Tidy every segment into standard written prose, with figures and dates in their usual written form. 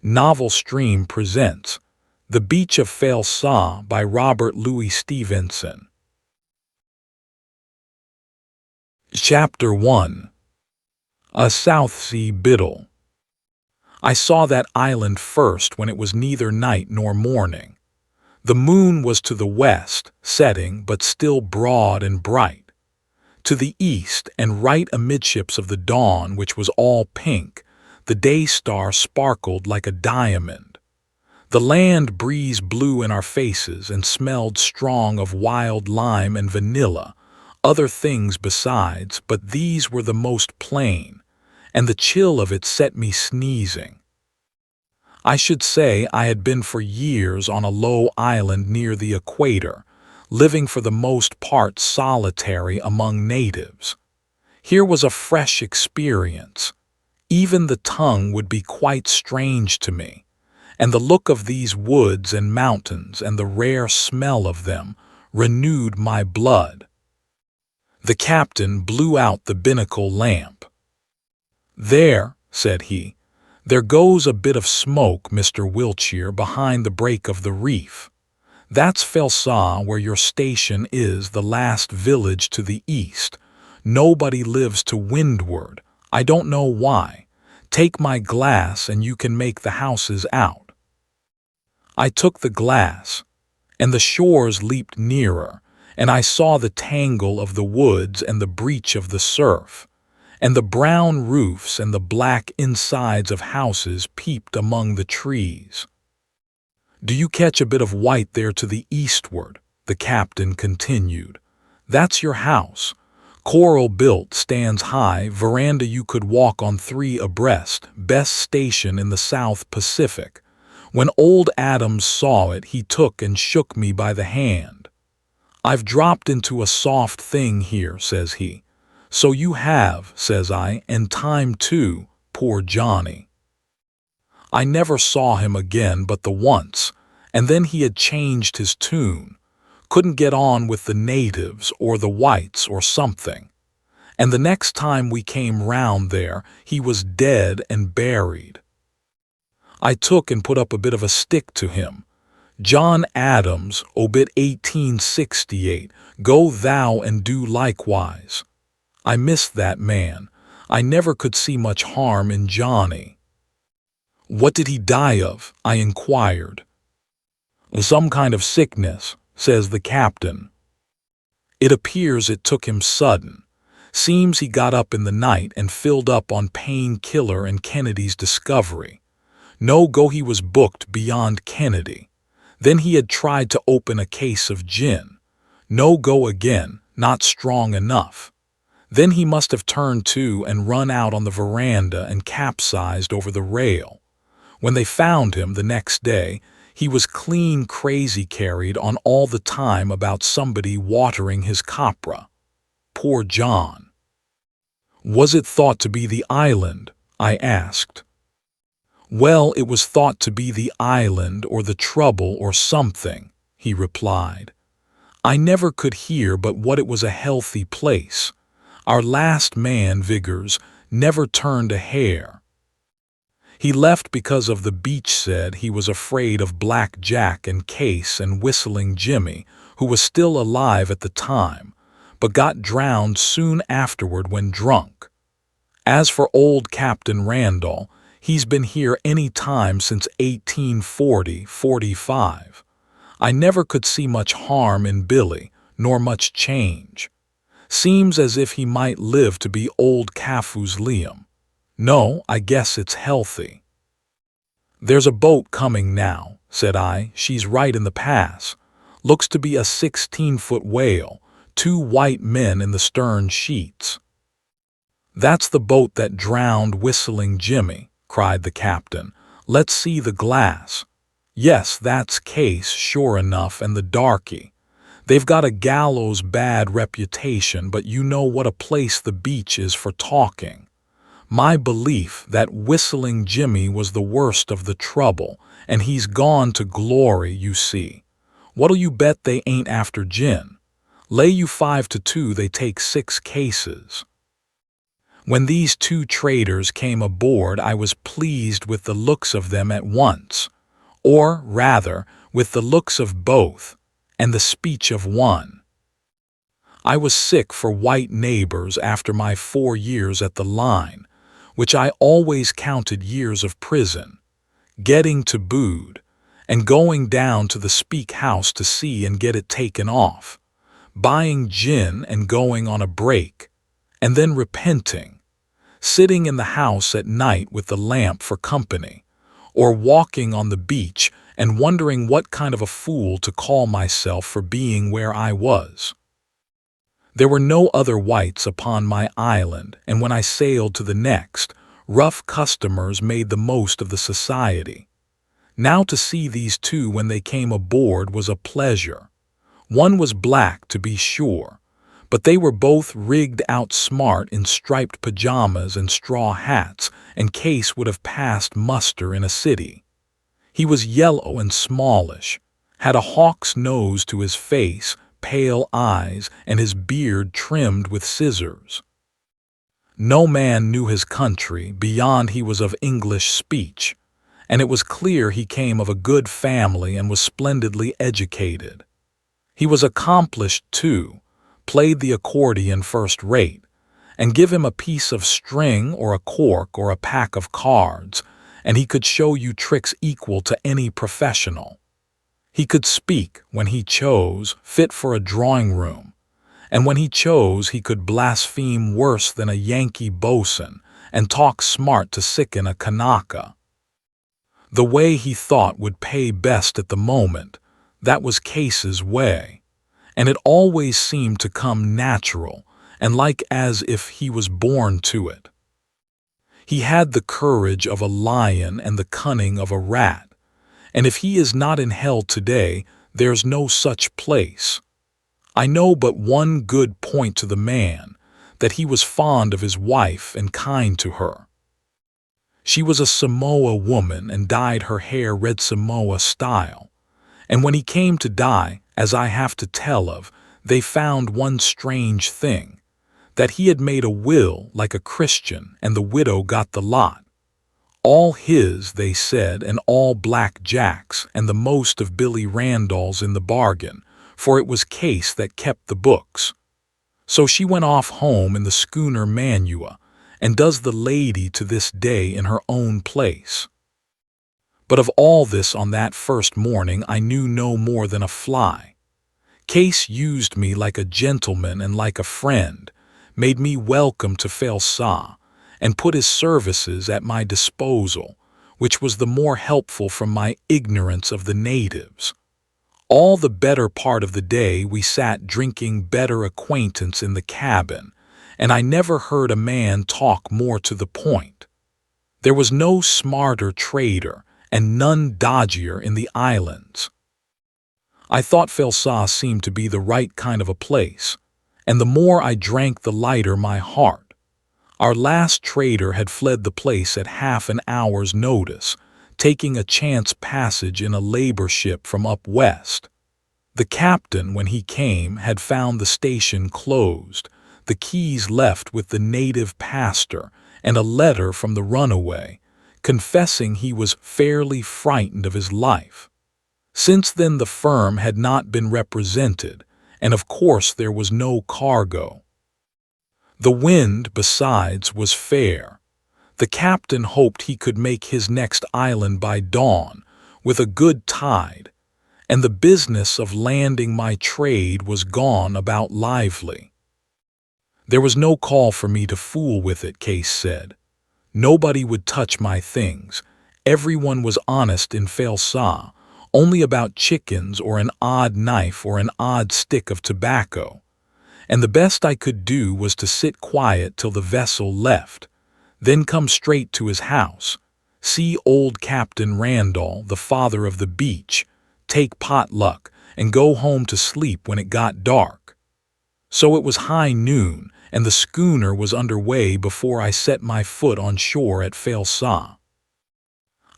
Novel Stream presents The Beach of Falesá by Robert Louis Stevenson. Chapter 1. A South Sea Biddle. I saw that island first when it was neither night nor morning. The moon was to the west, setting, but still broad and bright. To the east, and right amidships of the dawn, which was all pink, the day star sparkled like a diamond. The land breeze blew in our faces and smelled strong of wild lime and vanilla, other things besides, but these were the most plain, and the chill of it set me sneezing. I should say I had been for years on a low island near the equator, living for the most part solitary among natives. Here was a fresh experience. Even the tongue would be quite strange to me, and the look of these woods and mountains and the rare smell of them renewed my blood. The captain blew out the binnacle lamp. "There," said he, "there goes a bit of smoke, Mr. Wiltshire, behind the break of the reef. That's Falesá, where your station is, the last village to the east. Nobody lives to windward. I don't know why. Take my glass and you can make the houses out." I took the glass, and the shores leaped nearer, and I saw the tangle of the woods and the breach of the surf, and the brown roofs and the black insides of houses peeped among the trees. "Do you catch a bit of white there to the eastward?" the captain continued. "That's your house. Coral built, stands high, veranda you could walk on 3 abreast, best station in the South Pacific. When old Adams saw it, he took and shook me by the hand. 'I've dropped into a soft thing here,' says he. 'So you have,' says I, 'and time too, poor Johnny.' I never saw him again but the once, and then he had changed his tune. Couldn't get on with the natives or the whites or something. And the next time we came round there, he was dead and buried. I took and put up a bit of a stick to him. 'John Adams, obit 1868, go thou and do likewise.' I missed that man. I never could see much harm in Johnny." "What did he die of?" I inquired. "Some kind of sickness," says the captain. "It appears it took him sudden. Seems he got up in the night and filled up on painkiller and Kennedy's discovery. No go he was booked beyond Kennedy. Then he had tried to open a case of gin. No go again, not strong enough. Then he must have turned to and run out on the veranda and capsized over the rail. When they found him the next day, he was clean crazy, carried on all the time about somebody watering his copra. Poor John." "Was it thought to be the island?" I asked. "Well, it was thought to be the island or the trouble or something," he replied. "I never could hear but what it was a healthy place. Our last man, Vigors, never turned a hair. He left because of the beach, said he was afraid of Black Jack and Case and Whistling Jimmy, who was still alive at the time, but got drowned soon afterward when drunk. As for old Captain Randall, he's been here any time since 1840-45. I never could see much harm in Billy, nor much change. Seems as if he might live to be old Cafu's Liam. No, I guess it's healthy." "There's a boat coming now," said I. "She's right in the pass. Looks to be a 16-foot whale, 2 white men in the stern sheets." "That's the boat that drowned Whistling Jimmy," cried the captain. "Let's see the glass. Yes, that's Case, sure enough, and the darky. They've got a gallows bad reputation, but you know what a place the beach is for talking. My belief that Whistling Jimmy was the worst of the trouble, and he's gone to glory, you see. What'll you bet they ain't after gin? Lay you 5-2 they take 6 cases." When these two traders came aboard, I was pleased with the looks of them at once, or rather, with the looks of both, and the speech of one. I was sick for white neighbors after my 4 years at the line, which I always counted years of prison, getting tabooed, and going down to the Speak House to see and get it taken off, buying gin and going on a break, and then repenting, sitting in the house at night with the lamp for company, or walking on the beach and wondering what kind of a fool to call myself for being where I was. There were no other whites upon my island, and when I sailed to the next, rough customers made the most of the society. Now to see these two when they came aboard was a pleasure. One was black, to be sure, but they were both rigged out smart in striped pajamas and straw hats, and Case would have passed muster in a city. He was yellow and smallish, had a hawk's nose to his face, pale eyes, and his beard trimmed with scissors. No man knew his country beyond he was of English speech, and it was clear he came of a good family and was splendidly educated. He was accomplished, too, played the accordion first rate, and give him a piece of string or a cork or a pack of cards, and he could show you tricks equal to any professional. He could speak, when he chose, fit for a drawing room, and when he chose he could blaspheme worse than a Yankee bosun and talk smart to sicken a Kanaka. The way he thought would pay best at the moment, that was Case's way, and it always seemed to come natural and like as if he was born to it. He had the courage of a lion and the cunning of a rat, and if he is not in hell today, there's no such place. I know but one good point to the man, that he was fond of his wife and kind to her. She was a Samoa woman and dyed her hair red Samoa style, and when he came to die, as I have to tell of, they found one strange thing, that he had made a will like a Christian and the widow got the lot. All his, they said, and all Black Jack's, and the most of Billy Randall's in the bargain, for it was Case that kept the books. So she went off home in the schooner Manua, and does the lady to this day in her own place. But of all this on that first morning I knew no more than a fly. Case used me like a gentleman and like a friend, made me welcome to Falesá, and put his services at my disposal, which was the more helpful from my ignorance of the natives. All the better part of the day we sat drinking better acquaintance in the cabin, and I never heard a man talk more to the point. There was no smarter trader, and none dodgier in the islands. I thought Falesá seemed to be the right kind of a place, and the more I drank the lighter my heart. Our last trader had fled the place at half an hour's notice, taking a chance passage in a labor ship from up west. The captain, when he came, had found the station closed, the keys left with the native pastor, and a letter from the runaway, confessing he was fairly frightened of his life. Since then the firm had not been represented, and of course there was no cargo. The wind, besides, was fair. The captain hoped he could make his next island by dawn, with a good tide, and the business of landing my trade was gone about lively. There was no call for me to fool with it, Case said. Nobody would touch my things. Everyone was honest in Falesá, only about chickens or an odd knife or an odd stick of tobacco. And the best I could do was to sit quiet till the vessel left, then come straight to his house, see old Captain Randall, the father of the beach, take potluck, and go home to sleep when it got dark. So it was high noon, and the schooner was under way before I set my foot on shore at Falesá.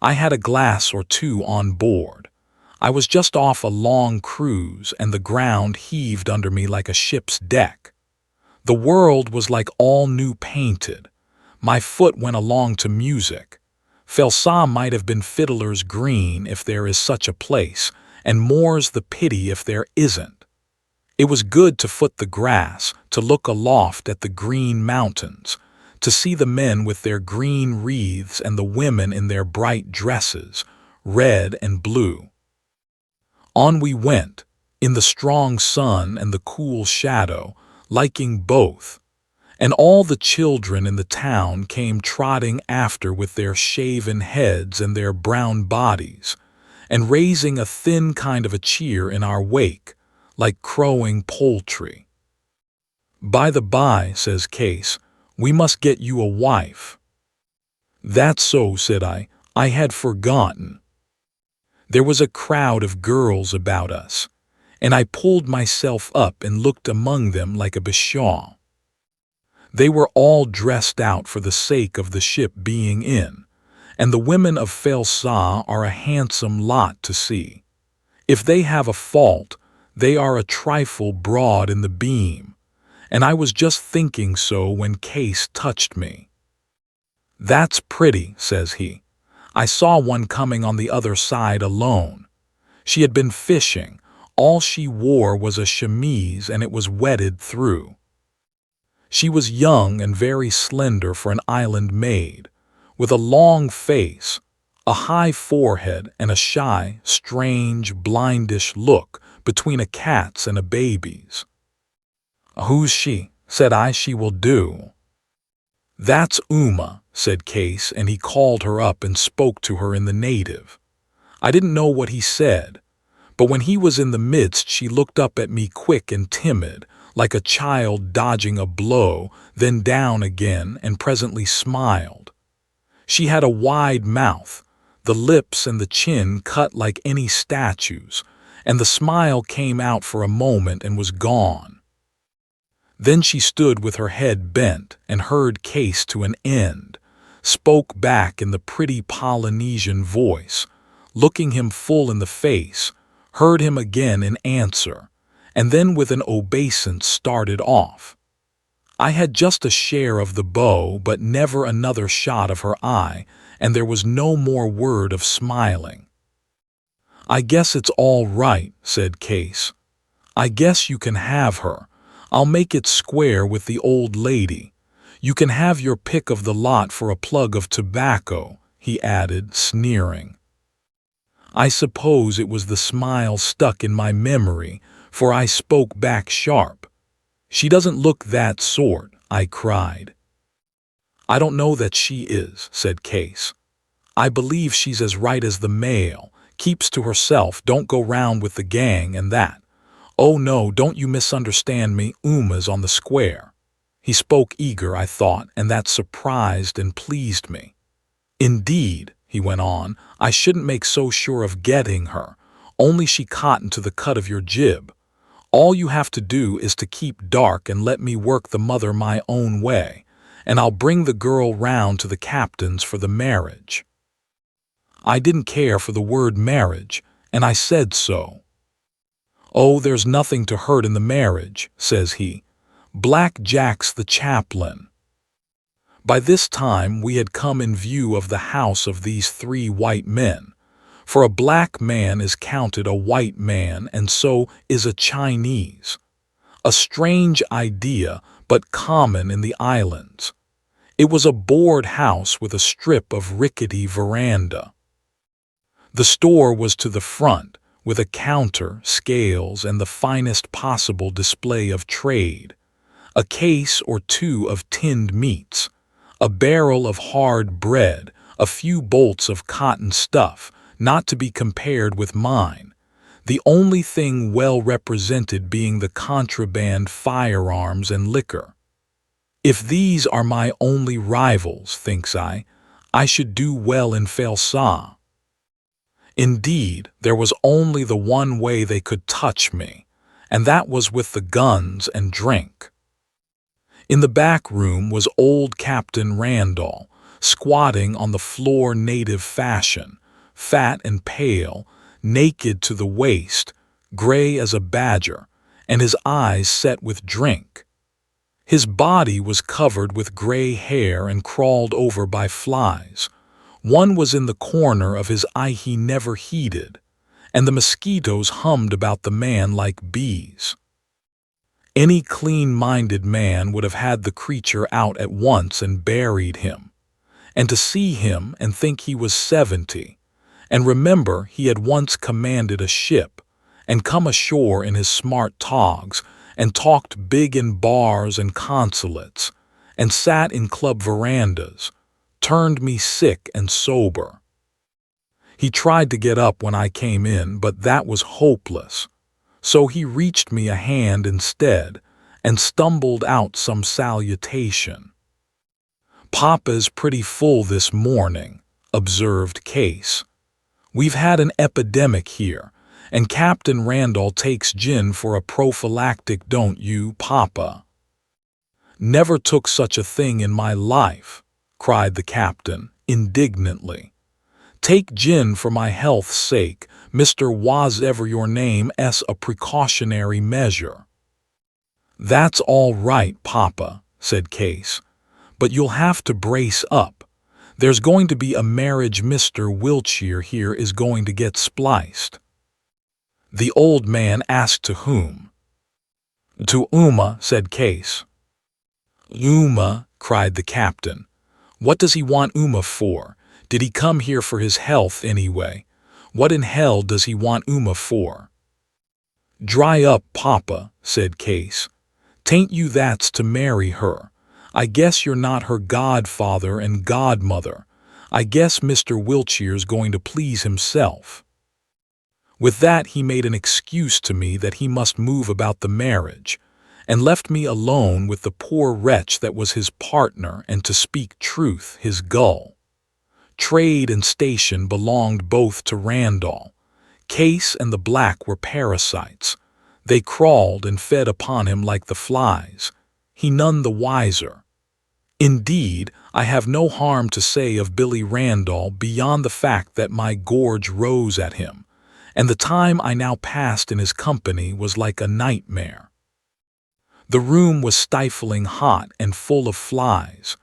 I had a glass or two on board. I was just off a long cruise, and the ground heaved under me like a ship's deck. The world was like all new painted, My foot went along to music. Falesá might have been Fiddler's Green if there is such a place, and more's the pity if there isn't. It was good to foot the grass, to look aloft at the green mountains, to see the men with their green wreaths and the women in their bright dresses, red and blue. On we went, in the strong sun and the cool shadow, liking both, and all the children in the town came trotting after with their shaven heads and their brown bodies, and raising a thin kind of a cheer in our wake, like crowing poultry. "By the by," says Case, "we must get you a wife." "That's so," said I had forgotten. There was a crowd of girls about us, and I pulled myself up and looked among them like a bashaw. They were all dressed out for the sake of the ship being in, and the women of Falesá are a handsome lot to see. If they have a fault, they are a trifle broad in the beam, and I was just thinking so when Case touched me. "That's pretty," says he. "I saw one coming on the other side alone. She had been fishing. All she wore was a chemise and it was wetted through. She was young and very slender for an island maid, with a long face, a high forehead, and a shy, strange, blindish look between a cat's and a baby's." "Who's she?" said I. "She will do." "That's Uma," said Case, and he called her up and spoke to her in the native. I didn't know what he said, but when he was in the midst she looked up at me quick and timid, like a child dodging a blow, then down again, and presently smiled. She had a wide mouth, the lips and the chin cut like any statue's, and the smile came out for a moment and was gone. Then she stood with her head bent and heard Case to an end, spoke back in the pretty Polynesian voice, looking him full in the face, heard him again in answer, and then with an obeisance started off. I had just a share of the bow, but never another shot of her eye, and there was no more word of smiling. "I guess it's all right," said Case. "I guess you can have her. I'll make it square with the old lady. You can have your pick of the lot for a plug of tobacco," he added, sneering. I suppose it was the smile stuck in my memory, for I spoke back sharp. "She doesn't look that sort," I cried. "I don't know that she is," said Case. "I believe she's as right as the male, keeps to herself, don't go round with the gang and that. Oh no, don't you misunderstand me, Uma's on the square." He spoke eager, I thought, and that surprised and pleased me. "Indeed," he went on, "I shouldn't make so sure of getting her, only she cottoned to the cut of your jib. All you have to do is to keep dark and let me work the mother my own way, and I'll bring the girl round to the captain's for the marriage." I didn't care for the word marriage, and I said so. "Oh, there's nothing to hurt in the marriage," says he. "Black Jack's the chaplain." By this time we had come in view of the house of these three white men, for a black man is counted a white man, and so is a Chinese. A strange idea, but common in the islands. It was a board house with a strip of rickety veranda. The store was to the front, with a counter, scales, and the finest possible display of trade, a case or two of tinned meats, a barrel of hard bread, a few bolts of cotton stuff, not to be compared with mine, the only thing well represented being the contraband firearms and liquor. If these are my only rivals, thinks I should do well in Falesá. Indeed, there was only the one way they could touch me, and that was with the guns and drink. In the back room was old Captain Randall, squatting on the floor native fashion, fat and pale, naked to the waist, gray as a badger, and his eyes set with drink. His body was covered with gray hair and crawled over by flies. One was in the corner of his eye he never heeded, and the mosquitoes hummed about the man like bees. Any clean-minded man would have had the creature out at once and buried him. And to see him and think he was 70, and remember he had once commanded a ship, and come ashore in his smart togs, and talked big in bars and consulates, and sat in club verandas, turned me sick and sober. He tried to get up when I came in, but that was hopeless. So he reached me a hand instead, and stumbled out some salutation. "Papa's pretty full this morning," observed Case. "We've had an epidemic here, and Captain Randall takes gin for a prophylactic, don't you, Papa?" "Never took such a thing in my life," cried the captain, indignantly. "Take gin for my health's sake, Mr. Whatever your name, as a precautionary measure." "That's all right, Papa," said Case, "but you'll have to brace up. There's going to be a marriage. Mr. Wiltshire here is going to get spliced." The old man asked to whom. "To Uma," said Case. "Uma," cried the captain. "What does he want Uma for? Did he come here for his health anyway? What in hell does he want Uma for?" "Dry up, Papa," said Case. "'Tain't you that's to marry her. I guess you're not her godfather and godmother. I guess Mr. Wiltshire's going to please himself." With that he made an excuse to me that he must move about the marriage, and left me alone with the poor wretch that was his partner and, to speak truth, his gull. Trade and station belonged both to Randall. Case and the black were parasites. They crawled and fed upon him like the flies. He none the wiser. Indeed, I have no harm to say of Billy Randall beyond the fact that my gorge rose at him, and the time I now passed in his company was like a nightmare. The room was stifling hot and full of flies,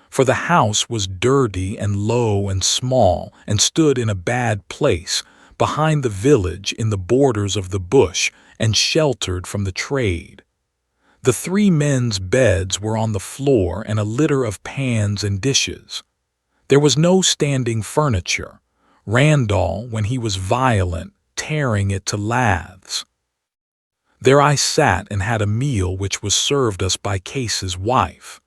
for the house was dirty and low and small, and stood in a bad place, behind the village in the borders of the bush, and sheltered from the trade. The three men's beds were on the floor, and a litter of pans and dishes. There was no standing furniture, Randall, when he was violent, tearing it to laths. There I sat and had a meal which was served us by Case's wife.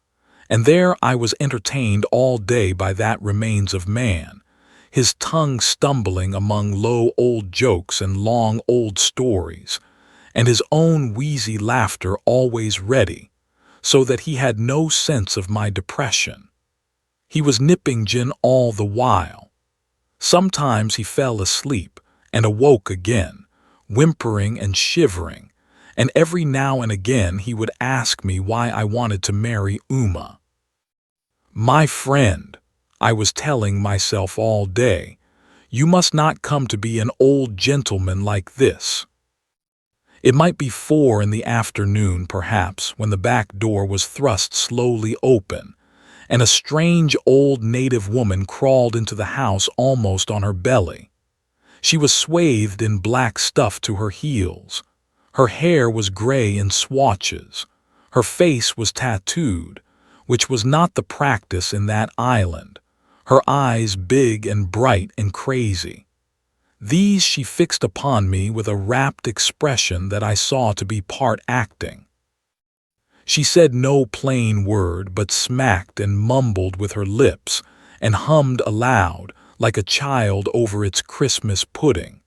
And there I was entertained all day by that remains of man, his tongue stumbling among low old jokes and long old stories, and his own wheezy laughter always ready, so that he had no sense of my depression. He was nipping gin all the while. Sometimes he fell asleep and awoke again, whimpering and shivering, and every now and again he would ask me why I wanted to marry Uma. "My friend," I was telling myself all day, "you must not come to be an old gentleman like this." It might be 4 in the afternoon, perhaps, when the back door was thrust slowly open, and a strange old native woman crawled into the house almost on her belly. She was swathed in black stuff to her heels. Her hair was gray in swatches. Her face was tattooed, which was not the practice in that island. Her eyes big and bright and crazy. These she fixed upon me with a rapt expression that I saw to be part acting. She said no plain word, but smacked and mumbled with her lips, and hummed aloud, like a child over its Christmas pudding.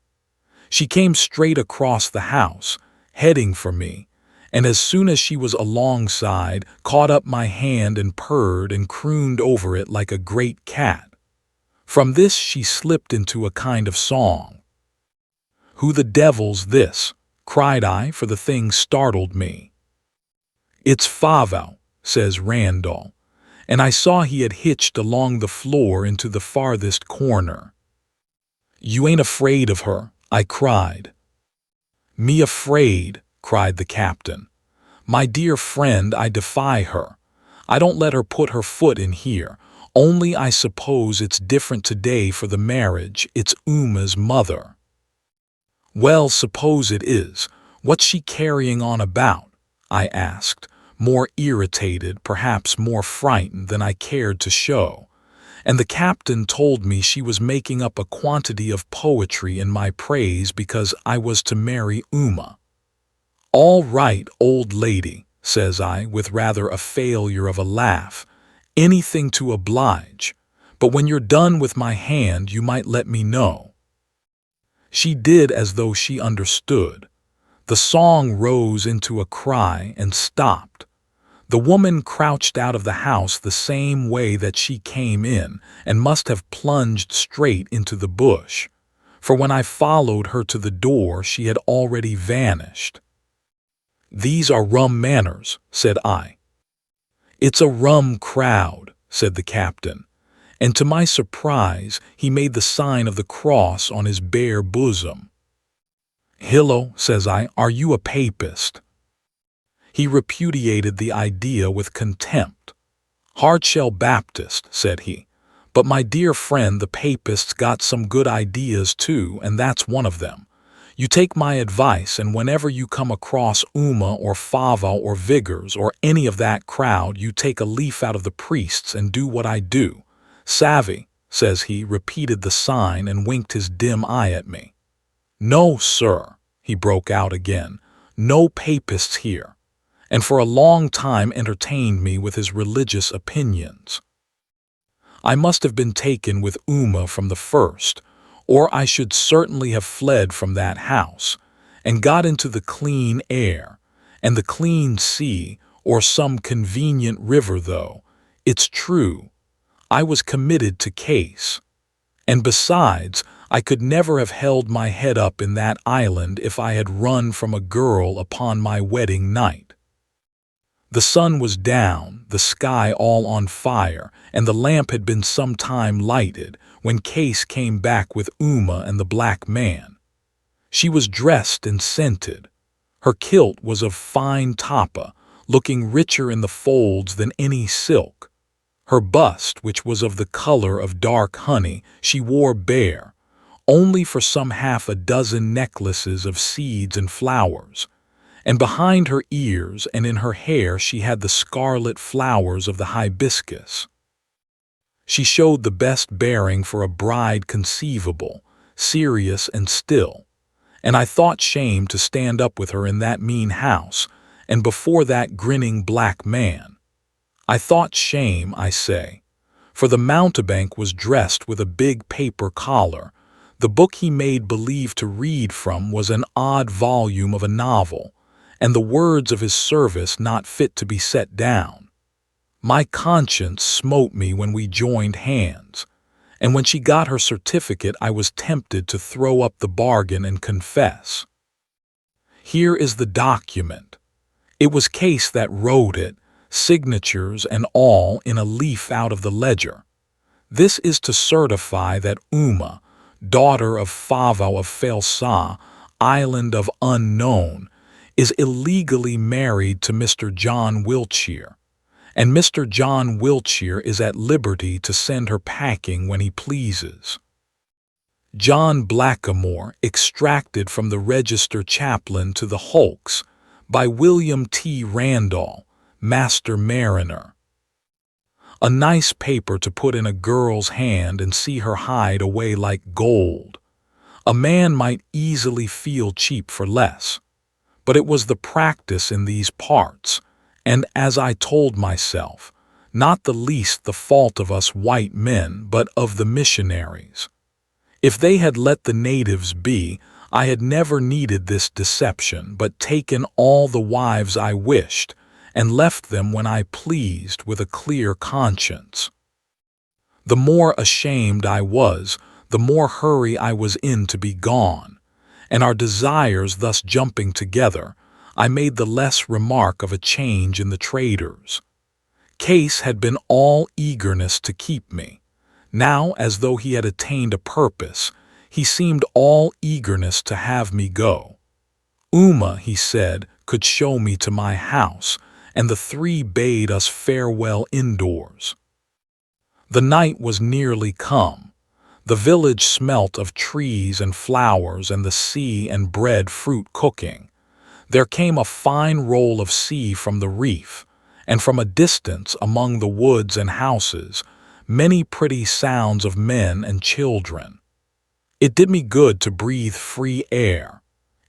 She came straight across the house, heading for me, and as soon as she was alongside, caught up my hand and purred and crooned over it like a great cat. From this she slipped into a kind of song. "Who the devil's this?" cried I, for the thing startled me. "It's Favo," says Randall, and I saw he had hitched along the floor into the farthest corner. "You ain't afraid of her?" I cried. "Me afraid?" cried the captain. My dear friend, I defy her. I don't let her put her foot in here. Only I suppose it's different today for the marriage. It's Uma's mother. Well, suppose it is. What's she carrying on about? I asked, more irritated, perhaps more frightened than I cared to show. And the captain told me she was making up a quantity of poetry in my praise because I was to marry Uma. All right, old lady, says I, with rather a failure of a laugh. Anything to oblige. But when you're done with my hand, you might let me know. She did as though she understood. The song rose into a cry and stopped. The woman crouched out of the house the same way that she came in and must have plunged straight into the bush, for when I followed her to the door she had already vanished. "These are rum manners," said I. "It's a rum crowd," said the captain, and to my surprise he made the sign of the cross on his bare bosom. "Hillo," says I, "are you a papist?" He repudiated the idea with contempt. "Hardshell Baptist," said he, "but my dear friend, the papists got some good ideas too, and that's one of them. You take my advice, and whenever you come across Uma or Fava or Vigors or any of that crowd, you take a leaf out of the priests and do what I do. Savvy," says he, repeated the sign and winked his dim eye at me. "No, sir," he broke out again, "no papists here," and for a long time entertained me with his religious opinions. I must have been taken with Uma from the first, or I should certainly have fled from that house, and got into the clean air, and the clean sea, or some convenient river, though, it's true, I was committed to case. And besides, I could never have held my head up in that island if I had run from a girl upon my wedding night. The sun was down, the sky all on fire, and the lamp had been some time lighted when Case came back with Uma and the black man. She was dressed and scented. Her kilt was of fine tapa, looking richer in the folds than any silk. Her bust, which was of the color of dark honey, she wore bare, only for some half a dozen necklaces of seeds and flowers, and behind her ears and in her hair she had the scarlet flowers of the hibiscus. She showed the best bearing for a bride conceivable, serious and still, and I thought shame to stand up with her in that mean house, and before that grinning black man. I thought shame, I say, for the mountebank was dressed with a big paper collar. The book he made believe to read from was an odd volume of a novel, and the words of his service not fit to be set down. My conscience smote me when we joined hands, and when she got her certificate I was tempted to throw up the bargain and confess. Here is the document. It was Case that wrote it, signatures and all, in a leaf out of the ledger. This is to certify that Uma, daughter of Fava of Falesá, island of unknown, is illegally married to Mr. John Wiltshire, and Mr. John Wiltshire is at liberty to send her packing when he pleases. John Blackamoor, extracted from the Register Chaplain to the Hulks, by William T. Randall, Master Mariner. A nice paper to put in a girl's hand and see her hide away like gold. A man might easily feel cheap for less. But it was the practice in these parts, and as I told myself, not the least the fault of us white men, but of the missionaries. If they had let the natives be, I had never needed this deception, but taken all the wives I wished, and left them when I pleased with a clear conscience. The more ashamed I was, the more hurry I was in to be gone. And our desires thus jumping together, I made the less remark of a change in the traders. Case had been all eagerness to keep me. Now, as though he had attained a purpose, he seemed all eagerness to have me go. Uma, he said, could show me to my house, and the three bade us farewell indoors. The night was nearly come. The village smelt of trees and flowers and the sea and bread fruit cooking. There came a fine roll of sea from the reef, and from a distance among the woods and houses, many pretty sounds of men and children. It did me good to breathe free air.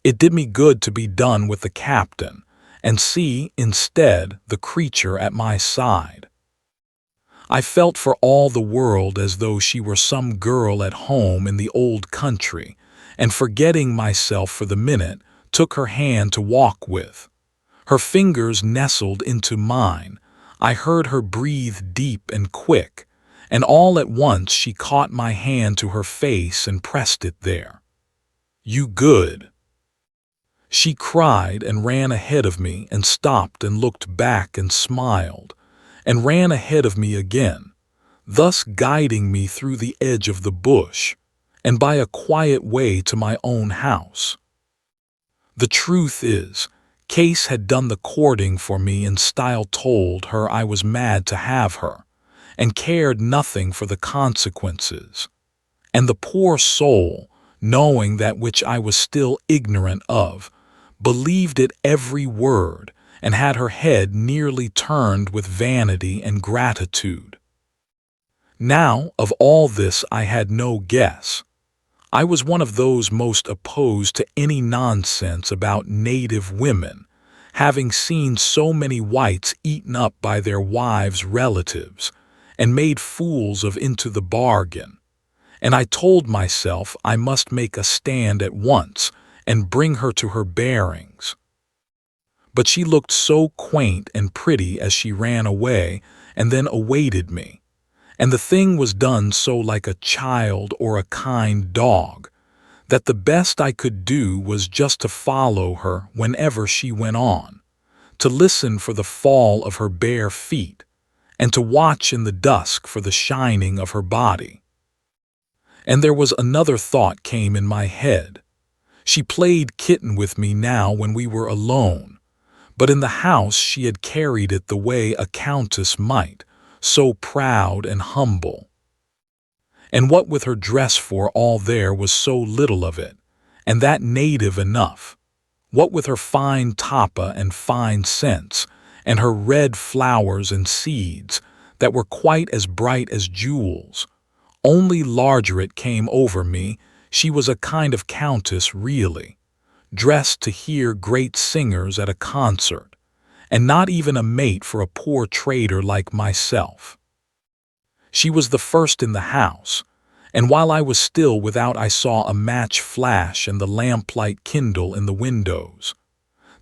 It did me good to be done with the captain, and see, instead, the creature at my side. I felt for all the world as though she were some girl at home in the old country, and forgetting myself for the minute, took her hand to walk with. Her fingers nestled into mine. I heard her breathe deep and quick, and all at once she caught my hand to her face and pressed it there. "You good!" she cried, and ran ahead of me and stopped and looked back and smiled, and ran ahead of me again, thus guiding me through the edge of the bush, and by a quiet way to my own house. The truth is, Case had done the courting for me in style, told her I was mad to have her, and cared nothing for the consequences. And the poor soul, knowing that which I was still ignorant of, believed it every word, and had her head nearly turned with vanity and gratitude. Now, of all this I had no guess. I was one of those most opposed to any nonsense about native women, having seen so many whites eaten up by their wives' relatives, and made fools of into the bargain. And I told myself I must make a stand at once and bring her to her bearings. But she looked so quaint and pretty as she ran away and then awaited me, and the thing was done so like a child or a kind dog, that the best I could do was just to follow her whenever she went on, to listen for the fall of her bare feet, and to watch in the dusk for the shining of her body. And there was another thought came in my head. She played kitten with me now when we were alone, but in the house she had carried it the way a countess might, so proud and humble. And what with her dress for all there was so little of it, and that native enough, what with her fine tapa and fine scents, and her red flowers and seeds, that were quite as bright as jewels, only larger it came over me, she was a kind of countess really, dressed to hear great singers at a concert, and not even a mate for a poor trader like myself. She was the first in the house, and while I was still without I saw a match flash and the lamplight kindle in the windows.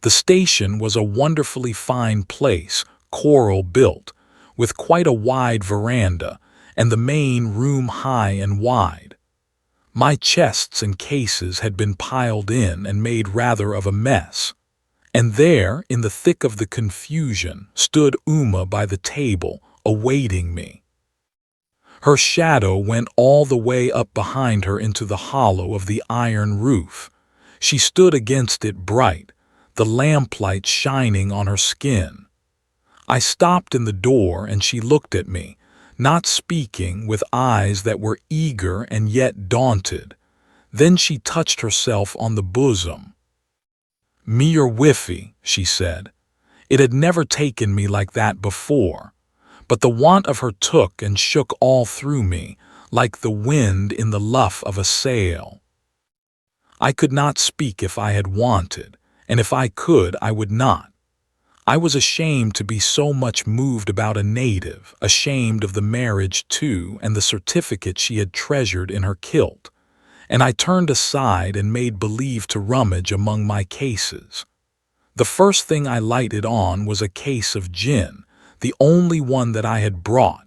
The station was a wonderfully fine place, coral built, with quite a wide veranda, and the main room high and wide. My chests and cases had been piled in and made rather of a mess, and there, in the thick of the confusion, stood Uma by the table, awaiting me. Her shadow went all the way up behind her into the hollow of the iron roof. She stood against it bright, the lamplight shining on her skin. I stopped in the door and she looked at me, not speaking, with eyes that were eager and yet daunted. Then she touched herself on the bosom. "Me your wiffy," she said. It had never taken me like that before, but the want of her took and shook all through me, like the wind in the luff of a sail. I could not speak if I had wanted, and if I could I would not. I was ashamed to be so much moved about a native, ashamed of the marriage too and the certificate she had treasured in her kilt, and I turned aside and made believe to rummage among my cases. The first thing I lighted on was a case of gin, the only one that I had brought,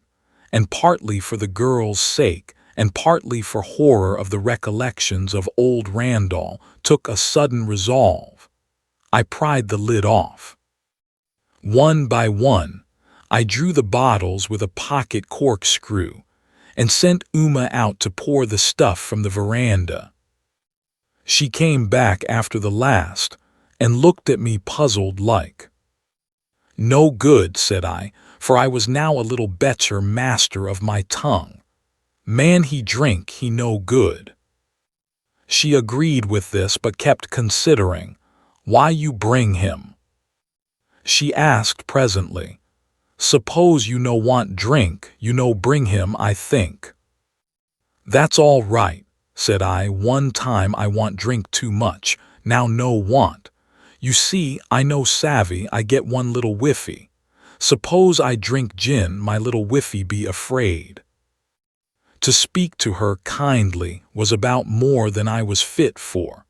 and partly for the girl's sake, and partly for horror of the recollections of old Randall, took a sudden resolve. I pried the lid off. One by one, I drew the bottles with a pocket corkscrew, and sent Uma out to pour the stuff from the veranda. She came back after the last, and looked at me puzzled like. "No good," said I, for I was now a little better master of my tongue. "Man he drink, he no good." She agreed with this but kept considering. "Why you bring him?" She asked presently. "Suppose you no want drink, you no bring him, I think." "That's all right," said I. "One time I want drink too much, now no want. You see, I no savvy, I get one little whiffy. Suppose I drink gin, my little whiffy be afraid." To speak to her kindly was about more than I was fit for.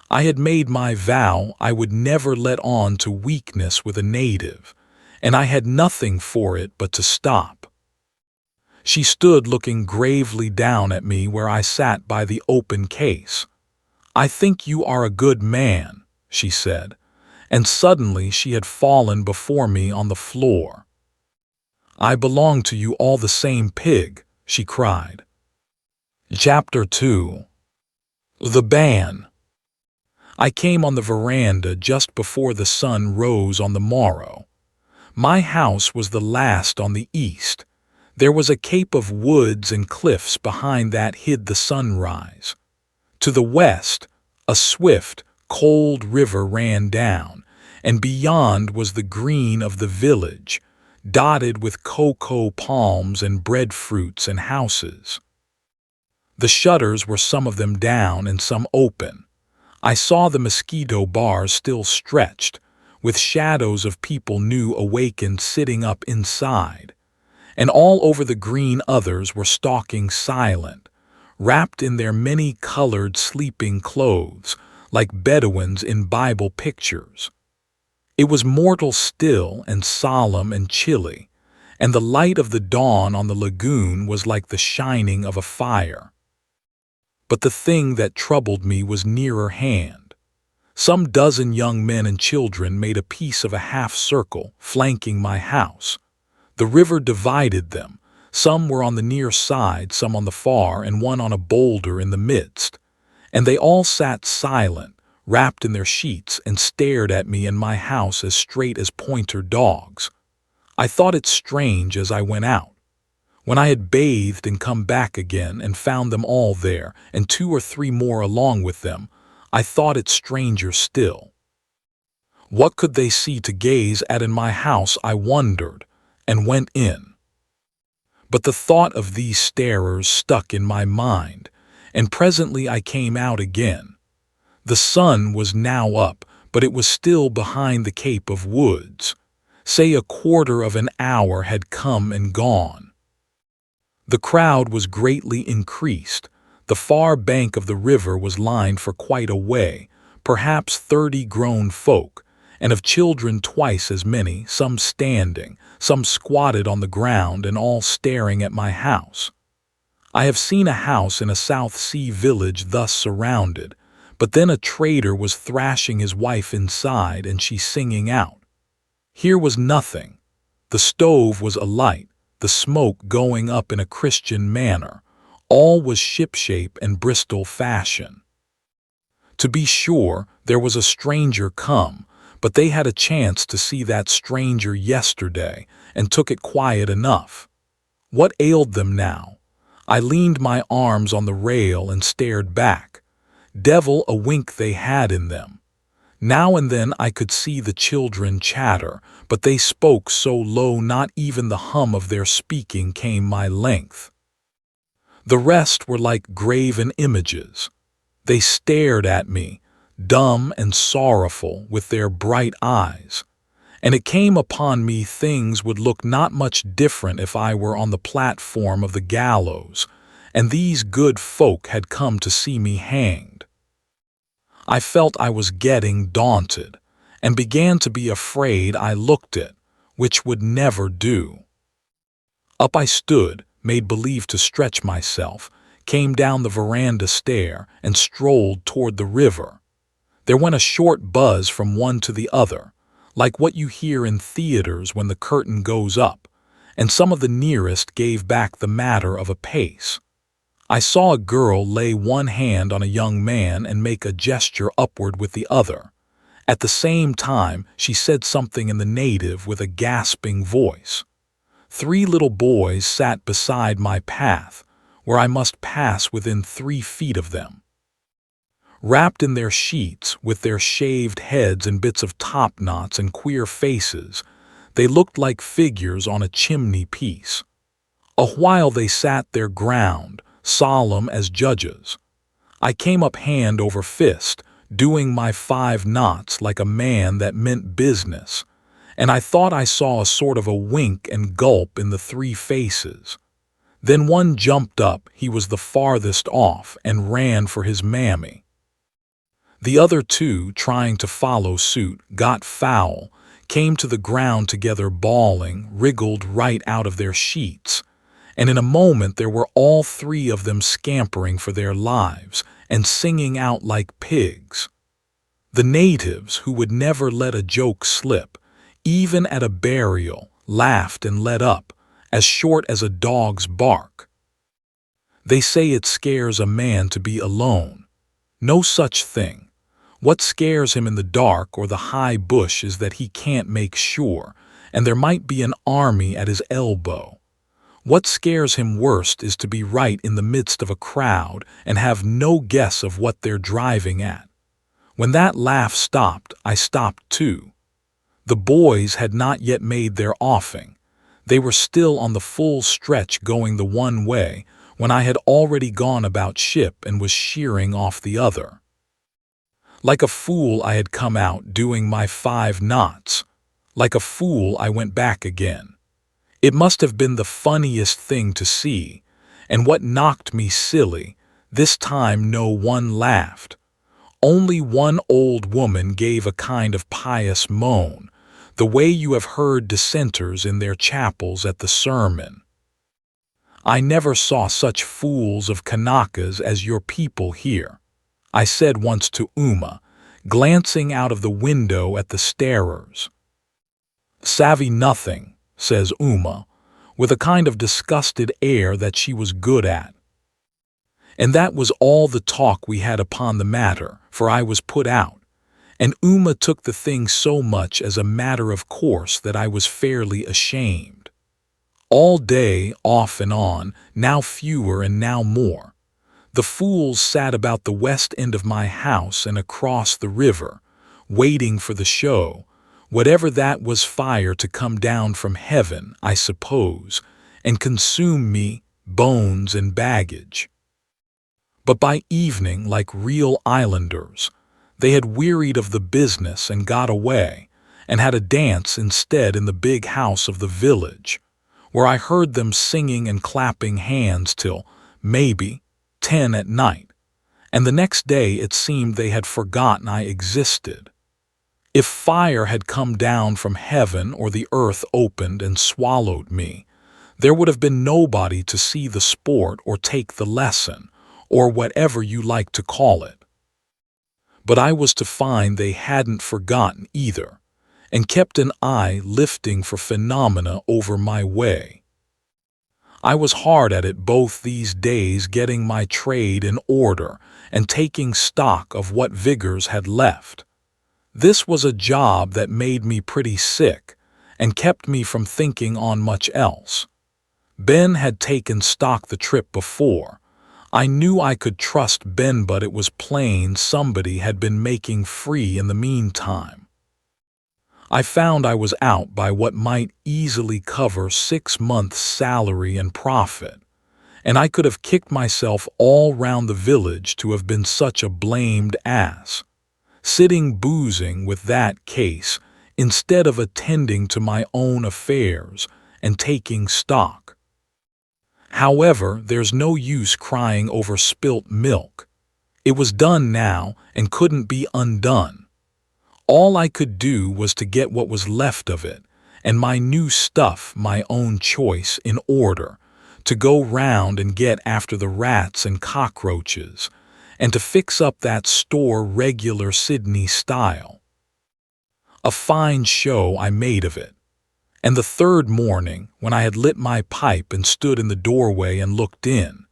I had made my vow I would never let on to weakness with a native, and I had nothing for it but to stop. She stood looking gravely down at me where I sat by the open case. "I think you are a good man," she said, and suddenly she had fallen before me on the floor. "I belong to you all the same, pig," she cried. Chapter 2. The Ban. I came on the veranda just before the sun rose on the morrow. My house was the last on the east. There was a cape of woods and cliffs behind that hid the sunrise. To the west, a swift, cold river ran down, and beyond was the green of the village, dotted with cocoa palms and breadfruits and houses. The shutters were some of them down and some open. I saw the mosquito bars still stretched, with shadows of people new awakened sitting up inside, and all over the green others were stalking silent, wrapped in their many-colored sleeping clothes, like Bedouins in Bible pictures. It was mortal still and solemn and chilly, and the light of the dawn on the lagoon was like the shining of a fire. But the thing that troubled me was nearer hand. Some dozen young men and children made a piece of a half-circle, flanking my house. The river divided them. Some were on the near side, some on the far, and one on a boulder in the midst. And they all sat silent, wrapped in their sheets, and stared at me and my house as straight as pointer dogs. I thought it strange as I went out. When I had bathed and come back again and found them all there, and 2 or 3 more along with them, I thought it stranger still. What could they see to gaze at in my house, I wondered, and went in. But the thought of these starers stuck in my mind, and presently I came out again. The sun was now up, but it was still behind the cape of woods. Say a quarter of an hour had come and gone. The crowd was greatly increased. The far bank of the river was lined for quite a way, perhaps 30 grown folk, and of children twice as many, some standing, some squatted on the ground, and all staring at my house. I have seen a house in a South Sea village thus surrounded, but then a trader was thrashing his wife inside and she singing out. Here was nothing. The stove was alight, the smoke going up in a Christian manner. All was shipshape and Bristol fashion. To be sure, there was a stranger come, but they had a chance to see that stranger yesterday and took it quiet enough. What ailed them now? I leaned my arms on the rail and stared back. Devil a wink they had in them. Now and then I could see the children chatter, but they spoke so low not even the hum of their speaking came my length. The rest were like graven images. They stared at me, dumb and sorrowful, with their bright eyes. And it came upon me things would look not much different if I were on the platform of the gallows, and these good folk had come to see me hanged. I felt I was getting daunted, and began to be afraid I looked it, which would never do. Up I stood, made believe to stretch myself, came down the veranda stair, and strolled toward the river. There went a short buzz from one to the other, like what you hear in theaters when the curtain goes up, and some of the nearest gave back the matter of a pace. I saw a girl lay one hand on a young man and make a gesture upward with the other. At the same time, she said something in the native with a gasping voice. 3 little boys sat beside my path, where I must pass within 3 feet of them. Wrapped in their sheets, with their shaved heads and bits of topknots and queer faces, they looked like figures on a chimney piece. A while they sat their ground, solemn as judges. I came up hand over fist, doing my 5 knots like a man that meant business, and I thought I saw a sort of a wink and gulp in the 3 faces. Then one jumped up, he was the farthest off, and ran for his mammy. The other 2, trying to follow suit, got foul, came to the ground together bawling, wriggled right out of their sheets, and in a moment there were all 3 of them scampering for their lives and singing out like pigs. The natives, who would never let a joke slip, even at a burial, laughed and let up, as short as a dog's bark. They say it scares a man to be alone. No such thing. What scares him in the dark or the high bush is that he can't make sure, and there might be an army at his elbow. What scares him worst is to be right in the midst of a crowd and have no guess of what they're driving at. When that laugh stopped, I stopped too. The boys had not yet made their offing. They were still on the full stretch going the one way when I had already gone about ship and was sheering off the other. Like a fool I had come out doing my 5 knots. Like a fool I went back again. It must have been the funniest thing to see, and what knocked me silly, this time no one laughed. Only one old woman gave a kind of pious moan, the way you have heard dissenters in their chapels at the sermon. I never saw such fools of Kanakas as your people here, I said once to Uma, glancing out of the window at the starers. Savvy nothing, says Uma, with a kind of disgusted air that she was good at. And that was all the talk we had upon the matter, for I was put out, and Uma took the thing so much as a matter of course that I was fairly ashamed. All day, off and on, now fewer and now more, the fools sat about the west end of my house and across the river, waiting for the show, whatever that was, fire to come down from heaven, I suppose, and consume me, bones and baggage. But by evening, like real islanders, they had wearied of the business and got away, and had a dance instead in the big house of the village, where I heard them singing and clapping hands till, maybe, 10 at night, and the next day it seemed they had forgotten I existed. If fire had come down from heaven or the earth opened and swallowed me, there would have been nobody to see the sport or take the lesson, or whatever you like to call it. But I was to find they hadn't forgotten either, and kept an eye lifting for phenomena over my way. I was hard at it both these days, getting my trade in order and taking stock of what vigors had left. This was a job that made me pretty sick and kept me from thinking on much else. Ben had taken stock the trip before. I knew I could trust Ben, but it was plain somebody had been making free in the meantime. I found I was out by what might easily cover 6 months' salary and profit, and I could have kicked myself all round the village to have been such a blamed ass, sitting boozing with that case instead of attending to my own affairs and taking stock. However, there's no use crying over spilt milk. It was done now and couldn't be undone. All I could do was to get what was left of it, and my new stuff, my own choice, in order, to go round and get after the rats and cockroaches, and to fix up that store regular Sydney style. A fine show I made of it, and the third morning, when I had lit my pipe and stood in the doorway and looked in,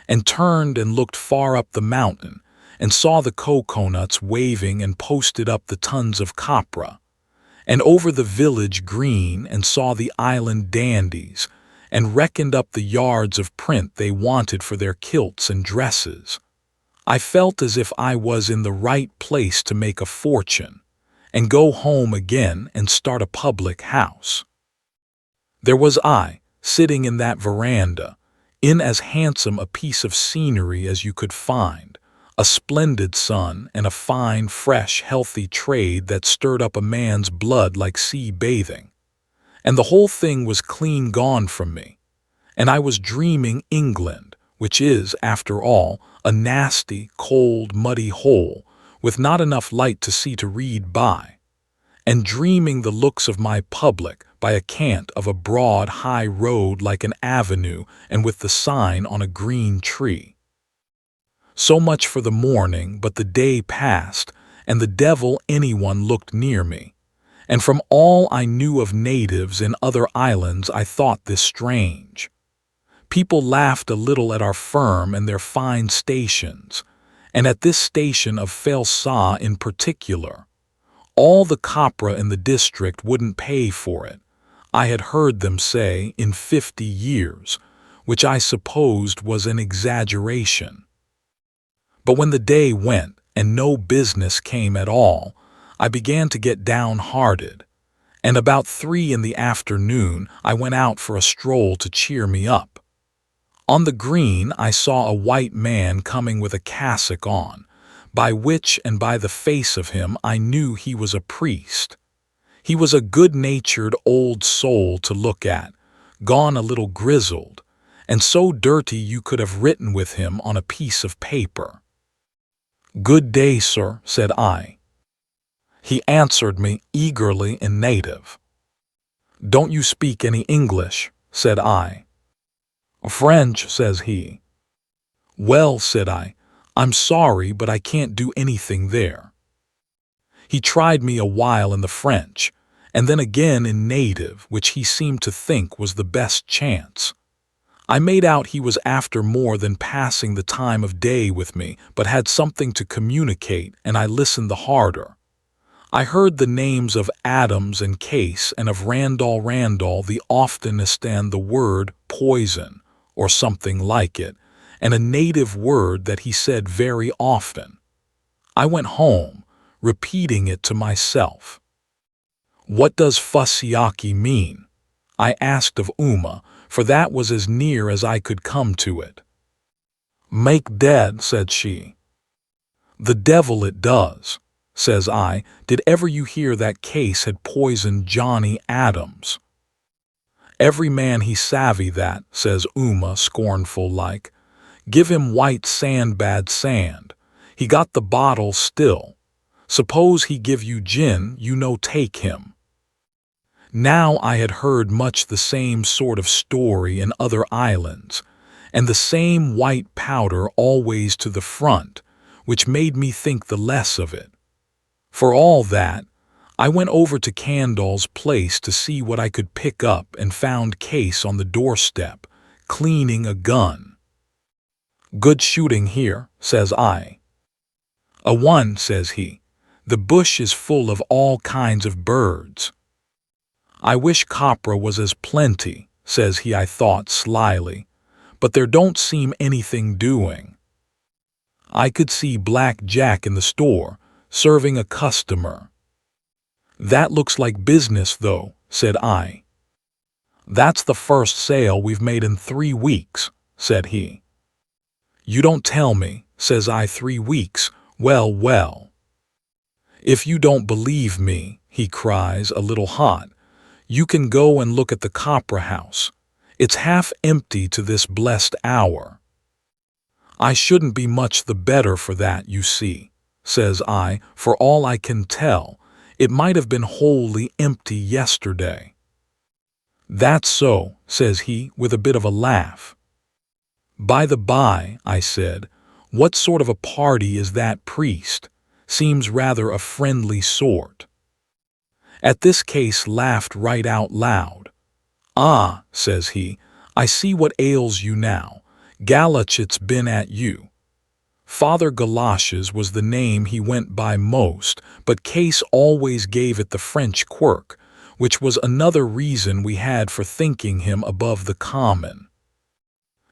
and turned and looked far up the mountain, and saw the coconuts waving and posted up the tons of copra, and over the village green and saw the island dandies, and reckoned up the yards of print they wanted for their kilts and dresses. I felt as if I was in the right place to make a fortune, and go home again and start a public house. There was I, sitting in that veranda, in as handsome a piece of scenery as you could find, a splendid sun and a fine, fresh, healthy trade that stirred up a man's blood like sea bathing. And the whole thing was clean gone from me, and I was dreaming England, which is, after all, a nasty, cold, muddy hole, with not enough light to see to read by, and dreaming the looks of my public by a cant of a broad, high road like an avenue and with the sign on a green tree. So much for the morning, but the day passed, and the devil anyone looked near me, and from all I knew of natives in other islands I thought this strange. People laughed a little at our firm and their fine stations, and at this station of Falesá in particular. All the copra in the district wouldn't pay for it, I had heard them say, in 50 years, which I supposed was an exaggeration. But when the day went and no business came at all, I began to get downhearted, and about 3 in the afternoon I went out for a stroll to cheer me up. On the green I saw a white man coming with a cassock on, by which and by the face of him I knew he was a priest. He was a good-natured old soul to look at, gone a little grizzled, and so dirty you could have written with him on a piece of paper. "Good day, sir," said I. He answered me eagerly in native. "Don't you speak any English?" said I. "French," says he. "Well," said I, "I'm sorry, but I can't do anything there." He tried me a while in the French, and then again in native, which he seemed to think was the best chance. I made out he was after more than passing the time of day with me, but had something to communicate, and I listened the harder. I heard the names of Adams and Case and of Randall the oftenest, and the word poison, or something like it, and a native word that he said very often. I went home, repeating it to myself. "What does Fusiaki mean?" I asked of Uma, for that was as near as I could come to it. "Make dead," said she. "The devil it does," says I. "Did ever you hear that Case had poisoned Johnny Adams?" "Every man he savvy that," says Uma, scornful like. "Give him white sand, bad sand. He got the bottle still. Suppose he give you gin, you no take him." Now I had heard much the same sort of story in other islands, and the same white powder always to the front, which made me think the less of it. For all that, I went over to Candle's place to see what I could pick up, and found Case on the doorstep, cleaning a gun. "Good shooting here," says I. "A one," says he. "The bush is full of all kinds of birds." "I wish copra was as plenty," says he, I thought slyly, "but there don't seem anything doing." I could see Black Jack in the store, serving a customer. "That looks like business, though," said I. "That's the first sale we've made in 3 weeks, said he. "You don't tell me," says I. 3 weeks, well, well. "If you don't believe me," he cries, a little hot, "you can go and look at the copra house. It's half empty to this blessed hour." "I shouldn't be much the better for that, you see," says I. "For all I can tell, it might have been wholly empty yesterday." "That's so," says he, with a bit of a laugh. "By the by," I said, "what sort of a party is that priest? Seems rather a friendly sort." At this Case laughed right out loud. "Ah," says he, "I see what ails you now. Galach, it's been at you. Father Galoshes was the name he went by most, but Case always gave it the French quirk, which was another reason we had for thinking him above the common.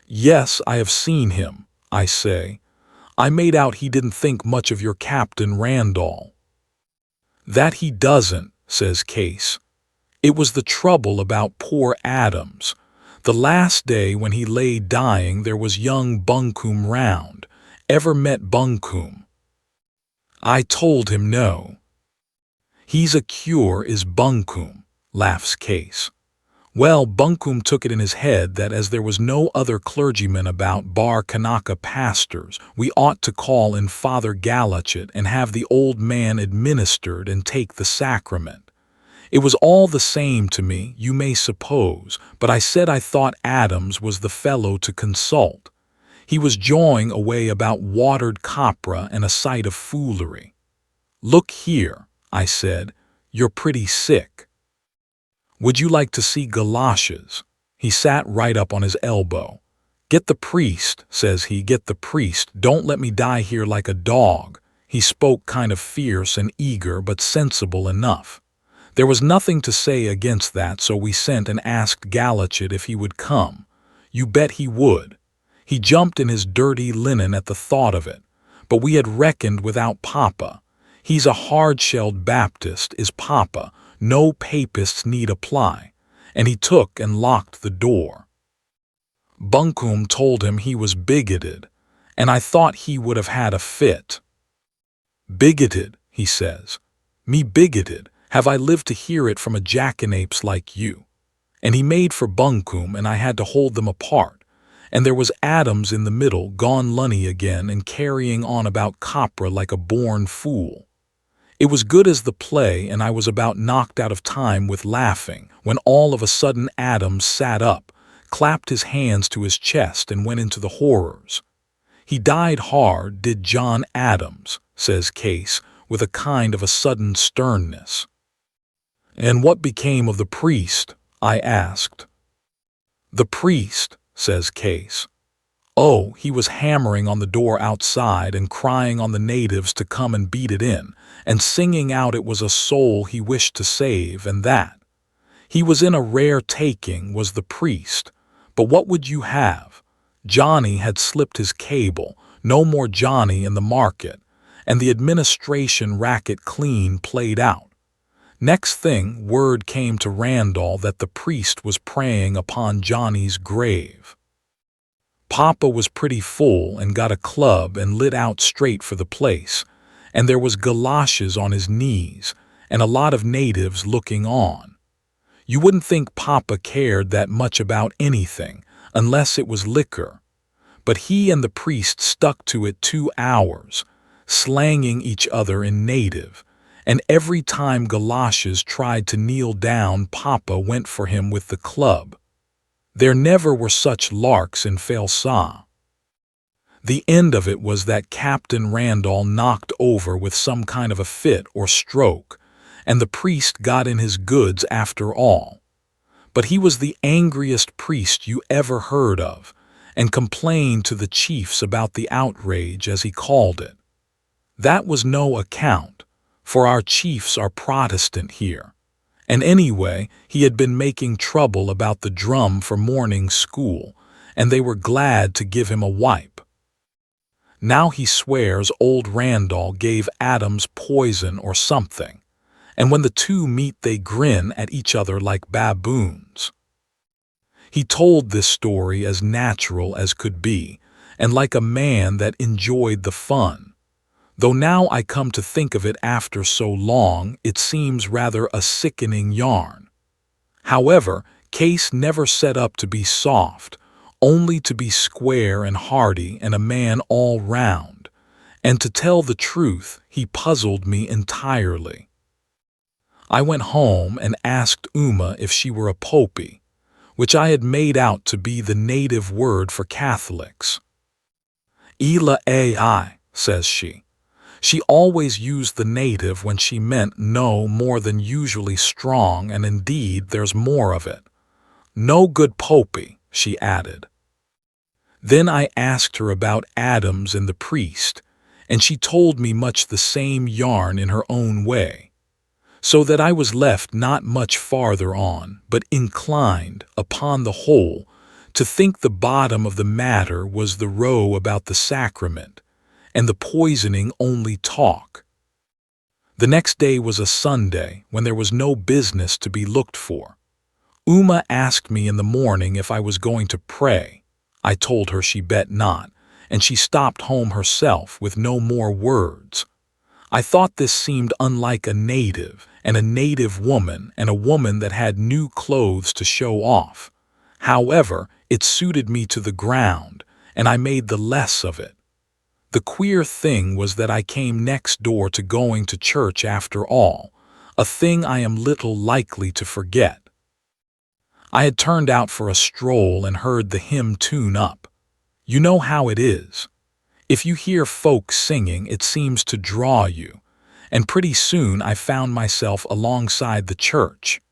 "Yes, I have seen him," I say. "I made out he didn't think much of your Captain Randall." "That he doesn't," says Case. "It was the trouble about poor Adams. The last day when he lay dying there was young Buncombe round. Ever met Buncombe?" I told him no. "He's a cure, is Buncombe," laughs Case. "Well, Buncombe took it in his head that as there was no other clergyman about bar Kanaka pastors, we ought to call in Father Gallichet and have the old man administered and take the sacrament. It was all the same to me, you may suppose, but I said I thought Adams was the fellow to consult. He was jawing away about watered copra and a sight of foolery. 'Look here,' I said, 'you're pretty sick. Would you like to see Galoshes?' He sat right up on his elbow. 'Get the priest,' says he, 'get the priest. Don't let me die here like a dog.' He spoke kind of fierce and eager, but sensible enough. There was nothing to say against that, so we sent and asked Gallichet if he would come. You bet he would. He jumped in his dirty linen at the thought of it. But we had reckoned without Papa. He's a hard-shelled Baptist, is Papa. No papists need apply. And he took and locked the door. Buncombe told him he was bigoted, and I thought he would have had a fit. 'Bigoted,' he says. 'Me bigoted? Have I lived to hear it from a jackanapes like you?' And he made for Buncombe, and I had to hold them apart. And there was Adams in the middle, gone lunny again and carrying on about copra like a born fool. It was good as the play, and I was about knocked out of time with laughing, when all of a sudden Adams sat up, clapped his hands to his chest, and went into the horrors. He died hard, did John Adams," says Case, with a kind of a sudden sternness. "And what became of the priest?" I asked. "The priest," says Case. "Oh, he was hammering on the door outside and crying on the natives to come and beat it in, and singing out it was a soul he wished to save, and that. He was in a rare taking, was the priest. But what would you have? Johnny had slipped his cable, no more Johnny in the market, and the administration racket clean played out. Next thing, word came to Randall that the priest was praying upon Johnny's grave. Papa was pretty full and got a club and lit out straight for the place, and there was Galoshes on his knees and a lot of natives looking on. You wouldn't think Papa cared that much about anything unless it was liquor, but he and the priest stuck to it 2 hours, slanging each other in native, and every time Galoshes tried to kneel down, Papa went for him with the club. There never were such larks in Falesá. The end of it was that Captain Randall knocked over with some kind of a fit or stroke, and the priest got in his goods after all. But he was the angriest priest you ever heard of, and complained to the chiefs about the outrage, as he called it. That was no account, for our chiefs are Protestant here. And anyway, he had been making trouble about the drum for morning school, and they were glad to give him a wipe. Now he swears old Randall gave Adams poison or something, and when the two meet they grin at each other like baboons. He told this story as natural as could be, and like a man that enjoyed the fun. Though now I come to think of it after so long, it seems rather a sickening yarn. However, Case never set up to be soft, only to be square and hearty and a man all round, and to tell the truth, he puzzled me entirely. I went home and asked Uma if she were a popey, which I had made out to be the native word for Catholics. "Ela ai," says she. She always used the native when she meant no more than usually strong, and indeed there's more of it. "No good popey," she added. Then I asked her about Adams and the priest, and she told me much the same yarn in her own way, so that I was left not much farther on, but inclined, upon the whole, to think the bottom of the matter was the row about the sacrament, and the poisoning only talk. The next day was a Sunday, when there was no business to be looked for. Uma asked me in the morning if I was going to pray. I told her she bet not, and she stopped home herself with no more words. I thought this seemed unlike a native, and a native woman, and a woman that had new clothes to show off. However, it suited me to the ground, and I made the less of it. The queer thing was that I came next door to going to church after all, a thing I am little likely to forget. I had turned out for a stroll and heard the hymn tune up. You know how it is. If you hear folk singing, it seems to draw you, and pretty soon I found myself alongside the church.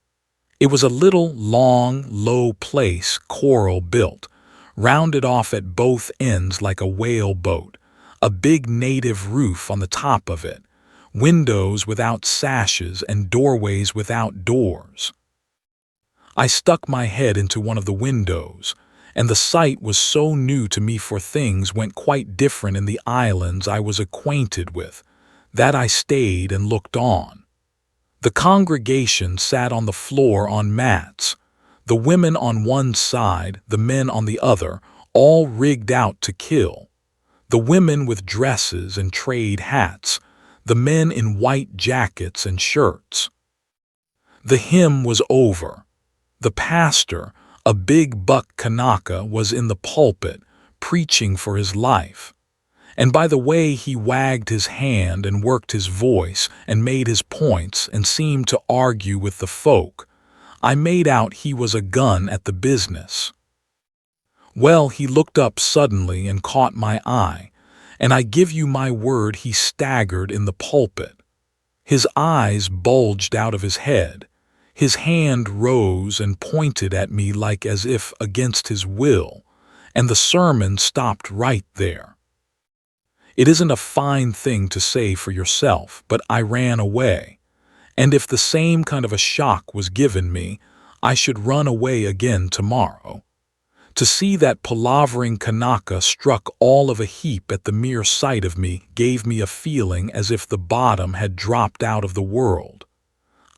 It was a little, long, low place, coral built, rounded off at both ends like a whale boat, a big native roof on the top of it, windows without sashes and doorways without doors. I stuck my head into one of the windows, and the sight was so new to me, for things went quite different in the islands I was acquainted with, that I stayed and looked on. The congregation sat on the floor on mats, the women on one side, the men on the other, all rigged out to kill. The women with dresses and trade hats, the men in white jackets and shirts. The hymn was over. The pastor, a big buck Kanaka, was in the pulpit, preaching for his life. And by the way he wagged his hand and worked his voice and made his points and seemed to argue with the folk, I made out he was a gun at the business. Well, he looked up suddenly and caught my eye, and I give you my word he staggered in the pulpit. His eyes bulged out of his head. His hand rose and pointed at me like as if against his will, and the sermon stopped right there. It isn't a fine thing to say for yourself, but I ran away, and if the same kind of a shock was given me, I should run away again tomorrow. To see that palavering Kanaka struck all of a heap at the mere sight of me gave me a feeling as if the bottom had dropped out of the world.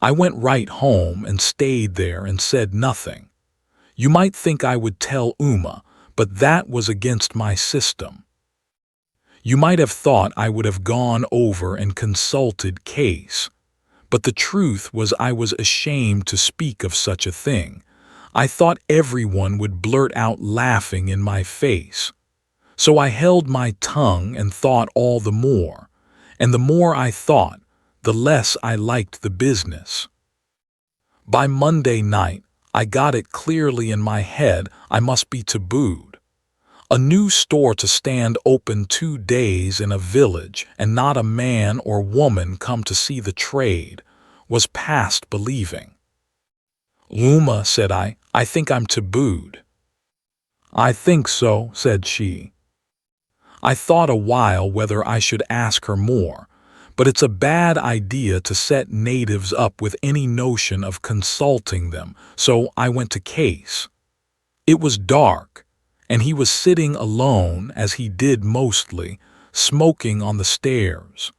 I went right home and stayed there and said nothing. You might think I would tell Uma, but that was against my system. You might have thought I would have gone over and consulted Case, but the truth was I was ashamed to speak of such a thing. I thought everyone would blurt out laughing in my face. So I held my tongue and thought all the more, and the more I thought, the less I liked the business. By Monday night, I got it clearly in my head I must be tabooed. A new store to stand open 2 days in a village and not a man or woman come to see the trade was past believing. Uma, said I think I'm tabooed. I think so, said she. I thought a while whether I should ask her more, but it's a bad idea to set natives up with any notion of consulting them, so I went to Case. It was dark, and he was sitting alone, as he did mostly, smoking on the stairs.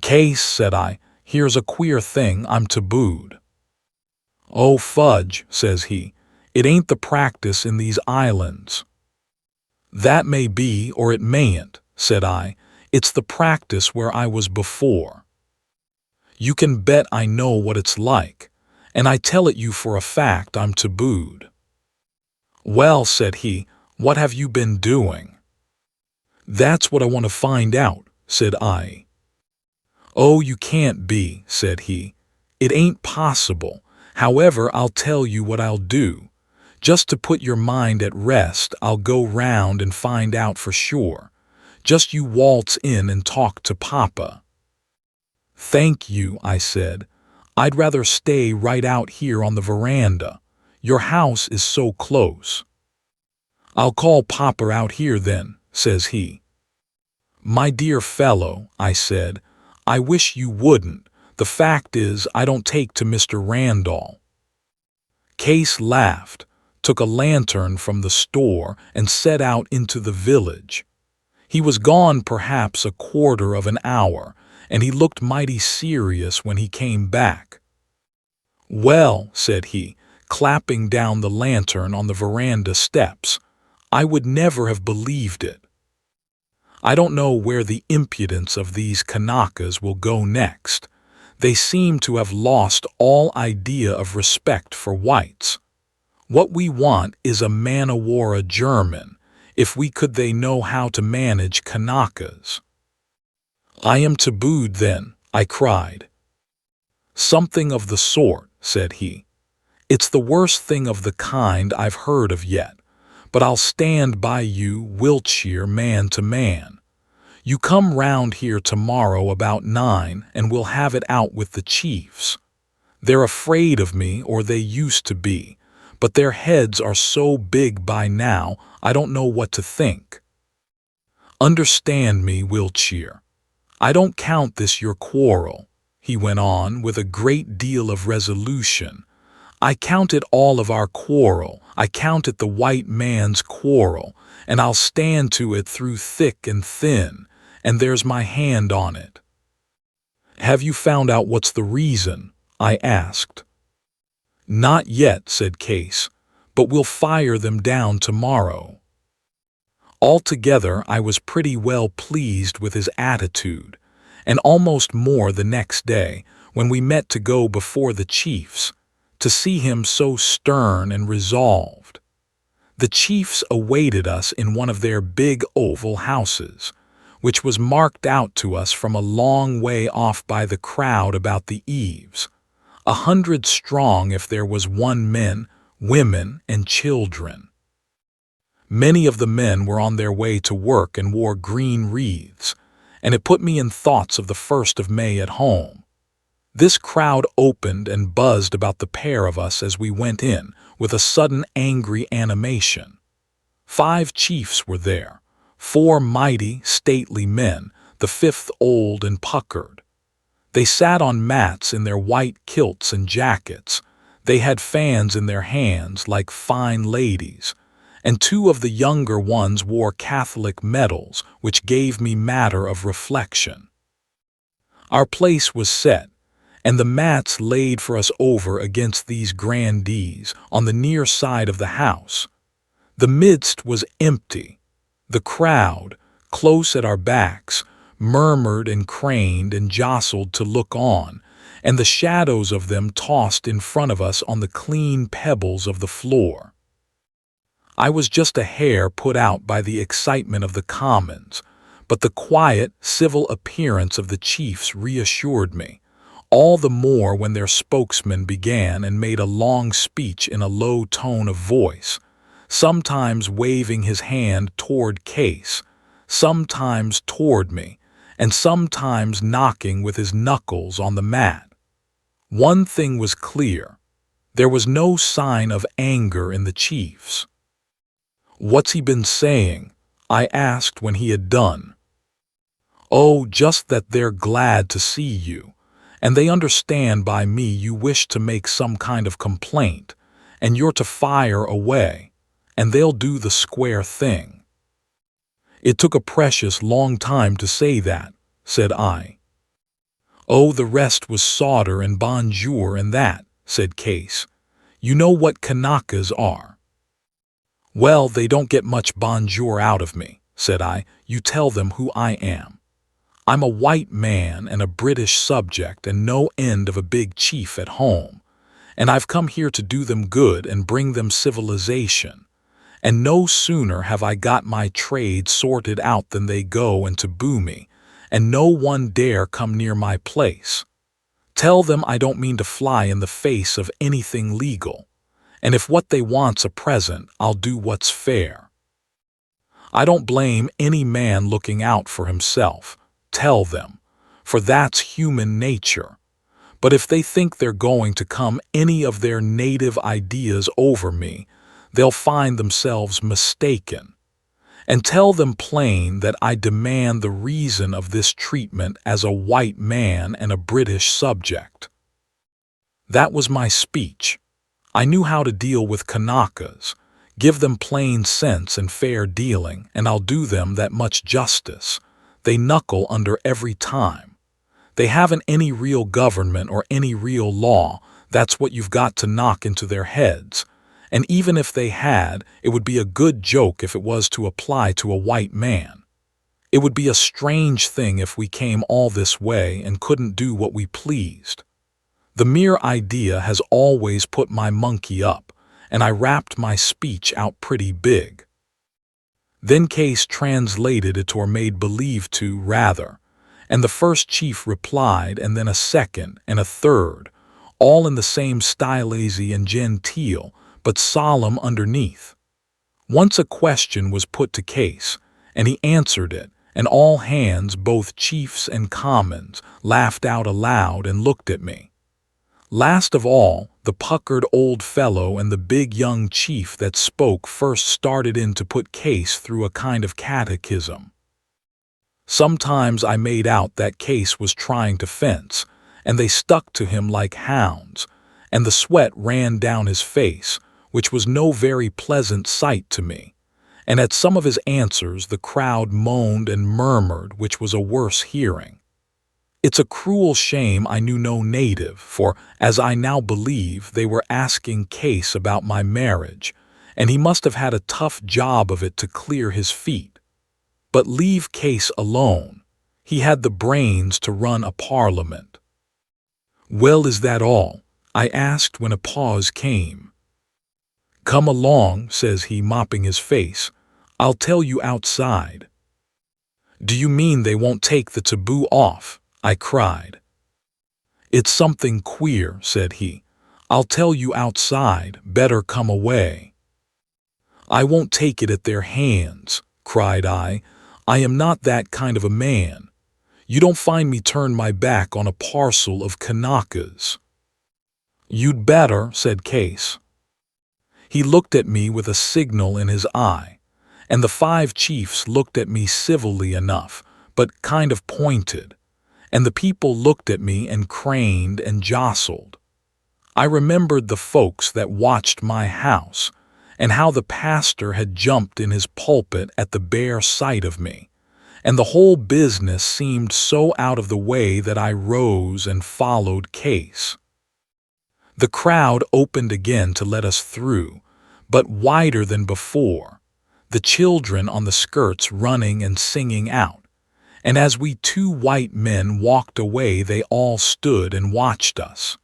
Case, said I, here's a queer thing, I'm tabooed. Oh, fudge, says he, it ain't the practice in these islands. That may be, or it mayn't, said I. It's the practice where I was before. You can bet I know what it's like, and I tell it you for a fact I'm tabooed. Well, said he, what have you been doing? That's what I want to find out, said I. Oh, you can't be, said he. It ain't possible. However, I'll tell you what I'll do. Just to put your mind at rest, I'll go round and find out for sure. Just you waltz in and talk to Papa. Thank you, I said. I'd rather stay right out here on the veranda. Your house is so close. "I'll call Popper out here then," says he. "My dear fellow," I said, "I wish you wouldn't. The fact is, I don't take to Mr. Randall." Case laughed, took a lantern from the store, and set out into the village. He was gone perhaps a quarter of an hour, and he looked mighty serious when he came back. "Well," said he, clapping down the lantern on the veranda steps, "I would never have believed it. I don't know where the impudence of these Kanakas will go next. They seem to have lost all idea of respect for whites. What we want is a man-o'-war German, if we could they know how to manage Kanakas." "I am tabooed then," I cried. "Something of the sort," said he. "It's the worst thing of the kind I've heard of yet, but I'll stand by you, Wiltshire, man to man. You come round here tomorrow about 9 and we'll have it out with the chiefs. They're afraid of me, or they used to be, but their heads are so big by now I don't know what to think. Understand me, Wiltshire. I don't count this your quarrel," he went on with a great deal of resolution. "I count it all of our quarrel. I count it the white man's quarrel, and I'll stand to it through thick and thin, and there's my hand on it." "Have you found out what's the reason?" I asked. "Not yet," said Case, "but we'll fire them down tomorrow." Altogether, I was pretty well pleased with his attitude, and almost more the next day, when we met to go before the chiefs, to see him so stern and resolved. The chiefs awaited us in one of their big oval houses, which was marked out to us from a long way off by the crowd about the eaves, 100 strong if there was one men, women, and children. Many of the men were on their way to work and wore green wreaths, and it put me in thoughts of the 1st of May at home. This crowd opened and buzzed about the pair of us as we went in, with a sudden angry animation. 5 chiefs were there, 4 mighty, stately men, the 5th old and puckered. They sat on mats in their white kilts and jackets. They had fans in their hands like fine ladies, and 2 of the younger ones wore Catholic medals, which gave me matter of reflection. Our place was set, and the mats laid for us over against these grandees on the near side of the house. The midst was empty. The crowd, close at our backs, murmured and craned and jostled to look on, and the shadows of them tossed in front of us on the clean pebbles of the floor. I was just a hair put out by the excitement of the commons, but the quiet, civil appearance of the chiefs reassured me, all the more when their spokesman began and made a long speech in a low tone of voice, sometimes waving his hand toward Case, sometimes toward me, and sometimes knocking with his knuckles on the mat. One thing was clear. There was no sign of anger in the chiefs. "What's he been saying?" I asked when he had done. "Oh, just that they're glad to see you, and they understand by me you wish to make some kind of complaint, and you're to fire away, and they'll do the square thing." "It took a precious long time to say that," said I. "Oh, the rest was solder and bonjour and that," said Case. "You know what Kanakas are." "Well, they don't get much bonjour out of me," said I. "You tell them who I am. I'm a white man and a British subject and no end of a big chief at home, and I've come here to do them good and bring them civilization. And no sooner have I got my trade sorted out than they go and taboo me, and no one dare come near my place. Tell them I don't mean to fly in the face of anything legal, and if what they want's a present, I'll do what's fair. I don't blame any man looking out for himself, tell them, for that's human nature. But if they think they're going to come any of their native ideas over me, they'll find themselves mistaken. And tell them plain that I demand the reason of this treatment as a white man and a British subject." That was my speech. I knew how to deal with Kanakas. Give them plain sense and fair dealing, and I'll do them that much justice. They knuckle under every time. They haven't any real government or any real law. That's what you've got to knock into their heads. And even if they had, it would be a good joke if it was to apply to a white man. It would be a strange thing if we came all this way and couldn't do what we pleased. The mere idea has always put my monkey up, and I rapped my speech out pretty big. Then Case translated it, or made believe to, rather, and the first chief replied, and then a second and a third, all in the same style, easy and genteel, but solemn underneath. Once a question was put to Case, and he answered it, and all hands, both chiefs and commons, laughed out aloud and looked at me. Last of all, the puckered old fellow and the big young chief that spoke first started in to put Case through a kind of catechism. Sometimes I made out that Case was trying to fence, and they stuck to him like hounds, and the sweat ran down his face, which was no very pleasant sight to me, and at some of his answers the crowd moaned and murmured, which was a worse hearing. It's a cruel shame I knew no native, for, as I now believe, they were asking Case about my marriage, and he must have had a tough job of it to clear his feet. But leave Case alone. He had the brains to run a parliament. "Well, is that all?" I asked when a pause came. "Come along," says he, mopping his face. "I'll tell you outside." "Do you mean they won't take the taboo off?" I cried. "It's something queer," said he. "I'll tell you outside. Better come away." "I won't take it at their hands," cried I. "I am not that kind of a man. You don't find me turn my back on a parcel of Kanakas." "You'd better," said Case. He looked at me with a signal in his eye, and the 5 chiefs looked at me civilly enough, but kind of pointed, and the people looked at me and craned and jostled. I remembered the folks that watched my house, and how the pastor had jumped in his pulpit at the bare sight of me, and the whole business seemed so out of the way that I rose and followed Case. The crowd opened again to let us through, but wider than before, the children on the skirts running and singing out. And as we 2 white men walked away, they all stood and watched us.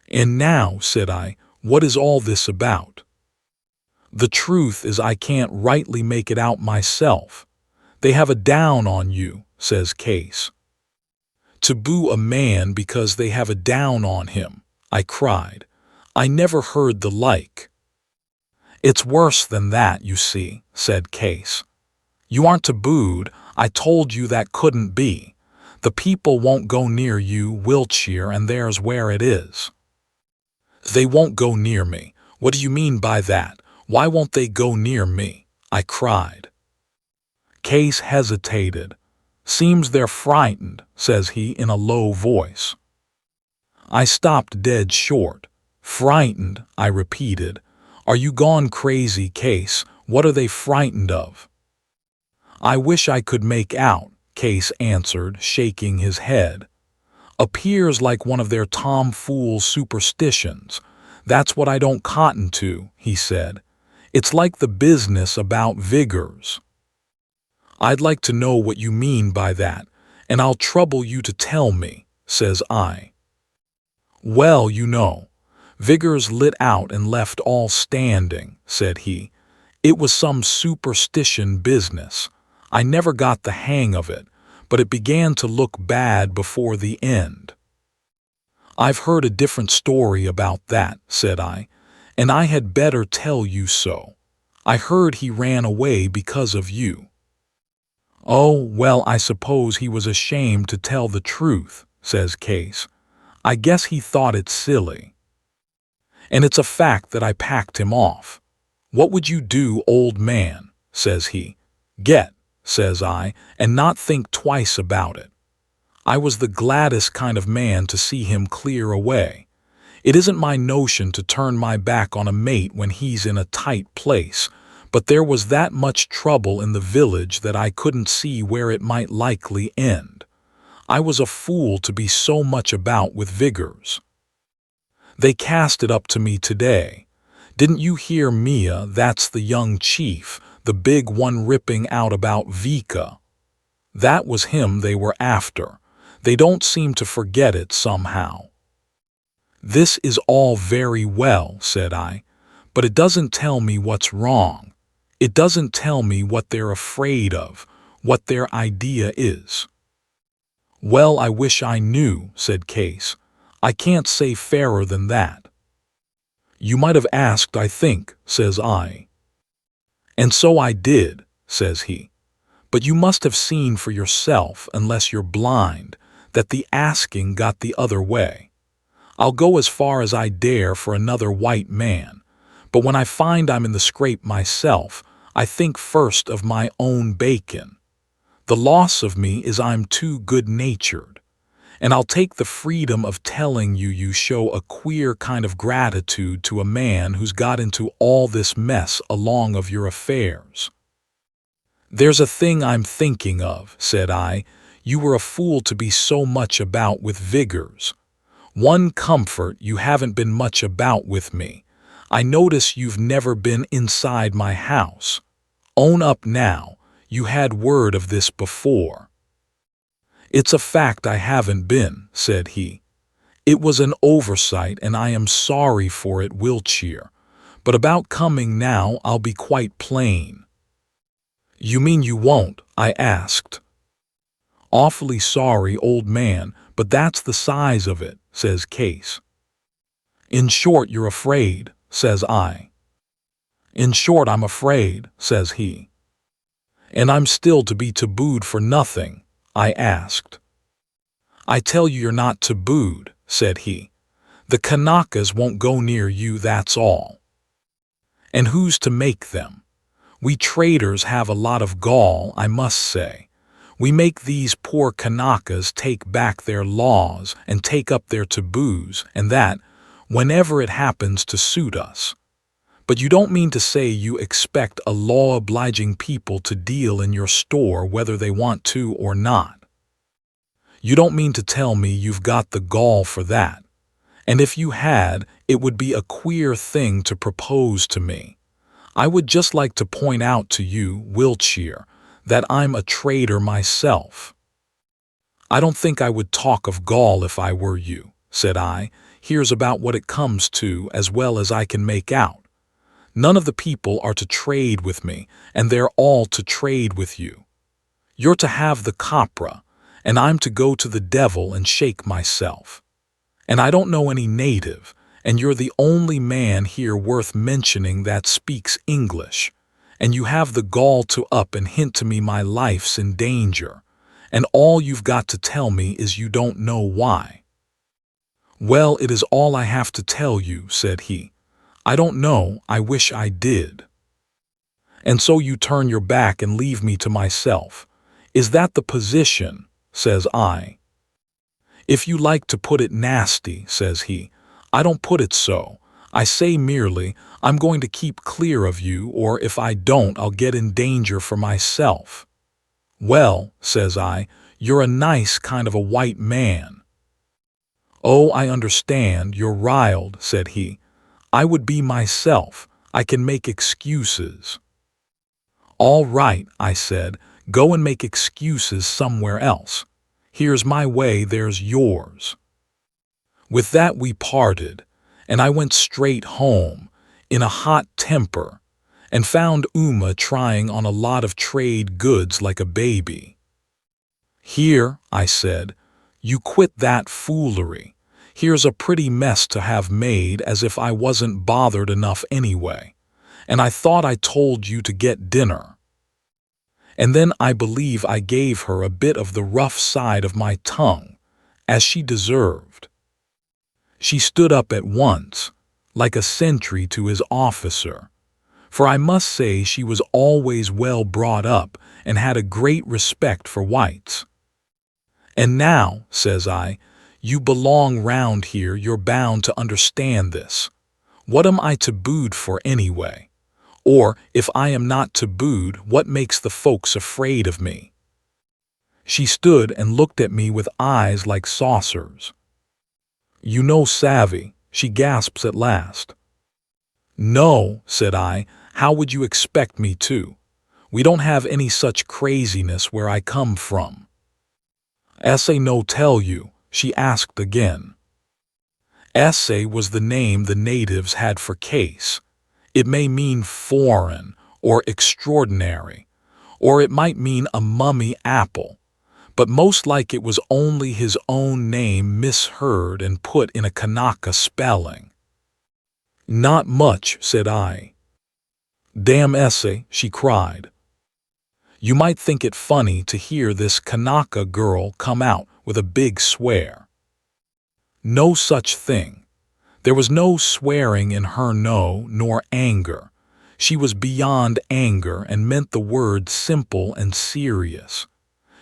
"And now," said I, "what is all this about?" "The truth is I can't rightly make it out myself. They have a down on you," says Case. "Taboo a man because they have a down on him," I cried. "I never heard the like." "It's worse than that, you see," said Case. "You aren't tabooed. I told you that couldn't be. The people won't go near you, Wiltshire, and there's where it is." "They won't go near me. What do you mean by that? Why won't they go near me?" I cried. Case hesitated. "Seems they're frightened," says he in a low voice. I stopped dead short. "Frightened," I repeated. "Are you gone crazy, Case? What are they frightened of?" "I wish I could make out," Case answered, shaking his head. "Appears like one of their tomfool superstitions. That's what I don't cotton to," he said. "It's like the business about vigors." "I'd like to know what you mean by that, and I'll trouble you to tell me," says I. "Well, you know, vigors lit out and left all standing," said he. "It was some superstition business. I never got the hang of it, but it began to look bad before the end." "I've heard a different story about that," said I, "and I had better tell you so. I heard he ran away because of you." "Oh, well, I suppose he was ashamed to tell the truth," says Case. "I guess he thought it silly. And it's a fact that I packed him off. "What would you do, old man?" says he. "Get," says I, and not think twice about it. I was the gladdest kind of man to see him clear away. It isn't my notion to turn my back on a mate when he's in a tight place, but there was that much trouble in the village that I couldn't see where it might likely end. I was a fool to be so much about with Vigors. They cast it up to me today. Didn't you hear Mia? That's the young chief, the big one ripping out about Vika. That was him they were after. They don't seem to forget it somehow. "This is all very well," said I, "but it doesn't tell me what's wrong. It doesn't tell me what they're afraid of, what their idea is." "Well, I wish I knew," said Case. "I can't say fairer than that." "You might have asked, I think," says I. "And so I did," says he. "But you must have seen for yourself, unless you're blind, that the asking got the other way. I'll go as far as I dare for another white man, but when I find I'm in the scrape myself, I think first of my own bacon. The loss of me is I'm too good-natured, and I'll take the freedom of telling you you show a queer kind of gratitude to a man who's got into all this mess along of your affairs." "There's a thing I'm thinking of," said I. "You were a fool to be so much about with Vigors. One comfort, you haven't been much about with me. I notice you've never been inside my house. Own up now, you had word of this before." "It's a fact I haven't been," said he. "It was an oversight and I am sorry for it, Wiltshire. But about coming now, I'll be quite plain." "You mean you won't?" I asked. "Awfully sorry, old man, but that's the size of it," says Case. "In short, you're afraid," says I. "In short, I'm afraid," says he. "And I'm still to be tabooed for nothing?" I asked. "I tell you you're not tabooed," said he. "The Kanakas won't go near you, that's all." "And who's to make them? We traders have a lot of gall, I must say. We make these poor Kanakas take back their laws and take up their taboos, and that, whenever it happens to suit us. But you don't mean to say you expect a law-obliging people to deal in your store whether they want to or not. You don't mean to tell me you've got the gall for that. And if you had, it would be a queer thing to propose to me. I would just like to point out to you, Wiltshire, that I'm a trader myself." "I don't think I would talk of gall if I were you," said I. "Here's about what it comes to as well as I can make out. None of the people are to trade with me, and they're all to trade with you. You're to have the copra, and I'm to go to the devil and shake myself. And I don't know any native, and you're the only man here worth mentioning that speaks English, and you have the gall to up and hint to me my life's in danger, and all you've got to tell me is you don't know why." "Well, it is all I have to tell you," said he. "I don't know, I wish I did." "And so you turn your back and leave me to myself. Is that the position?" says I. "If you like to put it nasty," says he, "I don't put it so. I say merely, I'm going to keep clear of you, or if I don't, I'll get in danger for myself." "Well," says I, "you're a nice kind of a white man." "Oh, I understand, you're riled," said he. "I would be myself. I can make excuses." "All right," I said, "go and make excuses somewhere else. Here's my way, there's yours." With that we parted, and I went straight home, in a hot temper, and found Uma trying on a lot of trade goods like a baby. "Here," I said, "you quit that foolery. Here's a pretty mess to have made, as if I wasn't bothered enough anyway, and I thought I told you to get dinner." And then I believe I gave her a bit of the rough side of my tongue, as she deserved. She stood up at once, like a sentry to his officer, for I must say she was always well brought up and had a great respect for whites. And now, says I, you belong round here, you're bound to understand this. What am I tabooed for anyway? Or, if I am not tabooed, what makes the folks afraid of me? She stood and looked at me with eyes like saucers. You know savvy, she gasps at last. No, said I, how would you expect me to? We don't have any such craziness where I come from. Esse no tell you, she asked again. Esse was the name the natives had for case. It may mean foreign or extraordinary, or it might mean a mummy apple, but most like it was only his own name misheard and put in a Kanaka spelling. Not much, said I. Damn Esse, she cried. You might think it funny to hear this Kanaka girl come out with a big swear. No such thing. There was no swearing in her, no, nor anger. She was beyond anger and meant the word simple and serious.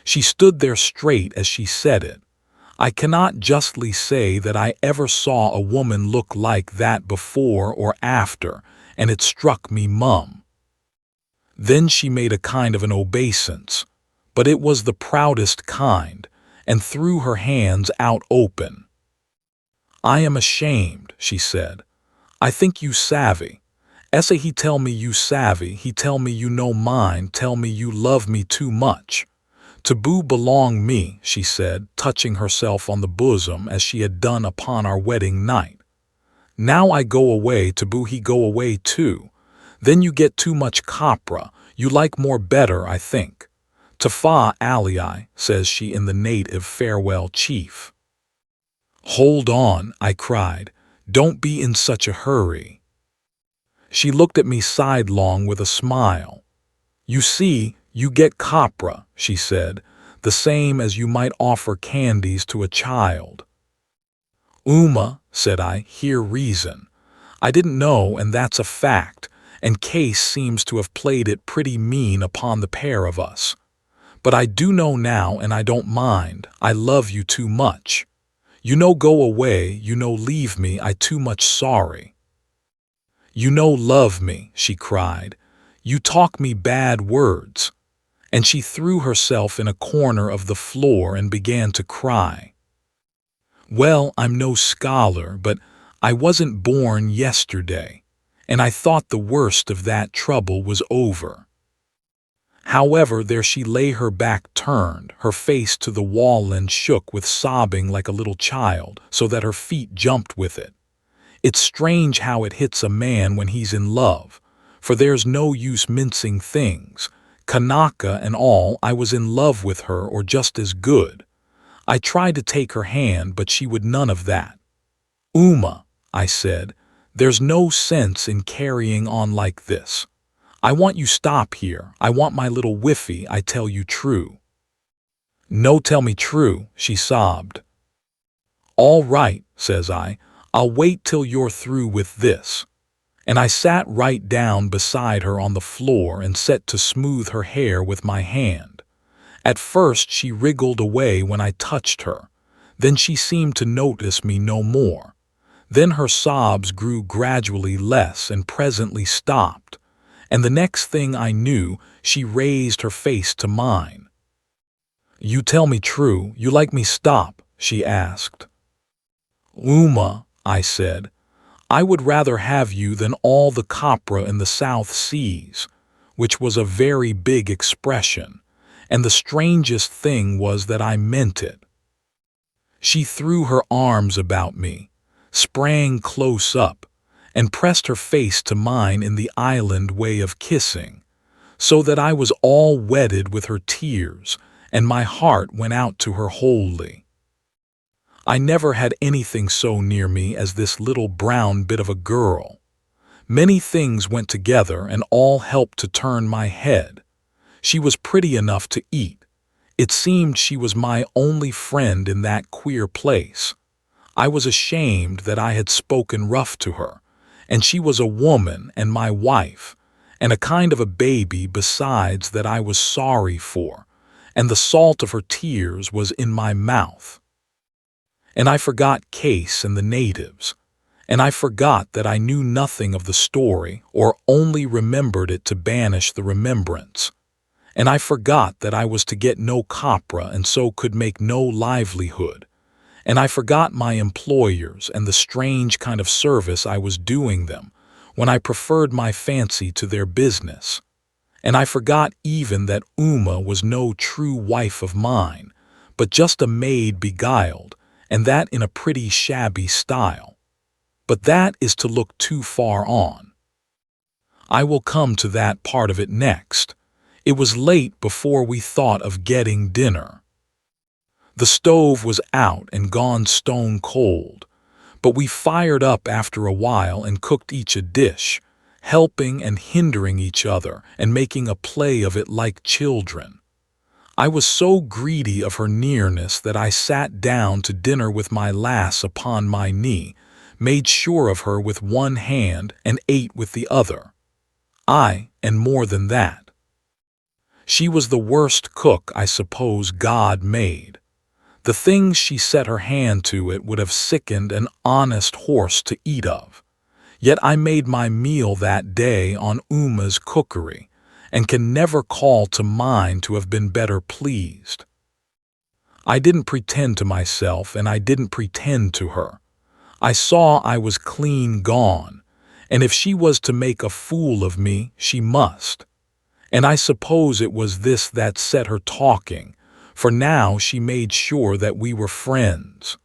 She stood there straight as she said it. I cannot justly say that I ever saw a woman look like that before or after, and it struck me mum. Then she made a kind of an obeisance, but it was the proudest kind, and threw her hands out open. I am ashamed, she said. I think you savvy. Esse he tell me you savvy, he tell me you no mind, tell me you love me too much. Taboo belong me, she said, touching herself on the bosom as she had done upon our wedding night. Now I go away, taboo he go away too. Then you get too much copra, you like more better, I think. Tafa alii, says she in the native farewell chief. Hold on, I cried. Don't be in such a hurry. She looked at me sidelong with a smile. You see, you get copra, she said, the same as you might offer candies to a child. Uma, said I, hear reason. I didn't know, and that's a fact, and Case seems to have played it pretty mean upon the pair of us. But I do know now, and I don't mind. I love you too much. You know go away, you know leave me, I too much sorry. You know love me, she cried. You talk me bad words. And she threw herself in a corner of the floor and began to cry. Well, I'm no scholar, but I wasn't born yesterday, and I thought the worst of that trouble was over. However, there she lay, her back turned, her face to the wall, and shook with sobbing like a little child, so that her feet jumped with it. It's strange how it hits a man when he's in love, for there's no use mincing things. Kanaka and all, I was in love with her, or just as good. I tried to take her hand, but she would none of that. Uma, I said, there's no sense in carrying on like this. I want you stop here. I want my little whiffy, I tell you true. No tell me true, she sobbed. All right, says I, I'll wait till you're through with this. And I sat right down beside her on the floor and set to smooth her hair with my hand. At first she wriggled away when I touched her. Then she seemed to notice me no more. Then her sobs grew gradually less and presently stopped. And the next thing I knew, she raised her face to mine. You tell me true, you like me stop, she asked. Uma, I said, I would rather have you than all the copra in the South Seas, which was a very big expression, and the strangest thing was that I meant it. She threw her arms about me, sprang close up, and pressed her face to mine in the island way of kissing, so that I was all wetted with her tears, and my heart went out to her wholly. I never had anything so near me as this little brown bit of a girl. Many things went together and all helped to turn my head. She was pretty enough to eat. It seemed she was my only friend in that queer place. I was ashamed that I had spoken rough to her, and she was a woman and my wife, and a kind of a baby besides that I was sorry for, and the salt of her tears was in my mouth. And I forgot Case and the natives, and I forgot that I knew nothing of the story or only remembered it to banish the remembrance. And I forgot that I was to get no copra and so could make no livelihood. And I forgot my employers and the strange kind of service I was doing them when I preferred my fancy to their business. And I forgot even that Uma was no true wife of mine, but just a maid beguiled, and that in a pretty shabby style. But that is to look too far on. I will come to that part of it next. It was late before we thought of getting dinner. The stove was out and gone stone cold, but we fired up after a while and cooked each a dish, helping and hindering each other and making a play of it like children. I was so greedy of her nearness that I sat down to dinner with my lass upon my knee, made sure of her with one hand and ate with the other. Aye, and more than that. She was the worst cook I suppose God made. The things she set her hand to it would have sickened an honest horse to eat of. Yet I made my meal that day on Uma's cookery, and can never call to mind to have been better pleased. I didn't pretend to myself, and I didn't pretend to her. I saw I was clean gone, and if she was to make a fool of me, she must. And I suppose it was this that set her talking, for now she made sure that we were friends.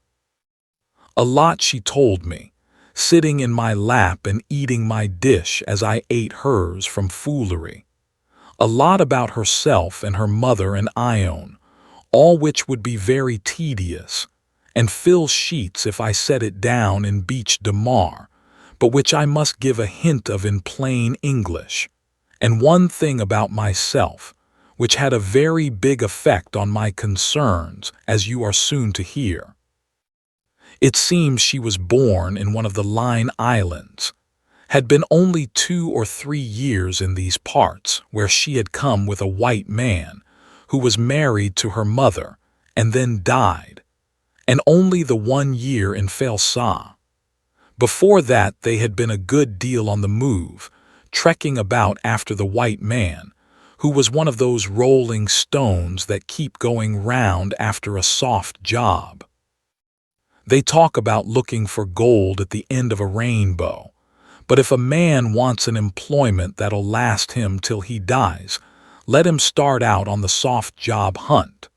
A lot she told me, sitting in my lap and eating my dish as I ate hers from foolery. A lot about herself and her mother and Ione, all which would be very tedious, and fill sheets if I set it down in Beach de Mar, but which I must give a hint of in plain English. And one thing about myself, which had a very big effect on my concerns, as you are soon to hear. It seems she was born in one of the Line Islands, had been only 2 or 3 years in these parts, where she had come with a white man, who was married to her mother, and then died, and only the 1 year in Falesá. Before that they had been a good deal on the move, trekking about after the white man, who was one of those rolling stones that keep going round after a soft job. They talk about looking for gold at the end of a rainbow, but if a man wants an employment that'll last him till he dies, let him start out on the soft job hunt.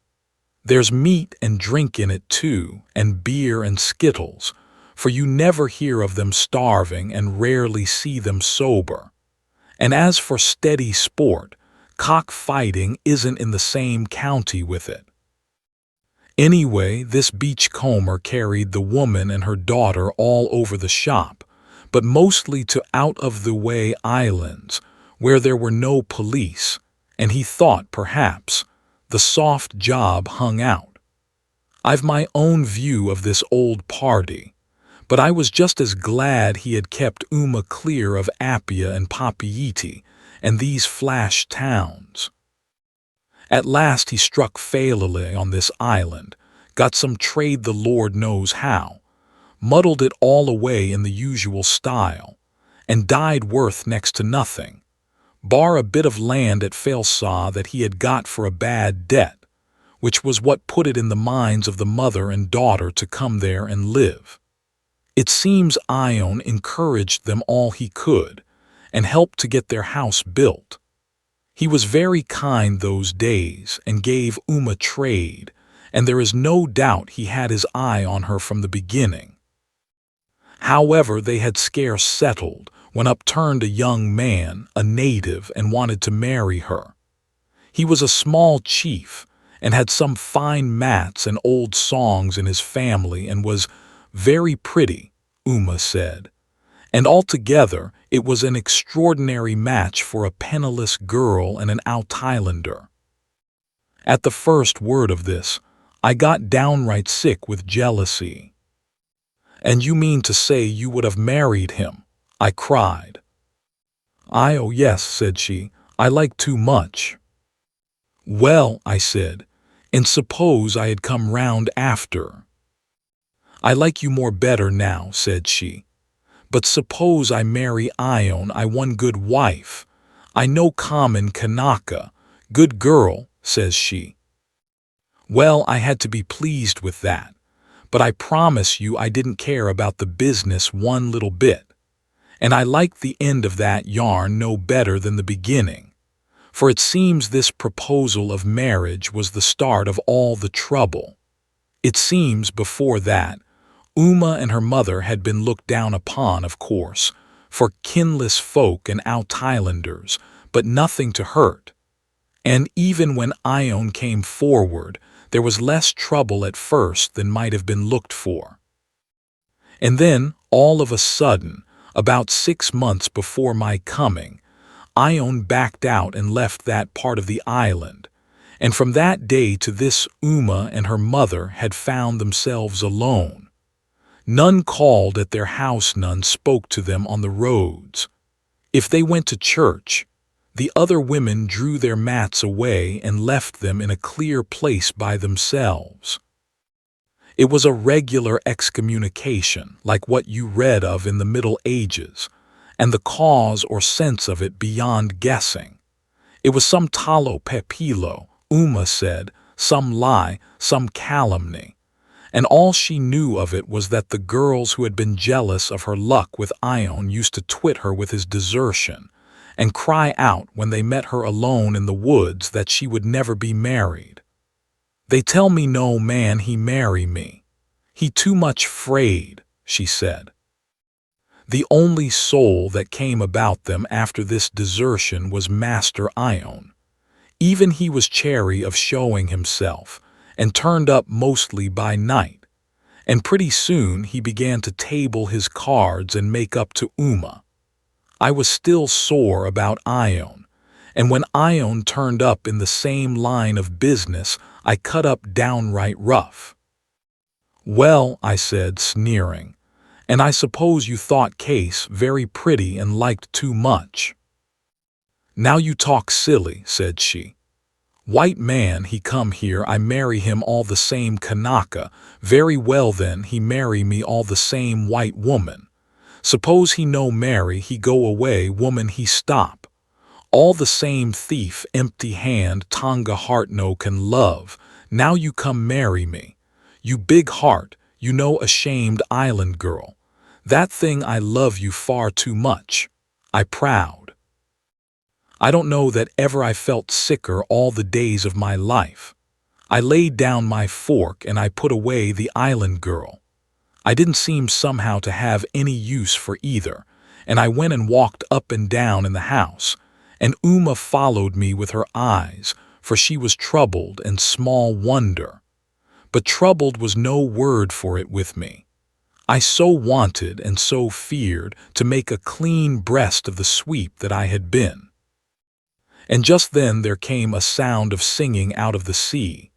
There's meat and drink in it too, and beer and skittles, for you never hear of them starving and rarely see them sober. And as for steady sport, cockfighting isn't in the same county with it. Anyway, this beachcomber carried the woman and her daughter all over the shop, but mostly to out-of-the-way islands, where there were no police, and he thought, perhaps, the soft job hung out. I've my own view of this old party, but I was just as glad he had kept Uma clear of Apia and Papeete and these flash towns. At last he struck Falele on this island, got some trade the Lord knows how, muddled it all away in the usual style, and died worth next to nothing, bar a bit of land at Falesá that he had got for a bad debt, which was what put it in the minds of the mother and daughter to come there and live. It seems Ione encouraged them all he could, and helped to get their house built. He was very kind those days, and gave Uma trade, and there is no doubt he had his eye on her from the beginning. However, they had scarce settled, when up turned a young man, a native, and wanted to marry her. He was a small chief, and had some fine mats and old songs in his family, and was very pretty, Uma said. And altogether it was an extraordinary match for a penniless girl and an out-islander. At the first word of this, I got downright sick with jealousy. "And you mean to say you would have married him?" I cried. Oh yes, said she, I like too much. Well, I said, and suppose I had come round after. I like you more better now, said she. But suppose I marry Ione, I one good wife. I no common Kanaka, good girl, says she. Well, I had to be pleased with that, but I promise you I didn't care about the business one little bit. And I liked the end of that yarn no better than the beginning, for it seems this proposal of marriage was the start of all the trouble. It seems before that, Uma and her mother had been looked down upon, of course, for kinless folk and out-islanders, but nothing to hurt. And even when Ione came forward, there was less trouble at first than might have been looked for. And then, all of a sudden, about 6 months before my coming, Ione backed out and left that part of the island, and from that day to this Uma and her mother had found themselves alone. None called at their house, none spoke to them on the roads. If they went to church, the other women drew their mats away and left them in a clear place by themselves. It was a regular excommunication, like what you read of in the Middle Ages, and the cause or sense of it beyond guessing. It was some talo pepilo, Uma said, some lie, some calumny, and all she knew of it was that the girls who had been jealous of her luck with Ione used to twit her with his desertion, and cry out when they met her alone in the woods that she would never be married. They tell me no man he marry me. He too much fraid, she said. The only soul that came about them after this desertion was Master Ione. Even he was chary of showing himself, and turned up mostly by night, and pretty soon he began to table his cards and make up to Uma. I was still sore about Ione, and when Ione turned up in the same line of business, I cut up downright rough. Well, I said, sneering, and I suppose you thought Case very pretty and liked too much. Now you talk silly, said she. White man he come here, I marry him all the same Kanaka, very well then he marry me all the same white woman. Suppose he no marry, he go away, woman he stop. All the same thief, empty hand, Tonga heart no can love. Now you come marry me. You big heart, you know ashamed island girl. That thing I love you far too much. I proud. I don't know that ever I felt sicker all the days of my life. I laid down my fork and I put away the island girl. I didn't seem somehow to have any use for either, and I went and walked up and down in the house, and Uma followed me with her eyes, for she was troubled, and small wonder. But troubled was no word for it with me. I so wanted and so feared to make a clean breast of the sweep that I had been. And just then there came a sound of singing out of the sea.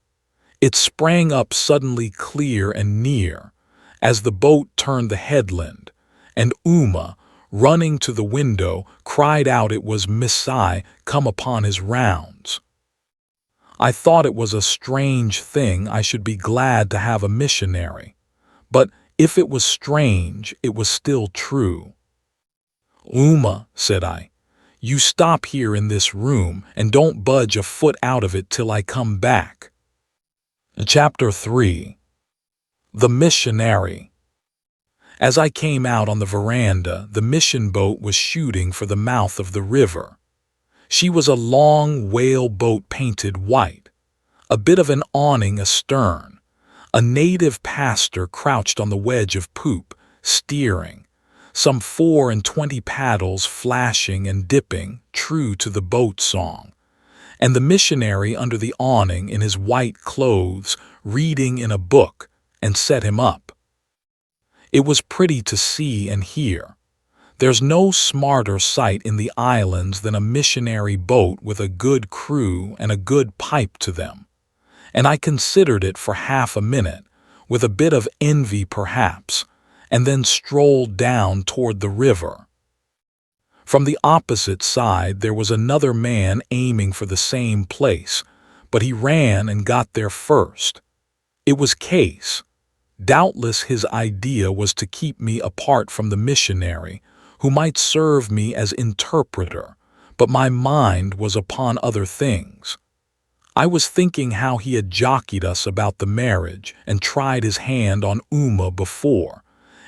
It sprang up suddenly clear and near, as the boat turned the headland, and Uma, running to the window, cried out it was Missai come upon his rounds. I thought it was a strange thing I should be glad to have a missionary, but if it was strange, it was still true. Uma, said I, you stop here in this room and don't budge a foot out of it till I come back. Chapter 3. The Missionary. As I came out on the veranda, the mission boat was shooting for the mouth of the river. She was a long whale boat painted white, a bit of an awning astern. A native pastor crouched on the wedge of poop, steering, some 24 paddles flashing and dipping, true to the boat song, and the missionary under the awning in his white clothes, reading in a book, and set him up. It was pretty to see and hear. There's no smarter sight in the islands than a missionary boat with a good crew and a good pipe to them, and I considered it for half a minute, with a bit of envy perhaps, and then strolled down toward the river. From the opposite side there was another man aiming for the same place, but he ran and got there first. It was Case. Doubtless his idea was to keep me apart from the missionary, who might serve me as interpreter, but my mind was upon other things. I was thinking how he had jockeyed us about the marriage and tried his hand on Uma before,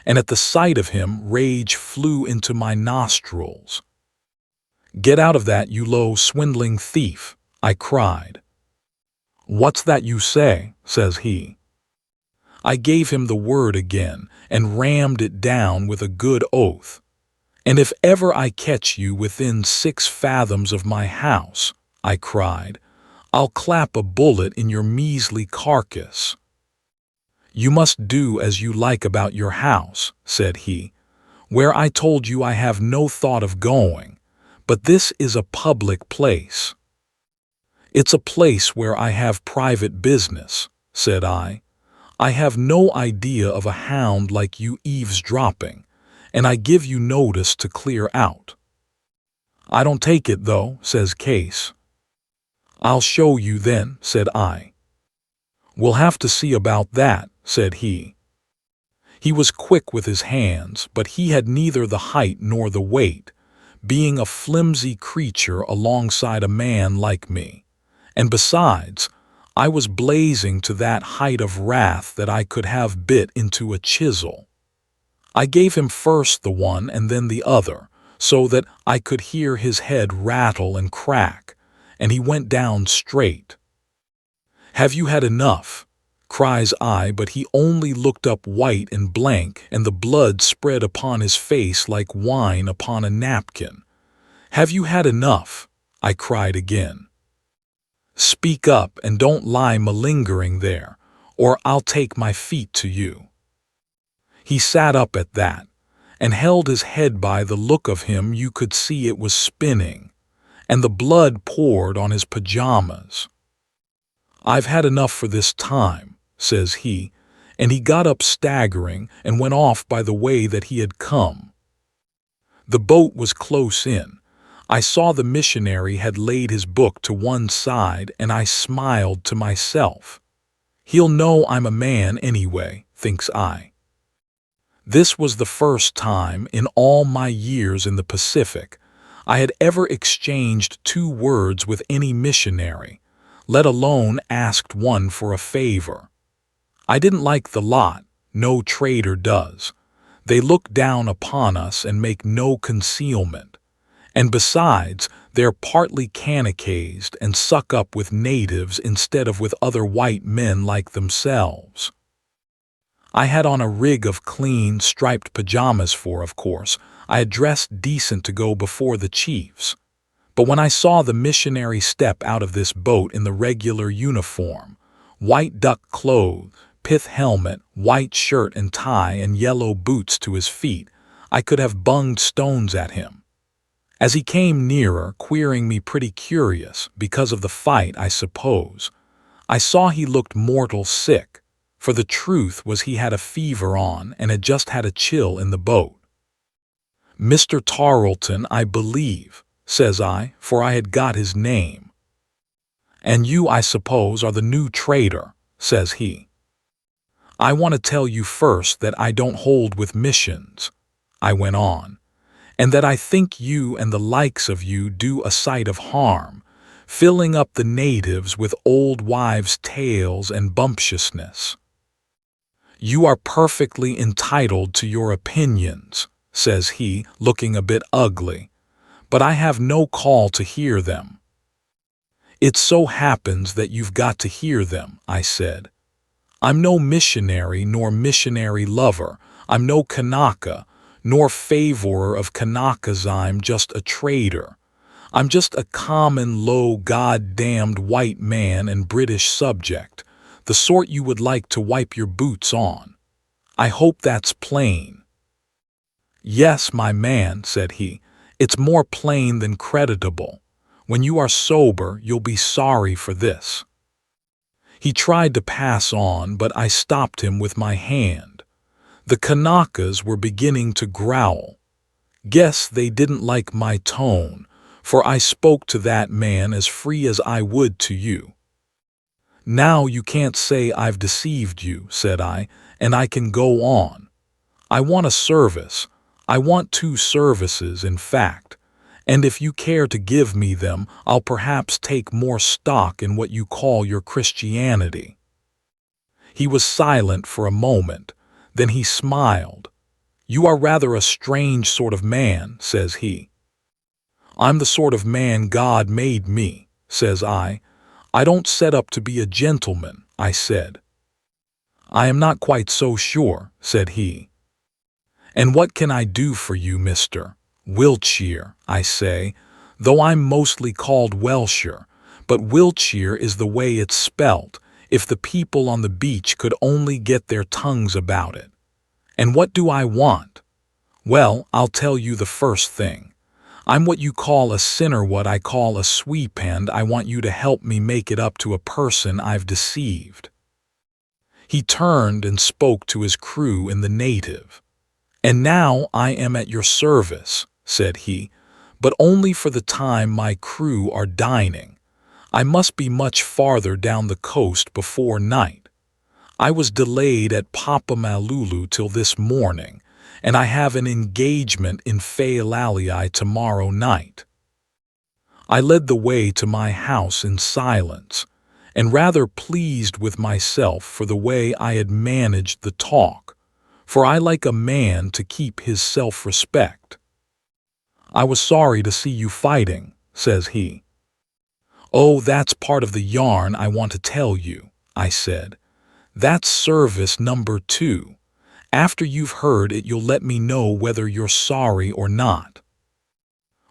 and at the sight of him rage flew into my nostrils. "Get out of that, you low, swindling thief," I cried. "What's that you say?" says he. I gave him the word again and rammed it down with a good oath. "And if ever I catch you within 6 fathoms of my house," I cried, "I'll clap a bullet in your measly carcass." "You must do as you like about your house," said he, "where I told you I have no thought of going, but this is a public place." "It's a place where I have private business," said I. "I have no idea of a hound like you eavesdropping, and I give you notice to clear out." "I don't take it, though," says Case. "I'll show you then," said I. "We'll have to see about that," said he. He was quick with his hands, but he had neither the height nor the weight, being a flimsy creature alongside a man like me, and besides, I was blazing to that height of wrath that I could have bit into a chisel. I gave him first the one and then the other, so that I could hear his head rattle and crack, and he went down straight. "Have you had enough?" cries I, but he only looked up white and blank, and the blood spread upon his face like wine upon a napkin. "Have you had enough?" I cried again. "Speak up and don't lie malingering there, or I'll take my feet to you." He sat up at that, and held his head. By the look of him you could see it was spinning, and the blood poured on his pajamas. "I've had enough for this time," says he, and he got up staggering and went off by the way that he had come. The boat was close in. I saw the missionary had laid his book to one side, and I smiled to myself. "He'll know I'm a man anyway," thinks I. This was the first time in all my years in the Pacific I had ever exchanged 2 words with any missionary, let alone asked one for a favor. I didn't like the lot, no trader does. They look down upon us and make no concealment. And besides, they're partly kanakazed and suck up with natives instead of with other white men like themselves. I had on a rig of clean, striped pajamas for, of course, I had dressed decent to go before the chiefs. But when I saw the missionary step out of this boat in the regular uniform, white duck clothes, pith helmet, white shirt and tie, and yellow boots to his feet, I could have bunged stones at him. As he came nearer, queering me pretty curious, because of the fight, I suppose, I saw he looked mortal sick, for the truth was he had a fever on and had just had a chill in the boat. "Mr. Tarleton, I believe," says I, for I had got his name. "And you, I suppose, are the new trader," says he. "I want to tell you first that I don't hold with missions," I went on, "and that I think you and the likes of you do a sight of harm, filling up the natives with old wives' tales and bumptiousness. You are perfectly entitled to your opinions," says he, looking a bit ugly, "but I have no call to hear them." "It so happens that you've got to hear them," I said. "I'm no missionary nor missionary lover, I'm no Kanaka, nor favorer of Kanakas, I'm just a trader. I'm just a common, low, goddamned white man and British subject, the sort you would like to wipe your boots on. I hope that's plain." "Yes, my man," said he, "it's more plain than creditable. When you are sober, you'll be sorry for this." He tried to pass on, but I stopped him with my hand. The Kanakas were beginning to growl. Guess they didn't like my tone, for I spoke to that man as free as I would to you. Now you can't say I've deceived you, said I, and I can go on. I want a service. I want 2 services, in fact, and if you care to give me them, I'll perhaps take more stock in what you call your Christianity. He was silent for a moment, then he smiled. You are rather a strange sort of man, says he. I'm the sort of man God made me, says I. I don't set up to be a gentleman, I said. I am not quite so sure, said he. And what can I do for you, Mr. Wiltshire, I say, though I'm mostly called Wiltshire, but Wiltshire is the way it's spelt, if the people on the beach could only get their tongues about it. And what do I want? Well, I'll tell you the first thing. I'm what you call a sinner, what I call a sweep, and I want you to help me make it up to a person I've deceived. He turned and spoke to his crew in the native. And now I am at your service, said he, but only for the time my crew are dining. I must be much farther down the coast before night. I was delayed at Papamalulu till this morning, and I have an engagement in Falesá tomorrow night. I led the way to my house in silence, and rather pleased with myself for the way I had managed the talk, for I like a man to keep his self-respect. I was sorry to see you fighting, says he. Oh, that's part of the yarn I want to tell you, I said. That's service number 2. After you've heard it, you'll let me know whether you're sorry or not.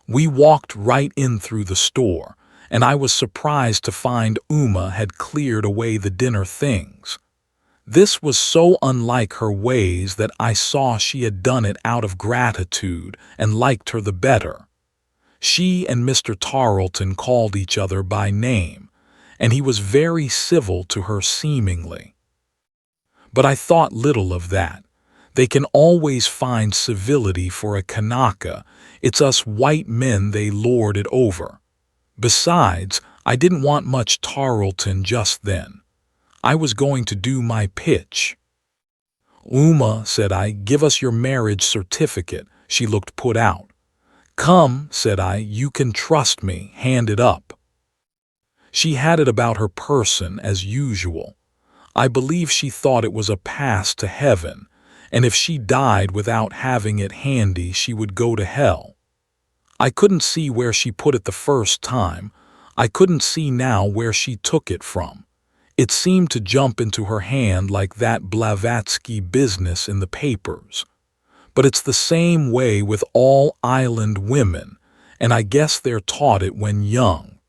We walked right in through the store, and I was surprised to find Uma had cleared away the dinner things. This was so unlike her ways that I saw she had done it out of gratitude and liked her the better. She and Mr. Tarleton called each other by name, and he was very civil to her seemingly. But I thought little of that. They can always find civility for a Kanaka. It's us white men they lord it over. Besides, I didn't want much Tarleton just then. I was going to do my pitch. Uma, said I, give us your marriage certificate. She looked put out. Come, said I, you can trust me, hand it up. She had it about her person as usual. I believe she thought it was a pass to heaven, and if she died without having it handy, she would go to hell. I couldn't see where she put it the first time. I couldn't see now where she took it from. It seemed to jump into her hand like that Blavatsky business in the papers. But it's the same way with all island women, and I guess they're taught it when young.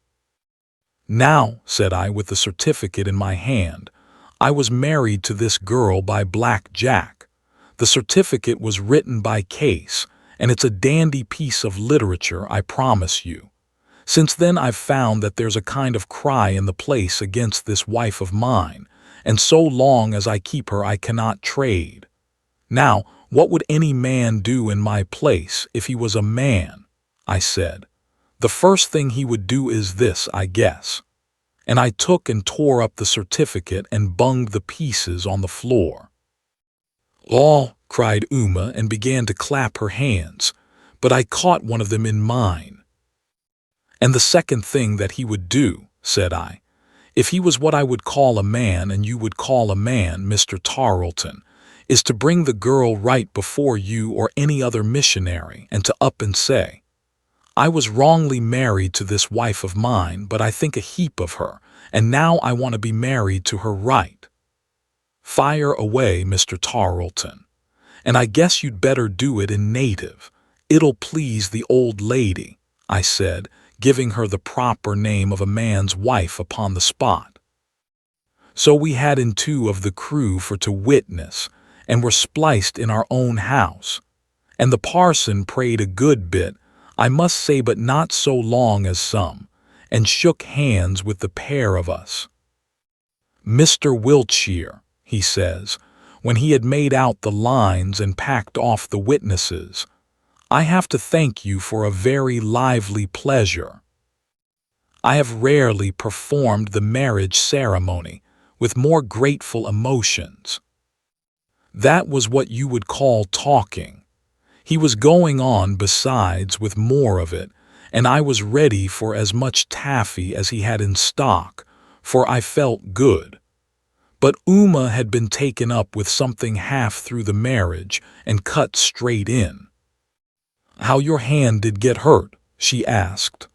Now, said I with the certificate in my hand, I was married to this girl by Black Jack. The certificate was written by Case, and it's a dandy piece of literature, I promise you. Since then I've found that there's a kind of cry in the place against this wife of mine, and so long as I keep her I cannot trade. Now, what would any man do in my place if he was a man? I said. The first thing he would do is this, I guess. And I took and tore up the certificate and bunged the pieces on the floor. "Oh," cried Uma and began to clap her hands, but I caught one of them in mine. "And the second thing that he would do," said I, "if he was what I would call a man and you would call a man, Mr. Tarleton, is to bring the girl right before you or any other missionary and to up and say, 'I was wrongly married to this wife of mine, but I think a heap of her, and now I want to be married to her right.' Fire away, Mr. Tarleton. And I guess you'd better do it in native. It'll please the old lady," I said, giving her the proper name of a man's wife upon the spot. So we had in 2 of the crew for to witness, and were spliced in our own house. And the parson prayed a good bit, I must say, but not so long as some, and shook hands with the pair of us. "Mr. Wiltshire," he says, when he had made out the lines and packed off the witnesses, I have to thank you for a very lively pleasure. I have rarely performed the marriage ceremony with more grateful emotions. That was what you would call talking. He was going on besides with more of it, and I was ready for as much taffy as he had in stock, for I felt good. But Uma had been taken up with something half through the marriage and cut straight in. "How your hand did get hurt?" she asked.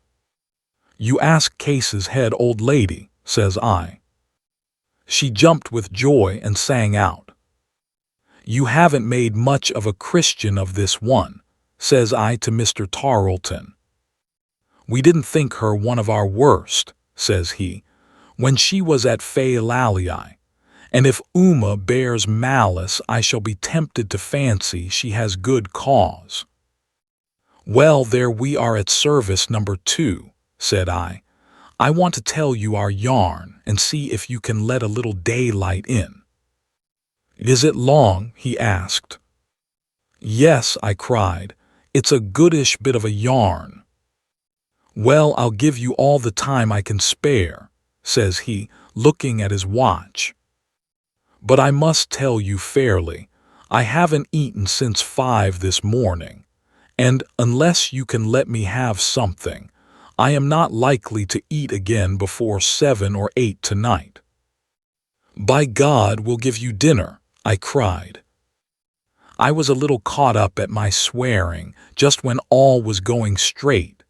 "You ask Case's head old lady," says I. She jumped with joy and sang out. "You haven't made much of a Christian of this one," says I to Mr. Tarleton. "We didn't think her one of our worst," says he, "when she was at Falesá, and if Uma bears malice I shall be tempted to fancy she has good cause." "Well, there we are at service number 2, said I. "I want to tell you our yarn and see if you can let a little daylight in." "Is it long?" he asked. "Yes," I cried, "it's a goodish bit of a yarn." "Well, I'll give you all the time I can spare," says he, looking at his watch. "But I must tell you fairly, I haven't eaten since 5 this morning, and, unless you can let me have something, I am not likely to eat again before 7 or 8 tonight." "By God, we'll give you dinner," I cried. I was a little caught up at my swearing just when all was going straight,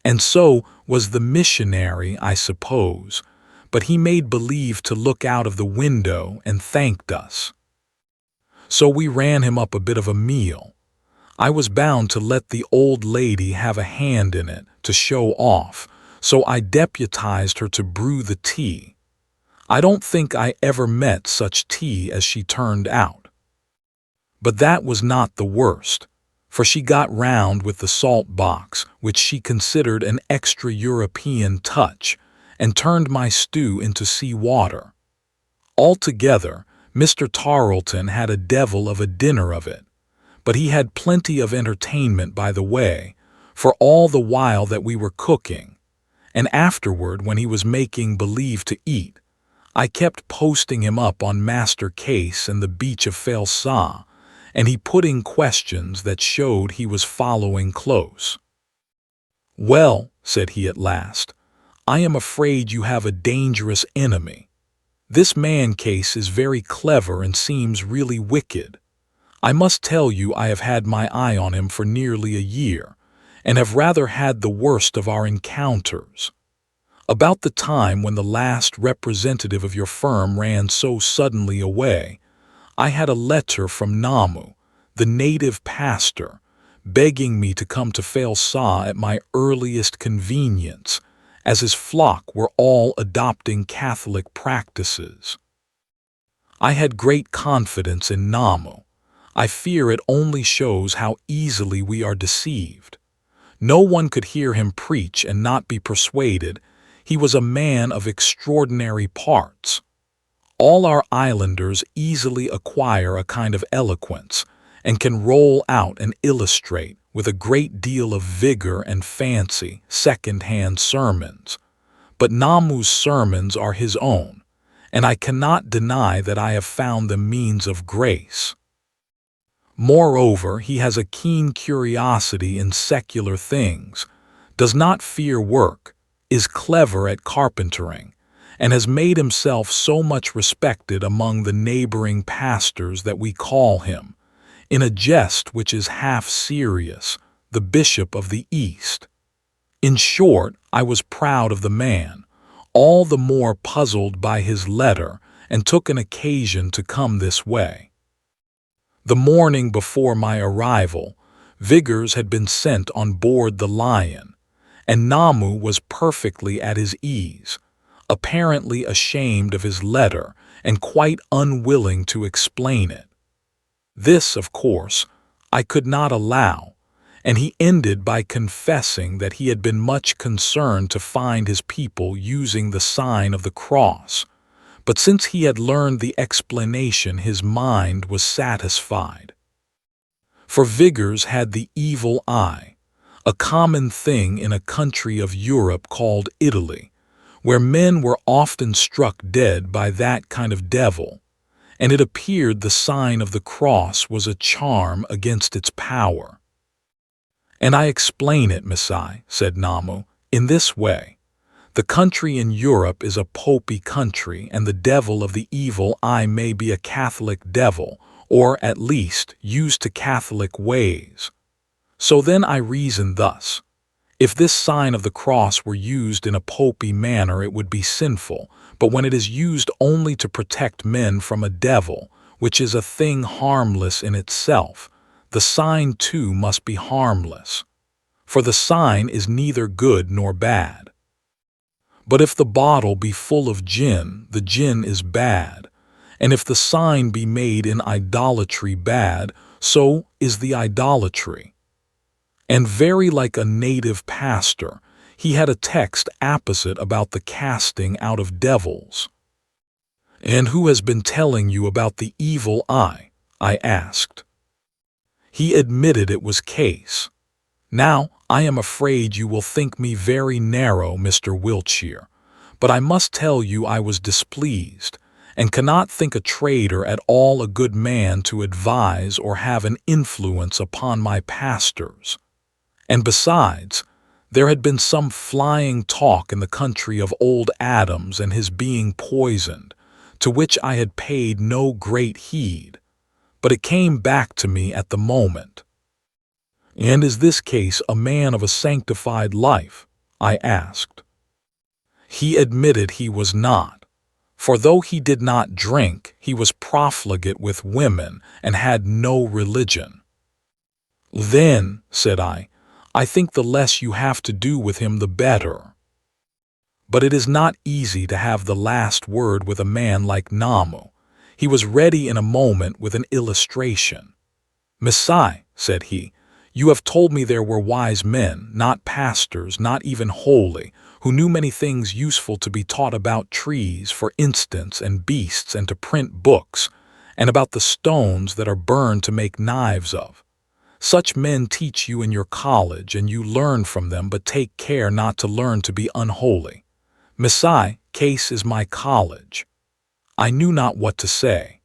and so was the missionary, I suppose, but he made believe to look out of the window and thanked us. So we ran him up a bit of a meal. I was bound to let the old lady have a hand in it to show off, so I deputized her to brew the tea. I don't think I ever met such tea as she turned out. But that was not the worst, for she got round with the salt box, which she considered an extra-European touch, and turned my stew into sea water. Altogether, Mr. Tarleton had a devil of a dinner of it, but he had plenty of entertainment by the way, for all the while that we were cooking, and afterward when he was making believe to eat, I kept posting him up on Master Case and the Beach of Falesá, and he putting questions that showed he was following close. "Well," said he at last, "I am afraid you have a dangerous enemy. This man Case is very clever and seems really wicked. I must tell you I have had my eye on him for nearly a year, and have rather had the worst of our encounters. About the time when the last representative of your firm ran so suddenly away, I had a letter from Namu, the native pastor, begging me to come to Falesá at my earliest convenience, as his flock were all adopting Catholic practices. I had great confidence in Namu. I fear it only shows how easily we are deceived. No one could hear him preach and not be persuaded. He was a man of extraordinary parts. All our islanders easily acquire a kind of eloquence, and can roll out and illustrate, with a great deal of vigor and fancy, second-hand sermons. But Namu's sermons are his own, and I cannot deny that I have found them means of grace. Moreover, he has a keen curiosity in secular things, does not fear work, is clever at carpentering, and has made himself so much respected among the neighboring pastors that we call him, in a jest which is half serious, the Bishop of the East. In short, I was proud of the man, all the more puzzled by his letter, and took an occasion to come this way. The morning before my arrival, Vigors had been sent on board the Lion, and Namu was perfectly at his ease, apparently ashamed of his letter and quite unwilling to explain it. This, of course, I could not allow, and he ended by confessing that he had been much concerned to find his people using the sign of the cross, but since he had learned the explanation his mind was satisfied. For Vigors had the evil eye, a common thing in a country of Europe called Italy, where men were often struck dead by that kind of devil, and it appeared the sign of the cross was a charm against its power. "And I explain it, Messiah," said Namu, "in this way. The country in Europe is a popey country, and the devil of the evil eye may be a Catholic devil, or at least used to Catholic ways. So then I reason thus. If this sign of the cross were used in a popey manner, it would be sinful, but when it is used only to protect men from a devil, which is a thing harmless in itself, the sign too must be harmless. For the sign is neither good nor bad. But if the bottle be full of gin, the gin is bad, and if the sign be made in idolatry bad, so is the idolatry." And very like a native pastor, he had a text apposite about the casting out of devils. "And who has been telling you about the evil eye?" I asked. He admitted it was Case. "Now, I am afraid you will think me very narrow, Mr. Wiltshire, but I must tell you I was displeased, and cannot think a trader at all a good man to advise or have an influence upon my pastors. And besides, there had been some flying talk in the country of old Adams and his being poisoned, to which I had paid no great heed, but it came back to me at the moment." "And is this Case a man of a sanctified life?" I asked. He admitted he was not, for though he did not drink, he was profligate with women and had no religion. "Then," said I think the less you have to do with him the better." But it is not easy to have the last word with a man like Namu. He was ready in a moment with an illustration. "Messiah," said he, "you have told me there were wise men, not pastors, not even holy, who knew many things useful to be taught about trees, for instance, and beasts, and to print books, and about the stones that are burned to make knives of. Such men teach you in your college, and you learn from them, but take care not to learn to be unholy. Messiah, Case is my college." I knew not what to say.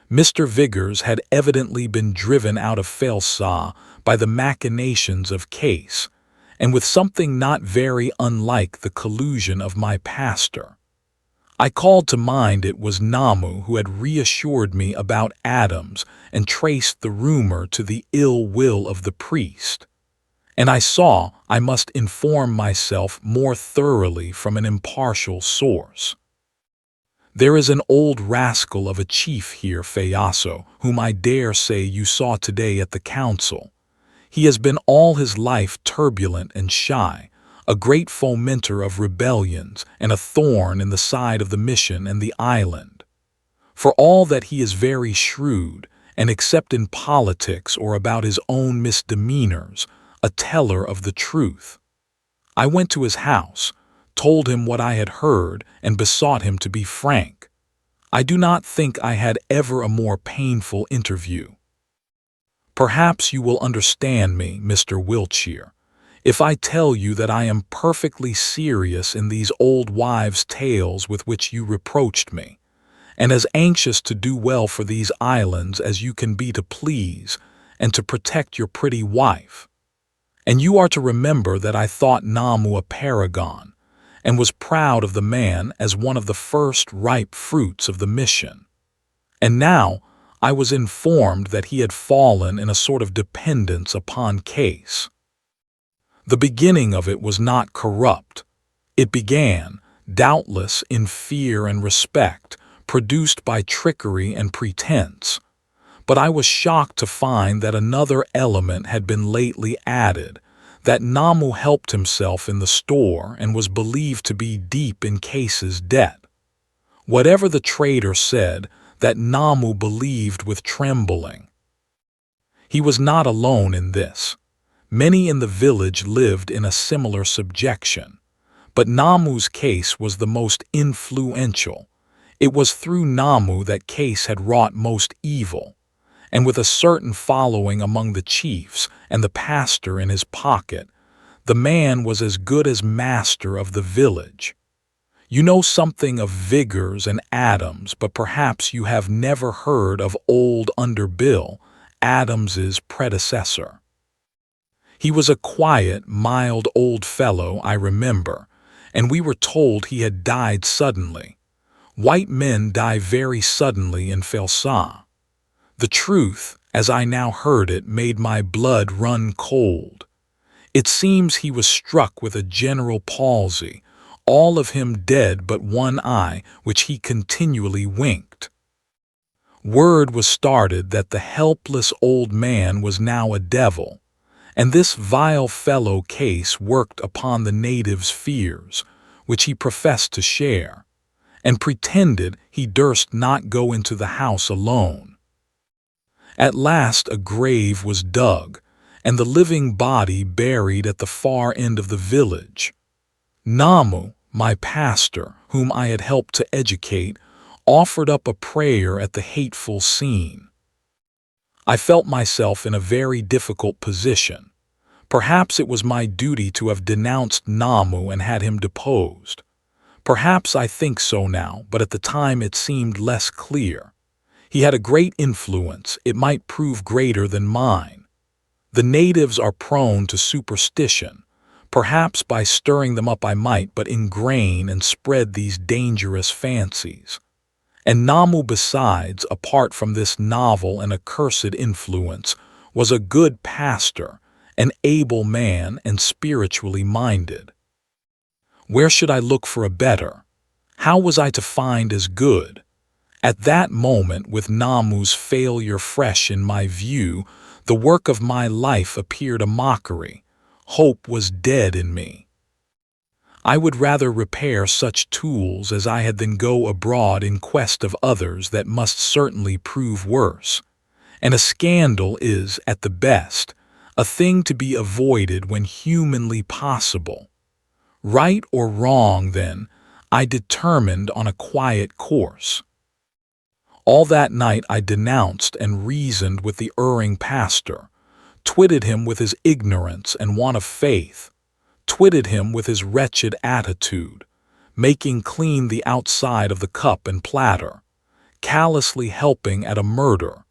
Mr. Vigors had evidently been driven out of Falesá by the machinations of Case, and with something not very unlike the collusion of my pastor. I called to mind it was Namu who had reassured me about Adams and traced the rumor to the ill will of the priest, and I saw I must inform myself more thoroughly from an impartial source. "There is an old rascal of a chief here, Falesá, whom I dare say you saw today at the council. He has been all his life turbulent and shy, a great fomenter of rebellions, and a thorn in the side of the mission and the island. For all that he is very shrewd, and except in politics or about his own misdemeanors, a teller of the truth. I went to his house, told him what I had heard, and besought him to be frank. I do not think I had ever a more painful interview. Perhaps you will understand me, Mr. Wiltshire, if I tell you that I am perfectly serious in these old wives' tales with which you reproached me, and as anxious to do well for these islands as you can be to please, and to protect your pretty wife. And you are to remember that I thought Namu a paragon, and was proud of the man as one of the first ripe fruits of the mission. And now I was informed that he had fallen in a sort of dependence upon Case. The beginning of it was not corrupt. It began, doubtless, in fear and respect, produced by trickery and pretense. But I was shocked to find that another element had been lately added, that Namu helped himself in the store and was believed to be deep in Case's debt. Whatever the trader said, that Namu believed with trembling. He was not alone in this. Many in the village lived in a similar subjection, but Namu's case was the most influential. It was through Namu that Case had wrought most evil, and with a certain following among the chiefs and the pastor in his pocket, the man was as good as master of the village. You know something of Vigors and Adams, but perhaps you have never heard of old Underbill, Adams's predecessor. He was a quiet, mild old fellow, I remember, and we were told he had died suddenly. White men die very suddenly in Falesá. The truth, as I now heard it, made my blood run cold. It seems he was struck with a general palsy, all of him dead but one eye, which he continually winked. Word was started that the helpless old man was now a devil, and this vile fellow case worked upon the natives' fears, which he professed to share, and pretended he durst not go into the house alone. At last a grave was dug, and the living body buried at the far end of the village. Namu, my pastor, whom I had helped to educate, offered up a prayer at the hateful scene. I felt myself in a very difficult position. Perhaps it was my duty to have denounced Namu and had him deposed. Perhaps I think so now, but at the time it seemed less clear. He had a great influence, it might prove greater than mine. The natives are prone to superstition. Perhaps by stirring them up I might but ingrain and spread these dangerous fancies. And Namu, besides, apart from this novel and accursed influence, was a good pastor, an able man and spiritually minded. Where should I look for a better? How was I to find as good? At that moment, with Namu's failure fresh in my view, the work of my life appeared a mockery. Hope was dead in me. I would rather repair such tools as I had than go abroad in quest of others that must certainly prove worse. And a scandal is, at the best, a thing to be avoided when humanly possible. Right or wrong, then, I determined on a quiet course. All that night I denounced and reasoned with the erring pastor, twitted him with his ignorance and want of faith, twitted him with his wretched attitude, making clean the outside of the cup and platter, callously helping at a murder,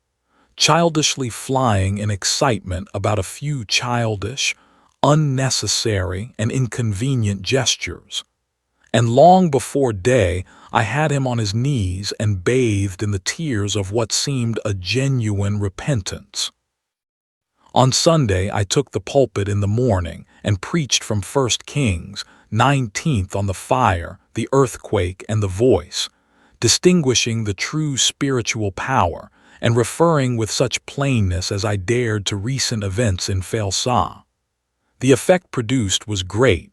childishly flying in excitement about a few childish, unnecessary, and inconvenient gestures. And long before day I had him on his knees and bathed in the tears of what seemed a genuine repentance. On Sunday I took the pulpit in the morning and preached from 1 Kings 19th on the fire, the earthquake, and the voice, distinguishing the true spiritual power and referring with such plainness as I dared to recent events in Falesá. The effect produced was great,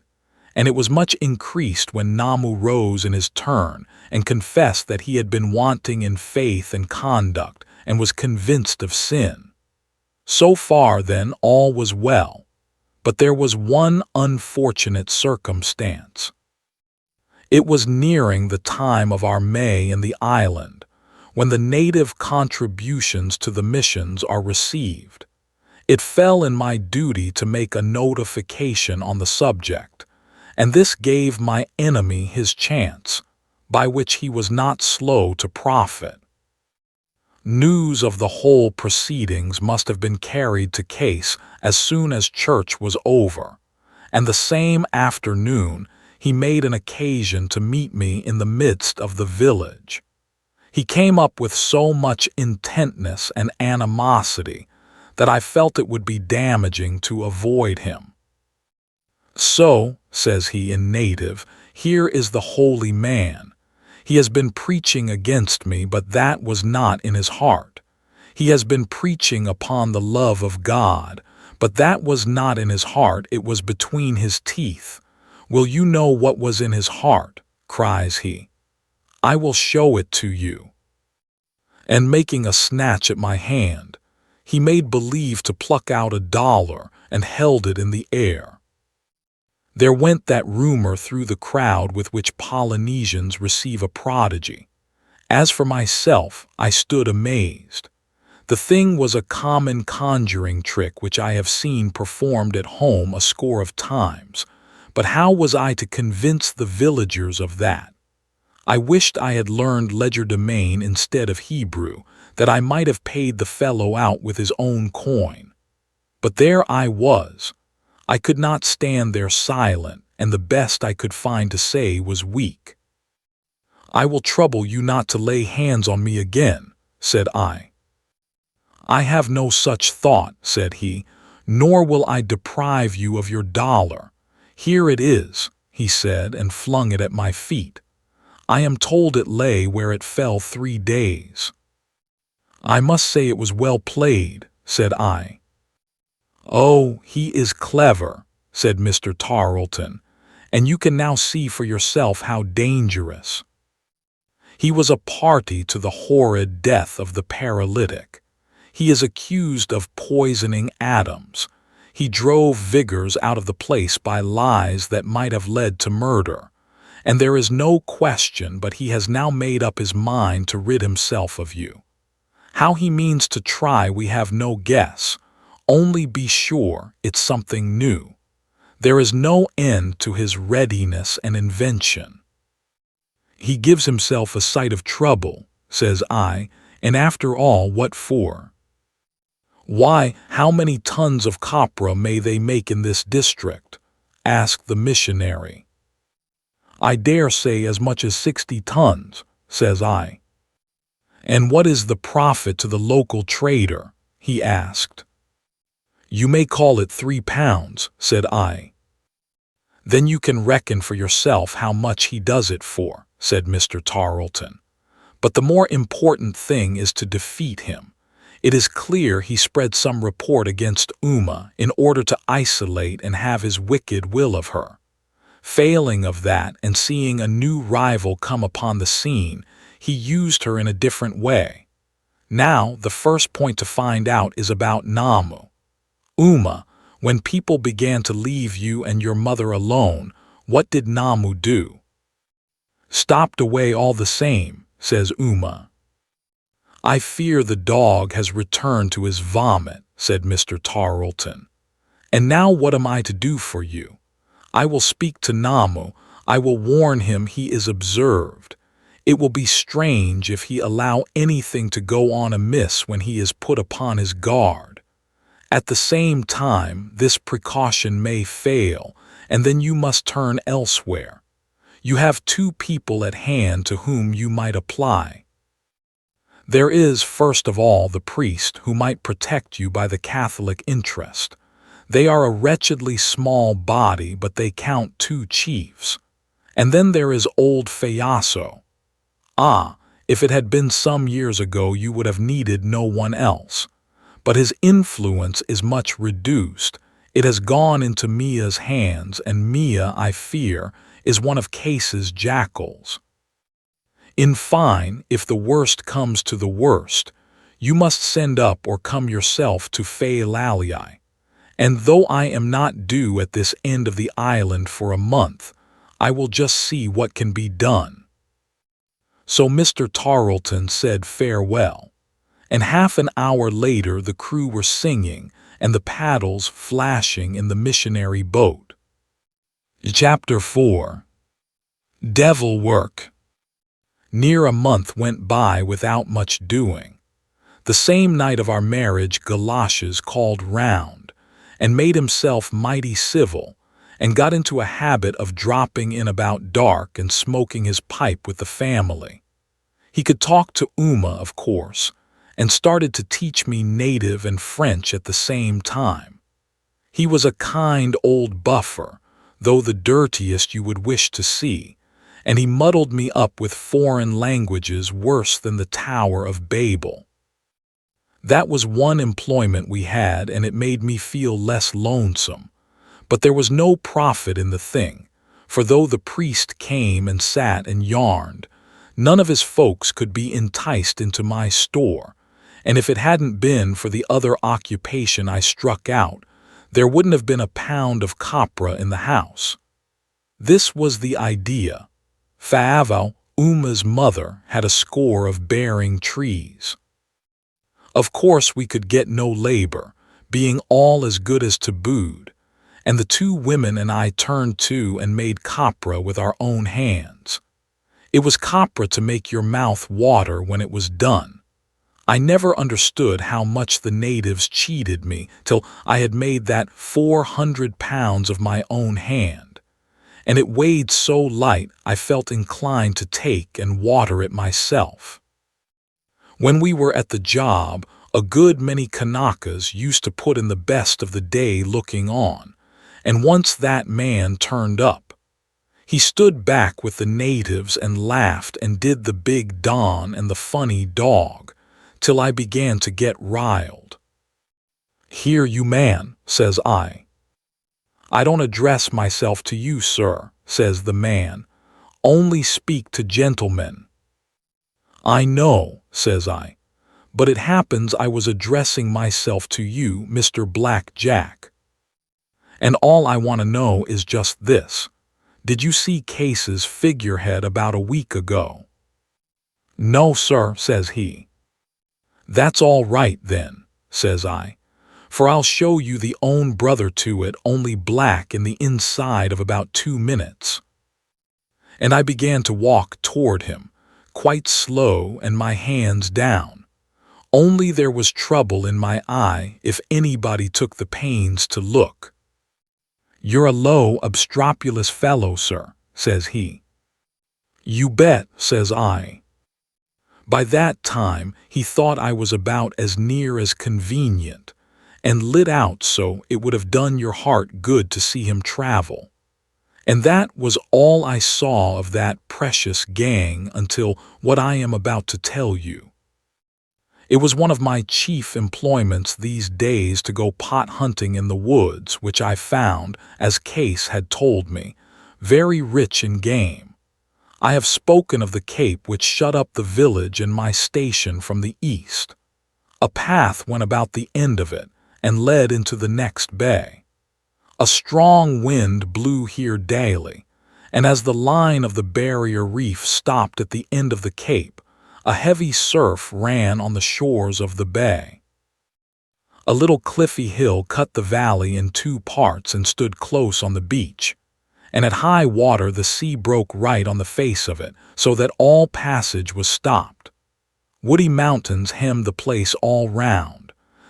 and it was much increased when Namu rose in his turn and confessed that he had been wanting in faith and conduct and was convinced of sin. So far, then, all was well, but there was one unfortunate circumstance. It was nearing the time of our May in the island, when the native contributions to the missions are received. It fell in my duty to make a notification on the subject, and this gave my enemy his chance, by which he was not slow to profit. News of the whole proceedings must have been carried to Case as soon as church was over, and the same afternoon he made an occasion to meet me in the midst of the village. He came up with so much intentness and animosity that I felt it would be damaging to avoid him. "So," says he in native, "here is the holy man. He has been preaching against me, but that was not in his heart. He has been preaching upon the love of God, but that was not in his heart, it was between his teeth. Will you know what was in his heart?" cries he. "I will show it to you." And making a snatch at my hand, he made believe to pluck out $1 and held it in the air. There went that rumor through the crowd with which Polynesians receive a prodigy. As for myself, I stood amazed. The thing was a common conjuring trick which I have seen performed at home a score of times, but how was I to convince the villagers of that? I wished I had learned legerdemain instead of Hebrew, that I might have paid the fellow out with his own coin. But there I was. I could not stand there silent, and the best I could find to say was weak. "I will trouble you not to lay hands on me again," said I. "I have no such thought," said he, "nor will I deprive you of your dollar. Here it is," he said, and flung it at my feet. "I am told it lay where it fell 3 days." "I must say it was well played," said I. "Oh, he is clever," said Mr. Tarleton, "and you can now see for yourself how dangerous. He was a party to the horrid death of the paralytic. He is accused of poisoning Adams. He drove Vigors out of the place by lies that might have led to murder. And there is no question but he has now made up his mind to rid himself of you. How he means to try we have no guess. Only be sure it's something new. There is no end to his readiness and invention." "He gives himself a sight of trouble," says I, "and after all, what for?" "Why, how many tons of copra may they make in this district?" asked the missionary. "I dare say as much as 60 tons, says I. "And what is the profit to the local trader?" he asked. "You may call it 3 pounds, said I. "Then you can reckon for yourself how much he does it for," said Mr. Tarleton. "But the more important thing is to defeat him. It is clear he spread some report against Uma in order to isolate and have his wicked will of her. Failing of that, and seeing a new rival come upon the scene, he used her in a different way. Now, the first point to find out is about Namu. Uma, when people began to leave you and your mother alone, what did Namu do?" "Stopped away all the same," says Uma. "I fear the dog has returned to his vomit," said Mr. Tarleton. "And now what am I to do for you? I will speak to Namu. I will warn him he is observed. It will be strange if he allow anything to go on amiss when he is put upon his guard. At the same time, this precaution may fail, and then you must turn elsewhere. You have 2 people at hand to whom you might apply. There is, first of all, the priest who might protect you by the Catholic interest. They are a wretchedly small body, but they count 2 chiefs. And then there is old Falesá. Ah, if it had been some years ago you would have needed no one else. But his influence is much reduced. It has gone into Mia's hands, and Mia, I fear, is one of Case's jackals. In fine, if the worst comes to the worst, you must send up or come yourself to Falesá. And though I am not due at this end of the island for a month, I will just see what can be done." So Mr. Tarleton said farewell, and half an hour later the crew were singing and the paddles flashing in the missionary boat. Chapter 4. Devil Work. Near a month went by without much doing. The same night of our marriage Galoshes called round, and made himself mighty civil, and got into a habit of dropping in about dark and smoking his pipe with the family. He could talk to Uma, of course, and started to teach me native and French at the same time. He was a kind old buffer, though the dirtiest you would wish to see, and he muddled me up with foreign languages worse than the Tower of Babel. That was one employment we had, and it made me feel less lonesome. But there was no profit in the thing, for though the priest came and sat and yarned, none of his folks could be enticed into my store, and if it hadn't been for the other occupation I struck out, there wouldn't have been a pound of copra in the house. This was the idea. Faavo, Uma's mother, had a score of bearing trees. Of course we could get no labor, being all as good as tabooed, and the two women and I turned to and made copra with our own hands. It was copra to make your mouth water when it was done. I never understood how much the natives cheated me till I had made that 400 pounds of my own hand, and it weighed so light I felt inclined to take and water it myself. When we were at the job, a good many Kanakas used to put in the best of the day looking on, and once that man turned up, he stood back with the natives and laughed and did the big Don and the funny dog, till I began to get riled. "Here, you man," says I. "I don't address myself to you, sir," says the man, "only speak to gentlemen." "I know," says I, "but it happens I was addressing myself to you, Mr. Black Jack. And all I want to know is just this. Did you see Case's figurehead about a week ago?" "No, sir," says he. "That's all right then," says I, "for I'll show you the own brother to it, only black in the inside of about 2 minutes." And I began to walk toward him, quite slow and my hands down. Only there was trouble in my eye if anybody took the pains to look. "You're a low, obstropulous fellow, sir," says he. "You bet," says I. By that time he thought I was about as near as convenient, and lit out so it would have done your heart good to see him travel. And that was all I saw of that precious gang until what I am about to tell you. It was one of my chief employments these days to go pot hunting in the woods, which I found, as Case had told me, very rich in game. I have spoken of the cape which shut up the village and my station from the east. A path went about the end of it and led into the next bay. A strong wind blew here daily, and as the line of the barrier reef stopped at the end of the cape, a heavy surf ran on the shores of the bay. A little cliffy hill cut the valley in 2 parts and stood close on the beach, and at high water the sea broke right on the face of it, so that all passage was stopped. Woody mountains hemmed the place all round.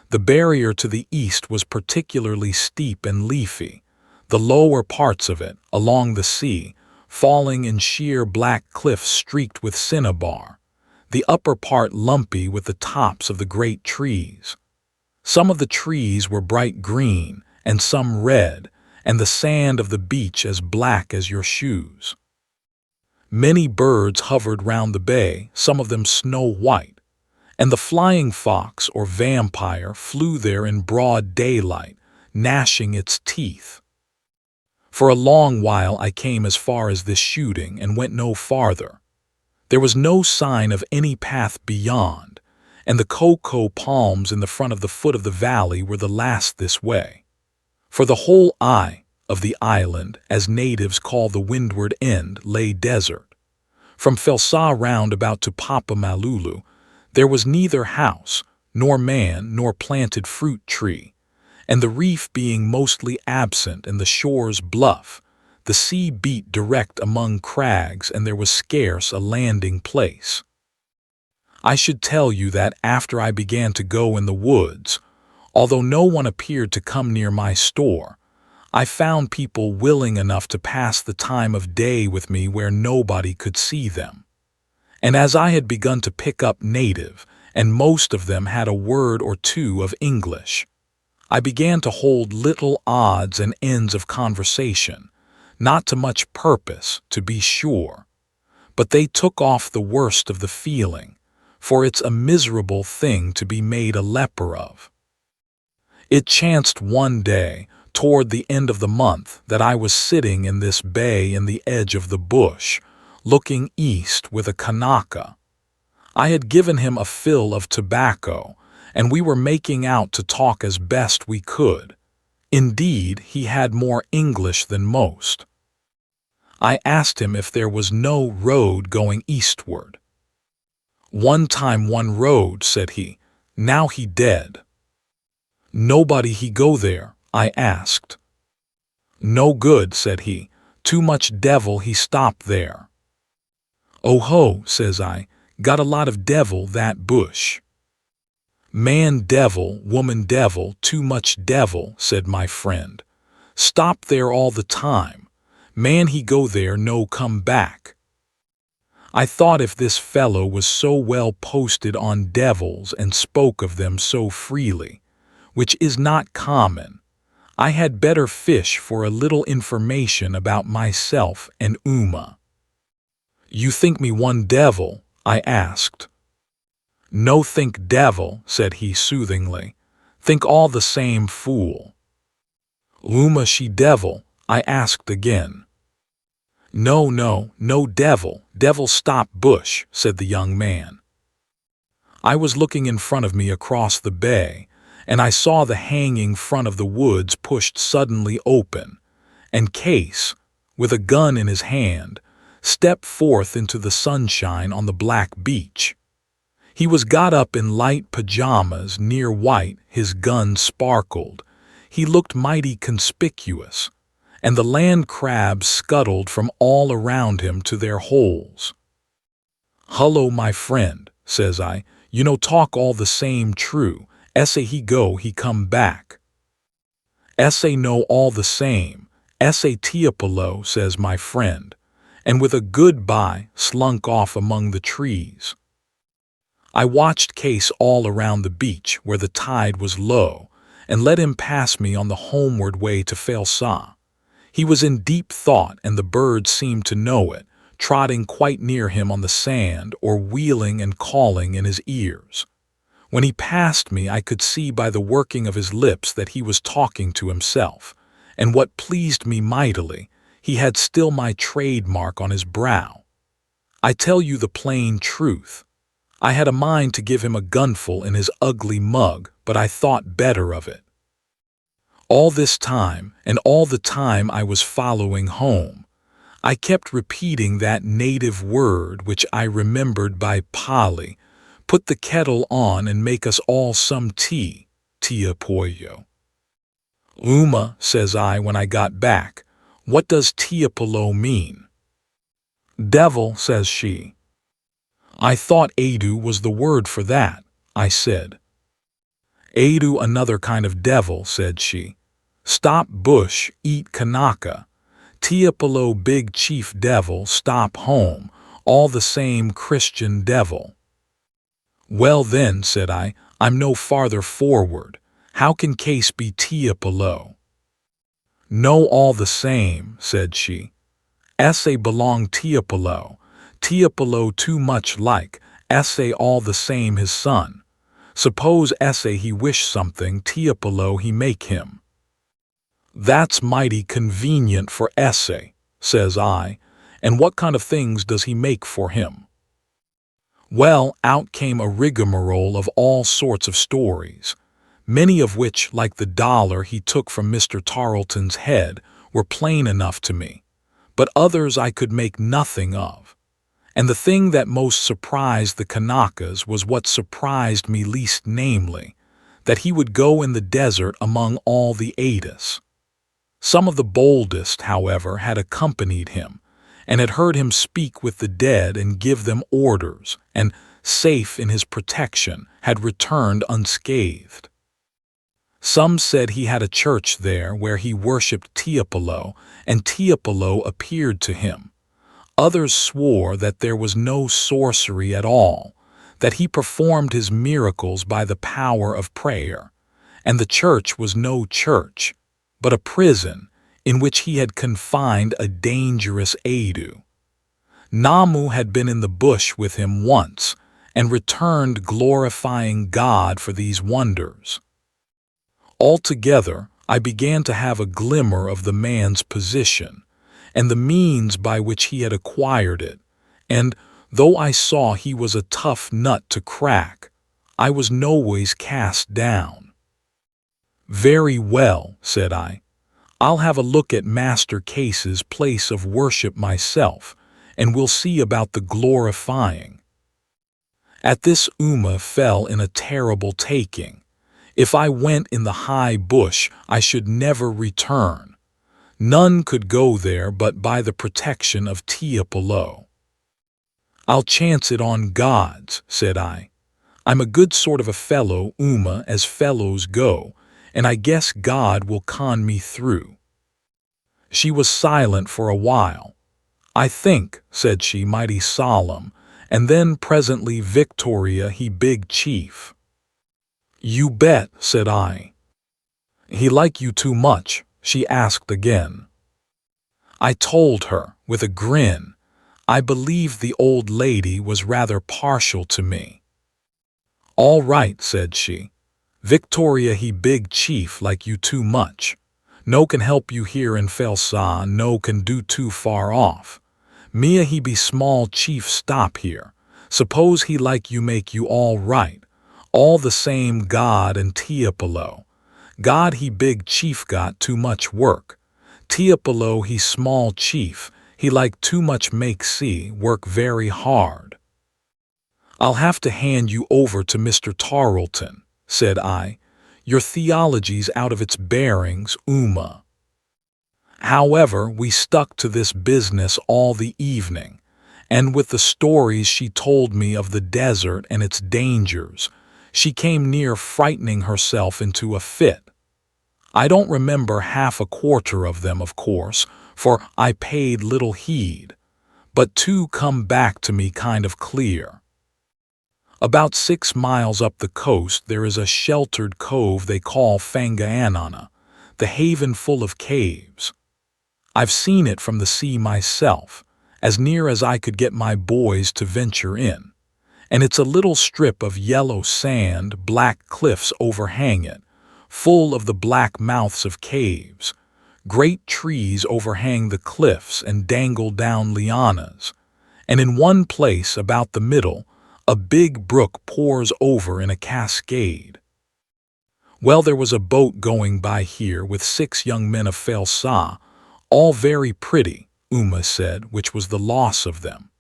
The barrier to the east was particularly steep and leafy, the lower parts of it, along the sea, falling in sheer black cliffs streaked with cinnabar, the upper part lumpy with the tops of the great trees. Some of the trees were bright green, and some red, and the sand of the beach as black as your shoes. Many birds hovered round the bay, some of them snow-white, and the flying fox or vampire flew there in broad daylight, gnashing its teeth. For a long while I came as far as this shooting and went no farther. There was no sign of any path beyond, and the cocoa palms in the front of the foot of the valley were the last this way. For the whole eye of the island, as natives call the windward end, lay desert. From Falesá round about to Papa Malulu, there was neither house, nor man, nor planted fruit tree, and the reef being mostly absent and the shores bluff, the sea beat direct among crags and there was scarce a landing place. I should tell you that after I began to go in the woods, although no one appeared to come near my store, I found people willing enough to pass the time of day with me where nobody could see them. And as I had begun to pick up native, and most of them had a word or two of English, I began to hold little odds and ends of conversation, not to much purpose, to be sure, but they took off the worst of the feeling, for it's a miserable thing to be made a leper of. It chanced one day, toward the end of the month, that I was sitting in this bay in the edge of the bush, looking east with a Kanaka. I had given him a fill of tobacco, and we were making out to talk as best we could. Indeed, he had more English than most. I asked him if there was no road going eastward. "One time one road," said he, Now he dead. Nobody he go there, I asked. No good, said he. Too much devil he stop there. Oh ho, says I, got a lot of devil that bush. Man devil, woman devil, too much devil, said my friend. Stop there all the time. Man he go there no come back. I thought if this fellow was so well posted on devils and spoke of them so freely, which is not common, I had better fish for a little information about myself and Uma. You think me one devil? I asked. No think devil, said he soothingly. Think all the same fool. Uma she devil? I asked again. No devil, devil stop bush, said the young man. I was looking in front of me across the bay, and I saw the hanging front of the woods pushed suddenly open, and Case, with a gun in his hand, stepped forth into the sunshine on the black beach. He was got up in light pajamas, near white, his gun sparkled. He looked mighty conspicuous, and the land crabs scuttled from all around him to their holes. Hullo, my friend, says I, you know talk all the same true, esse he go he come back. Esse know all the same, esse tiapolo, says my friend, and with a goodbye slunk off among the trees. I watched Case all around the beach where the tide was low, and let him pass me on the homeward way to Falesá. He was in deep thought, and the birds seemed to know it, trotting quite near him on the sand or wheeling and calling in his ears. When he passed me, I could see by the working of his lips that he was talking to himself, and what pleased me mightily, he had still my trademark on his brow. I tell you the plain truth. I had a mind to give him a gunful in his ugly mug, but I thought better of it. All this time, and all the time I was following home, I kept repeating that native word which I remembered by Pali, put the kettle on and make us all some tea, tia pollo. Uma, says I when I got back, what does tiapolo mean? Devil, says she. I thought Adu was the word for that, I said. Adu another kind of devil, said she. Stop bush, eat Kanaka. Tiapolo big chief devil, stop home, all the same Christian devil. Well then, said I, I'm no farther forward. How can Case be Tiapolo? No all the same, said she. Esse belong Tiapolo. Tiapolo too much like, esse all the same his son. Suppose esse he wish something, Tiapolo he make him. That's mighty convenient for esse, says I, and what kind of things does he make for him? Well, out came a rigmarole of all sorts of stories, many of which, like the dollar he took from Mr. Tarleton's head, were plain enough to me, but others I could make nothing of. And the thing that most surprised the Kanakas was what surprised me least, namely, that he would go in the desert among all the Adis. Some of the boldest, however, had accompanied him, and had heard him speak with the dead and give them orders, and, safe in his protection, had returned unscathed. Some said he had a church there where he worshipped Tiapolo, and Tiapolo appeared to him. Others swore that there was no sorcery at all, that he performed his miracles by the power of prayer, and the church was no church, but a prison in which he had confined a dangerous Adu. Namu had been in the bush with him once, and returned glorifying God for these wonders. Altogether, I began to have a glimmer of the man's position, and the means by which he had acquired it, and, though I saw he was a tough nut to crack, I was noways cast down. Very well, said I. I'll have a look at Master Case's place of worship myself, and we'll see about the glorifying. At this Uma fell in a terrible taking. If I went in the high bush, I should never return. None could go there but by the protection of Tiapolo. I'll chance it on God's, said I. I'm a good sort of a fellow, Uma, as fellows go, and I guess God will con me through. She was silent for a while. I think, said she, mighty solemn, and then presently, Victoria, he big chief. You bet, said I. He like you too much, she asked again. I told her, with a grin, I believed the old lady was rather partial to me. All right, said she. Victoria, he big chief like you too much. No can help you here in Falesá, no can do too far off. Mia, he be small chief stop here. Suppose he like you make you all right. All the same God and Tiapolo. God, he big chief got too much work. Tiapolo, he small chief, he like too much make see, work very hard. I'll have to hand you over to Mr. Tarleton, said I. Your theology's out of its bearings, Uma. However, we stuck to this business all the evening, and with the stories she told me of the desert and its dangers, she came near frightening herself into a fit. I don't remember half a quarter of them, of course, for I paid little heed, but two come back to me kind of clear. About 6 miles up the coast there is a sheltered cove they call Fangaanana, the haven full of caves. I've seen it from the sea myself, as near as I could get my boys to venture in, and it's a little strip of yellow sand, black cliffs overhang it, full of the black mouths of caves. Great trees overhang the cliffs and dangle down lianas, and in one place about the middle, a big brook pours over in a cascade. Well, there was a boat going by here with 6 young men of Falesá, all very pretty, Uma said, which was the loss of them.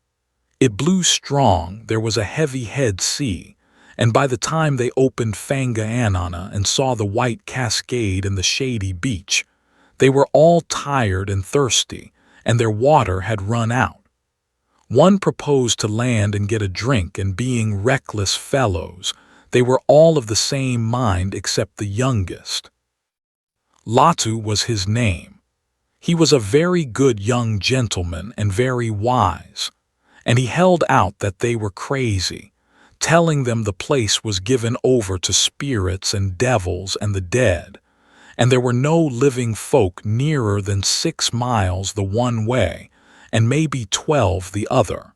It blew strong, there was a heavy head sea, and by the time they opened Fangaanana and saw the white cascade and the shady beach, they were all tired and thirsty, and their water had run out. One proposed to land and get a drink, and being reckless fellows, they were all of the same mind except the youngest. Latu was his name. He was a very good young gentleman and very wise, and he held out that they were crazy, telling them the place was given over to spirits and devils and the dead, and there were no living folk nearer than 6 miles the one way, and maybe 12 the other.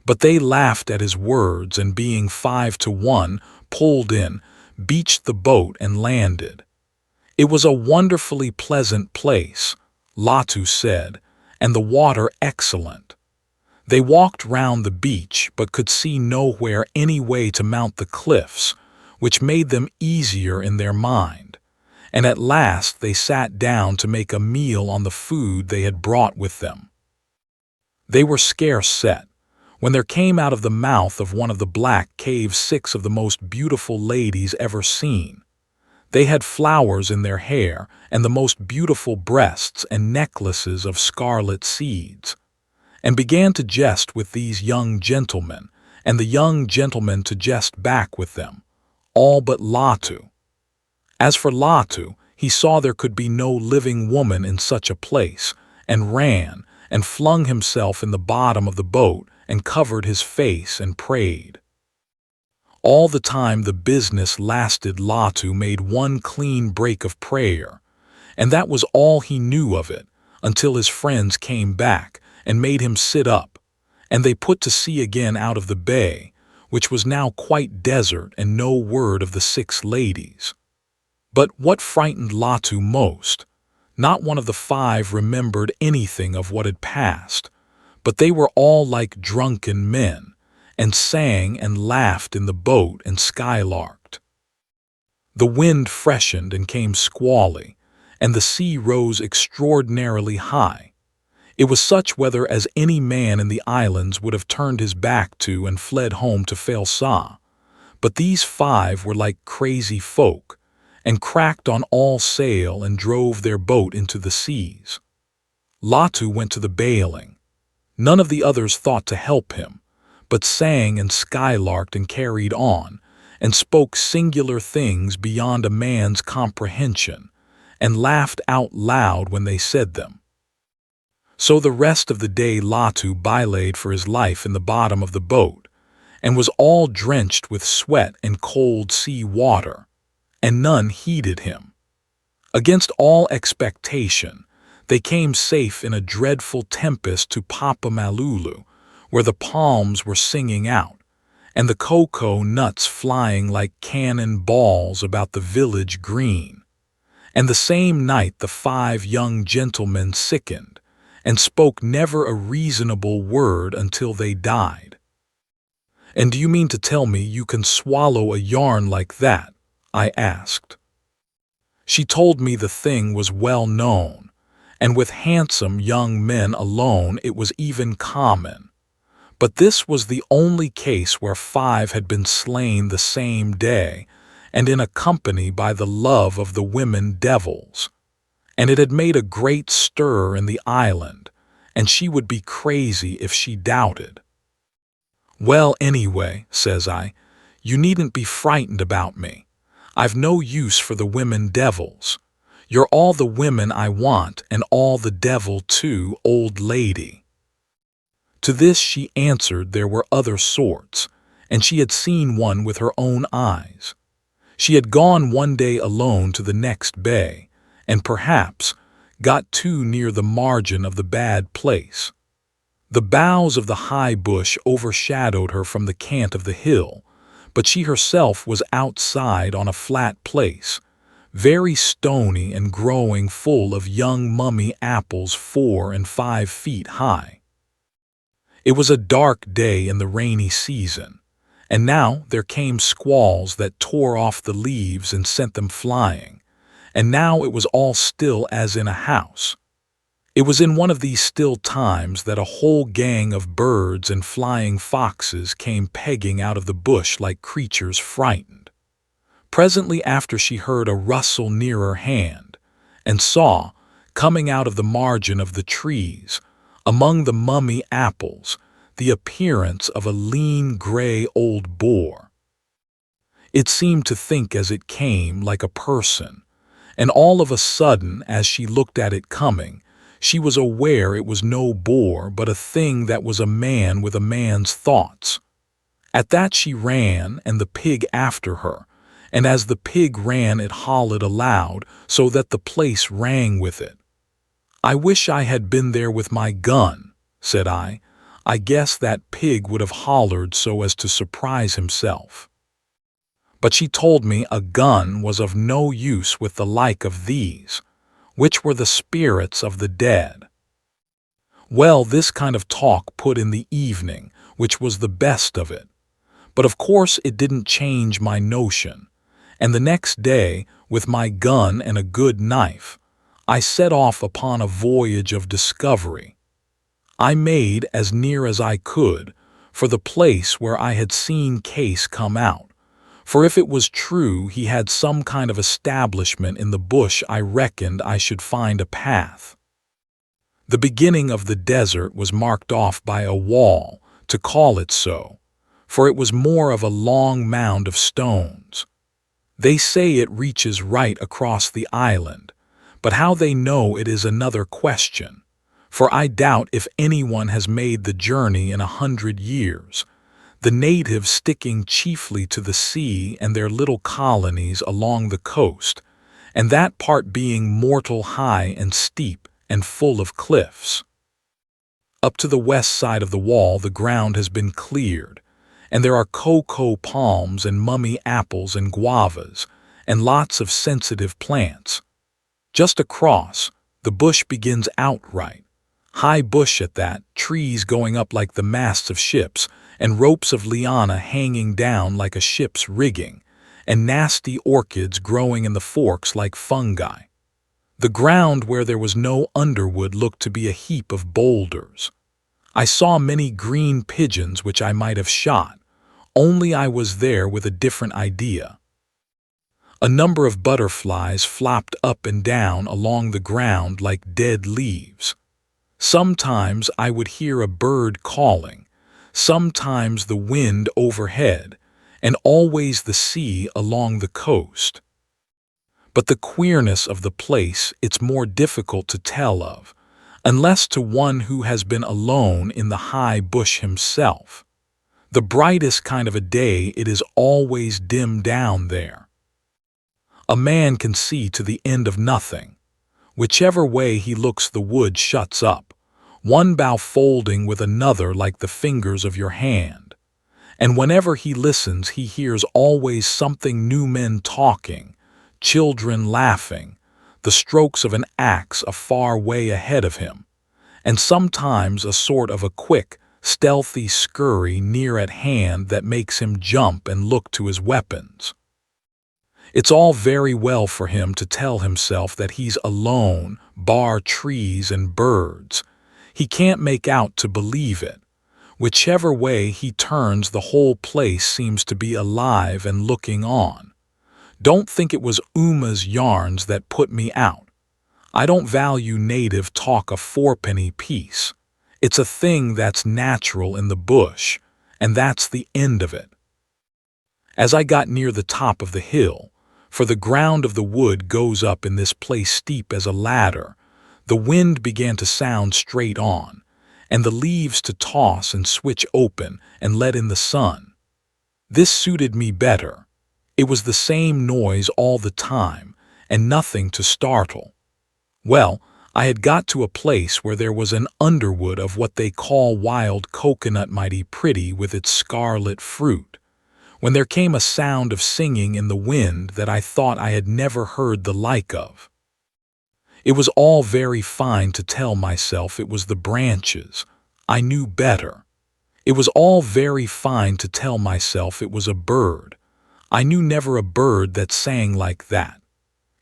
But they laughed at his words, and being 5 to 1, pulled in, beached the boat and landed. It was a wonderfully pleasant place, Latu said, and the water excellent. They walked round the beach, but could see nowhere any way to mount the cliffs, which made them easier in their mind, and at last they sat down to make a meal on the food they had brought with them. They were scarce set, when there came out of the mouth of one of the black caves 6 of the most beautiful ladies ever seen. They had flowers in their hair and the most beautiful breasts and necklaces of scarlet seeds, and began to jest with these young gentlemen, and the young gentlemen to jest back with them, all but Latu. As for Latu, he saw there could be no living woman in such a place, and ran, and flung himself in the bottom of the boat, and covered his face and prayed. All the time the business lasted Latu made one clean break of prayer, and that was all he knew of it, until his friends came back, and made him sit up, and they put to sea again out of the bay, which was now quite desert, and no word of the 6 ladies. But what frightened Latu most? Not one of the 5 remembered anything of what had passed, but they were all like drunken men, and sang and laughed in the boat and skylarked. The wind freshened and came squally, and the sea rose extraordinarily high. It was such weather as any man in the islands would have turned his back to and fled home to Falesá. But these 5 were like crazy folk, and cracked on all sail and drove their boat into the seas. Latu went to the bailing. None of the others thought to help him, but sang and skylarked and carried on, and spoke singular things beyond a man's comprehension, and laughed out loud when they said them. So the rest of the day Latu bilayed for his life in the bottom of the boat, and was all drenched with sweat and cold sea water, and none heeded him. Against all expectation, they came safe in a dreadful tempest to Papamalulu, where the palms were singing out, and the cocoa nuts flying like cannon balls about the village green. And the same night the 5 young gentlemen sickened, and spoke never a reasonable word until they died. "And do you mean to tell me you can swallow a yarn like that?" I asked. She told me the thing was well known, and with handsome young men alone it was even common. But this was the only case where 5 had been slain the same day, and in a company by the love of the women devils. And it had made a great stir in the island, and she would be crazy if she doubted. "Well, anyway," says I, "you needn't be frightened about me. I've no use for the women devils. You're all the women I want, and all the devil too, old lady." To this she answered there were other sorts, and she had seen one with her own eyes. She had gone one day alone to the next bay, and perhaps got too near the margin of the bad place. The boughs of the high bush overshadowed her from the cant of the hill, but she herself was outside on a flat place, very stony and growing full of young mummy apples 4 and 5 feet high. It was a dark day in the rainy season, and now there came squalls that tore off the leaves and sent them flying, and now it was all still as in a house. It was in one of these still times that a whole gang of birds and flying foxes came pegging out of the bush like creatures frightened. Presently after she heard a rustle near her hand, and saw, coming out of the margin of the trees, among the mummy apples, the appearance of a lean gray old boar. It seemed to think as it came like a person, and all of a sudden, as she looked at it coming, she was aware it was no boar but a thing that was a man with a man's thoughts. At that she ran, and the pig after her, and as the pig ran it hollered aloud, so that the place rang with it. "I wish I had been there with my gun," said I. "I guess that pig would have hollered so as to surprise himself." But she told me a gun was of no use with the like of these, which were the spirits of the dead. Well, this kind of talk put in the evening, which was the best of it. But of course it didn't change my notion, and the next day, with my gun and a good knife, I set off upon a voyage of discovery. I made, as near as I could, for the place where I had seen Case come out. For if it was true he had some kind of establishment in the bush, I reckoned I should find a path. The beginning of the desert was marked off by a wall, to call it so, for it was more of a long mound of stones. They say it reaches right across the island, but how they know it is another question, for I doubt if anyone has made the journey in 100 years. The natives sticking chiefly to the sea and their little colonies along the coast, and that part being mortal high and steep and full of cliffs. Up to the west side of the wall the ground has been cleared, and there are cocoa palms and mummy apples and guavas, and lots of sensitive plants. Just across, the bush begins outright. High bush at that, trees going up like the masts of ships, and ropes of liana hanging down like a ship's rigging, and nasty orchids growing in the forks like fungi. The ground where there was no underwood looked to be a heap of boulders. I saw many green pigeons which I might have shot, only I was there with a different idea. A number of butterflies flopped up and down along the ground like dead leaves. Sometimes I would hear a bird calling, sometimes the wind overhead, and always the sea along the coast. But the queerness of the place it's more difficult to tell of, unless to one who has been alone in the high bush himself. The brightest kind of a day it is always dim down there. A man can see to the end of nothing. Whichever way he looks the wood shuts up, one bough folding with another like the fingers of your hand. And whenever he listens he hears always something new, men talking, children laughing, the strokes of an axe a far way ahead of him, and sometimes a sort of a quick, stealthy scurry near at hand that makes him jump and look to his weapons. It's all very well for him to tell himself that he's alone, bar trees and birds. He can't make out to believe it. Whichever way he turns the whole place seems to be alive and looking on. Don't think it was Uma's yarns that put me out. I don't value native talk a fourpenny piece. It's a thing that's natural in the bush, and that's the end of it. As I got near the top of the hill, for the ground of the wood goes up in this place steep as a ladder, the wind began to sound straight on, and the leaves to toss and switch open and let in the sun. This suited me better. It was the same noise all the time, and nothing to startle. Well, I had got to a place where there was an underwood of what they call wild coconut, mighty pretty with its scarlet fruit, when there came a sound of singing in the wind that I thought I had never heard the like of. It was all very fine to tell myself it was the branches. I knew better. It was all very fine to tell myself it was a bird. I knew never a bird that sang like that.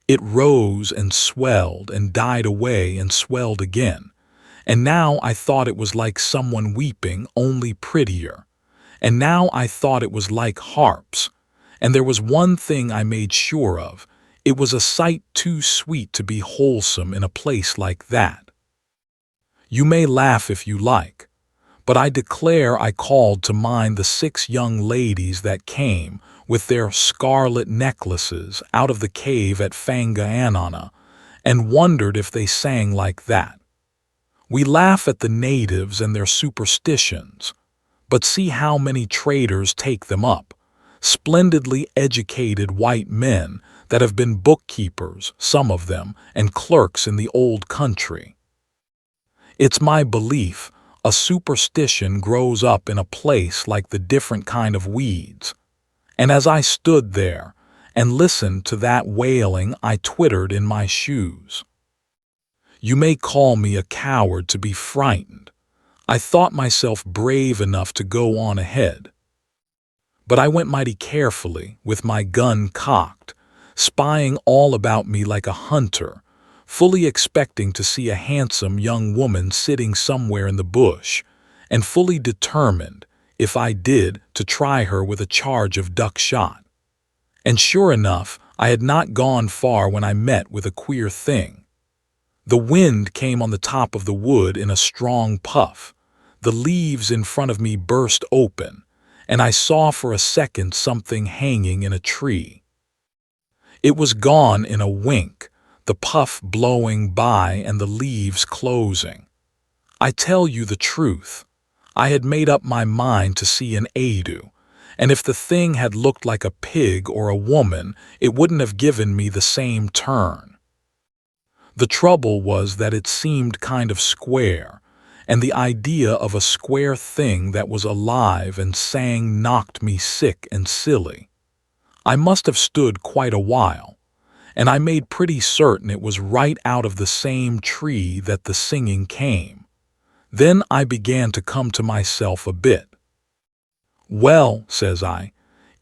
It rose and swelled and died away and swelled again, and now I thought it was like someone weeping, only prettier. And now I thought it was like harps, and there was one thing I made sure of. It was a sight too sweet to be wholesome in a place like that. You may laugh if you like, but I declare I called to mind the 6 young ladies that came, with their scarlet necklaces, out of the cave at Fangaanana, and wondered if they sang like that. We laugh at the natives and their superstitions, but see how many traders take them up, splendidly educated white men that have been bookkeepers, some of them, and clerks in the old country. It's my belief a superstition grows up in a place like the different kind of weeds. And as I stood there and listened to that wailing, I twittered in my shoes. You may call me a coward to be frightened. I thought myself brave enough to go on ahead. But I went mighty carefully, with my gun cocked, spying all about me like a hunter, fully expecting to see a handsome young woman sitting somewhere in the bush, and fully determined, if I did, to try her with a charge of duck shot. And sure enough, I had not gone far when I met with a queer thing. The wind came on the top of the wood in a strong puff. The leaves in front of me burst open, and I saw for a second something hanging in a tree. It was gone in a wink, the puff blowing by and the leaves closing. I tell you the truth. I had made up my mind to see an Adu, and if the thing had looked like a pig or a woman, it wouldn't have given me the same turn. The trouble was that it seemed kind of square, and the idea of a square thing that was alive and sang knocked me sick and silly. I must have stood quite a while, and I made pretty certain it was right out of the same tree that the singing came. Then I began to come to myself a bit. Well, says I,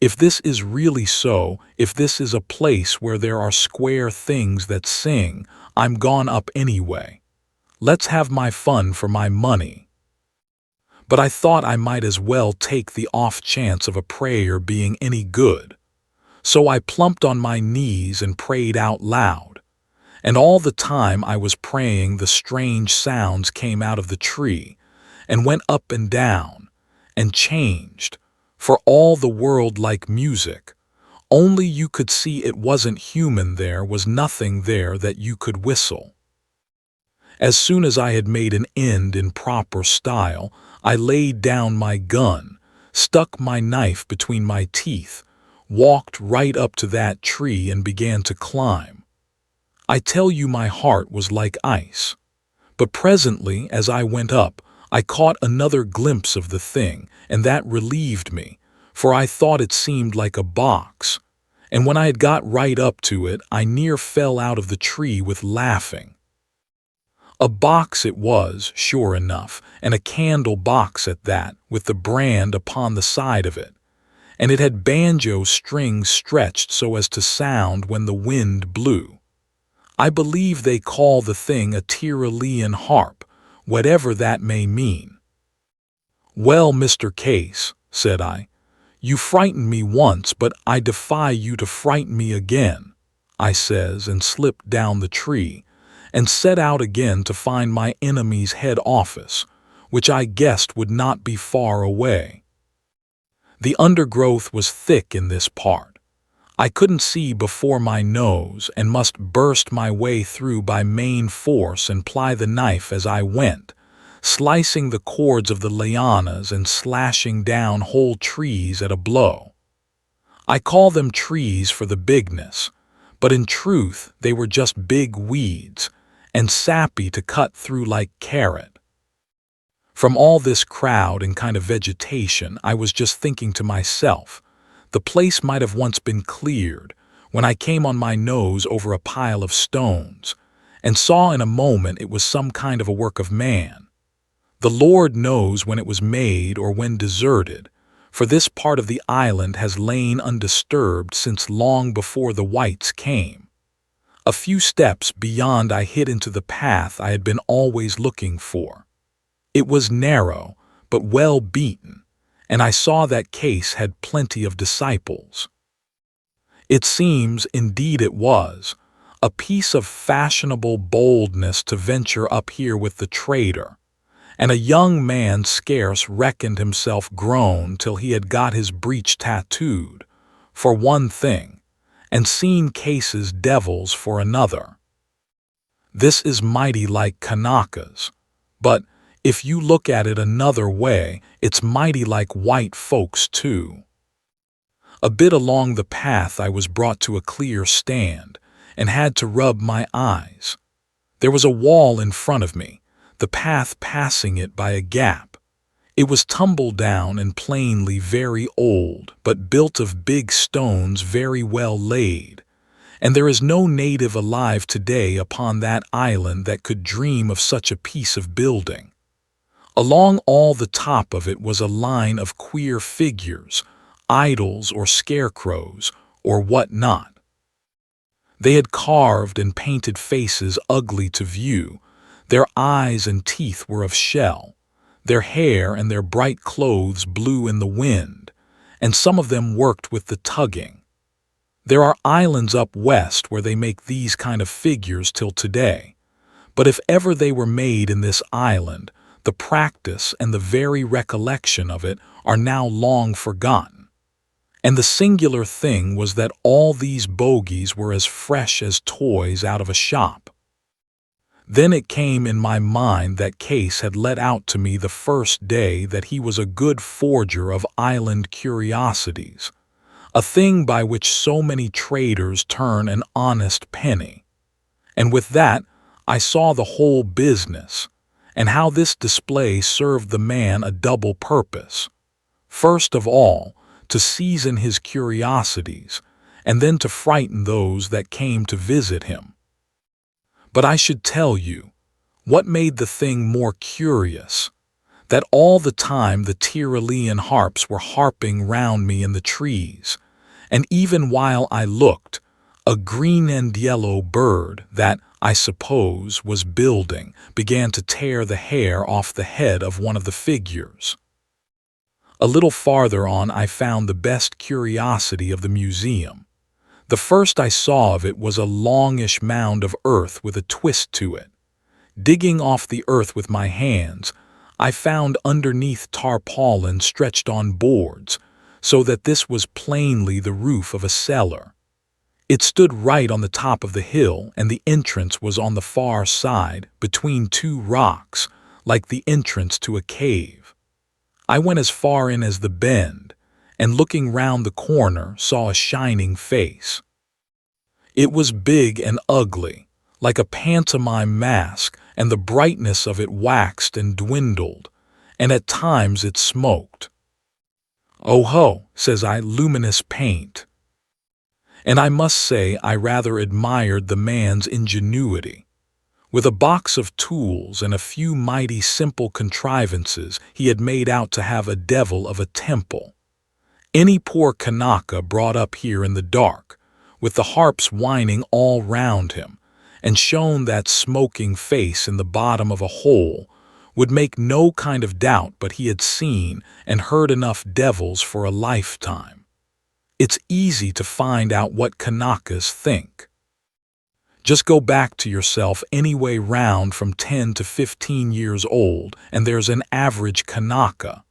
If this is really so, if this is a place where there are square things that sing, I'm gone up anyway. Let's have my fun for my money. But I thought I might as well take the off chance of a prayer being any good. So I plumped on my knees and prayed out loud. And all the time I was praying, the strange sounds came out of the tree and went up and down and changed, for all the world like music. Only you could see it wasn't human, there was nothing there that you could whistle. As soon as I had made an end in proper style, I laid down my gun, stuck my knife between my teeth, walked right up to that tree and began to climb. I tell you, my heart was like ice. But presently, as I went up, I caught another glimpse of the thing, and that relieved me, for I thought it seemed like a box. And when I had got right up to it, I near fell out of the tree with laughing. A box it was, sure enough, and a candle box at that, with the brand upon the side of it. And it had banjo strings stretched so as to sound when the wind blew. I believe they call the thing a Tyrolean harp, whatever that may mean. "Well, Mr. Case," said I, "you frightened me once, but I defy you to frighten me again," I says, and slipped down the tree, and set out again to find my enemy's head office, which I guessed would not be far away. The undergrowth was thick in this part. I couldn't see before my nose, and must burst my way through by main force and ply the knife as I went, slicing the cords of the lianas and slashing down whole trees at a blow. I call them trees for the bigness, but in truth they were just big weeds, and sappy to cut through like carrot. From all this crowd and kind of vegetation, I was just thinking to myself, the place might have once been cleared, when I came on my nose over a pile of stones, and saw in a moment it was some kind of a work of man. The Lord knows when it was made or when deserted, for this part of the island has lain undisturbed since long before the whites came. A few steps beyond I hit into the path I had been always looking for. It was narrow, but well beaten, and I saw that Case had plenty of disciples. It seems, indeed it was, a piece of fashionable boldness to venture up here with the trader, and a young man scarce reckoned himself grown till he had got his breech tattooed, for one thing, and seen Case's devils for another. This is mighty like Kanaka's, but if you look at it another way, it's mighty like white folks too. A bit along the path I was brought to a clear stand, and had to rub my eyes. There was a wall in front of me, the path passing it by a gap. It was tumble down and plainly very old, but built of big stones very well laid, and there is no native alive today upon that island that could dream of such a piece of building. Along all the top of it was a line of queer figures, idols or scarecrows, or what not. They had carved and painted faces ugly to view, their eyes and teeth were of shell, their hair and their bright clothes blew in the wind, and some of them worked with the tugging. There are islands up west where they make these kind of figures till today, but if ever they were made in this island, the practice and the very recollection of it are now long forgotten. And the singular thing was that all these bogies were as fresh as toys out of a shop. Then it came in my mind that Case had let out to me the first day that he was a good forger of island curiosities, a thing by which so many traders turn an honest penny. And with that I saw the whole business, and how this display served the man a double purpose. First of all, to season his curiosities, and then to frighten those that came to visit him. But I should tell you, what made the thing more curious, that all the time the Tyrolean harps were harping round me in the trees, and even while I looked, a green and yellow bird that, I suppose, was building began to tear the hair off the head of one of the figures. A little farther on I found the best curiosity of the museum. The first I saw of it was a longish mound of earth with a twist to it. Digging off the earth with my hands, I found underneath tarpaulin stretched on boards, so that this was plainly the roof of a cellar. It stood right on the top of the hill, and the entrance was on the far side, between two rocks, like the entrance to a cave. I went as far in as the bend, and looking round the corner saw a shining face. It was big and ugly, like a pantomime mask, and the brightness of it waxed and dwindled, and at times it smoked. "Oh ho," says I, "luminous paint." And I must say I rather admired the man's ingenuity. With a box of tools and a few mighty simple contrivances, he had made out to have a devil of a temple. Any poor Kanaka brought up here in the dark, with the harps whining all round him, and shown that smoking face in the bottom of a hole, would make no kind of doubt but he had seen and heard enough devils for a lifetime. It's easy to find out what Kanakas think. Just go back to yourself any way round from 10 to 15 years old, and there's an average Kanaka.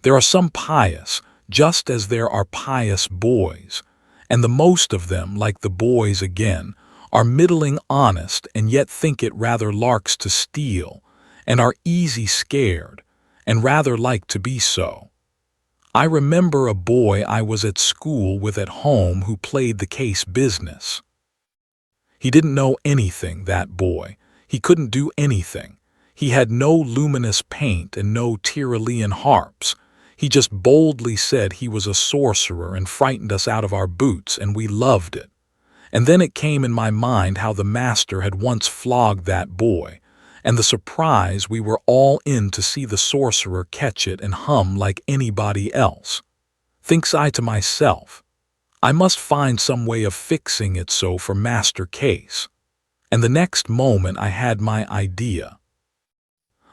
There are some pious, just as there are pious boys, and the most of them, like the boys again, are middling honest and yet think it rather larks to steal, and are easy scared, and rather like to be so. I remember a boy I was at school with at home who played the case business. He didn't know anything, that boy. He couldn't do anything. He had no luminous paint and no Tyrolean harps. He just boldly said he was a sorcerer and frightened us out of our boots, and we loved it. And then it came in my mind how the master had once flogged that boy, and the surprise we were all in to see the sorcerer catch it and hum like anybody else. Thinks I to myself, I must find some way of fixing it so for Master Case. And the next moment I had my idea.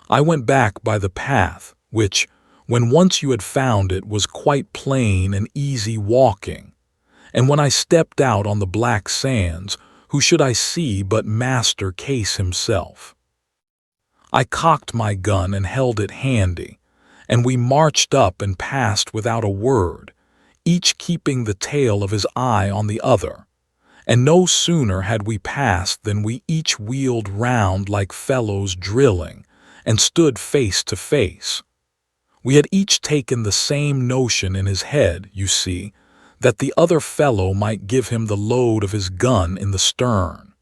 I went back by the path, which, when once you had found it, was quite plain and easy walking. And when I stepped out on the black sands, who should I see but Master Case himself? I cocked my gun and held it handy, and we marched up and passed without a word, each keeping the tail of his eye on the other. And no sooner had we passed than we each wheeled round like fellows drilling, and stood face to face. We had each taken the same notion in his head, you see, that the other fellow might give him the load of his gun in the stern.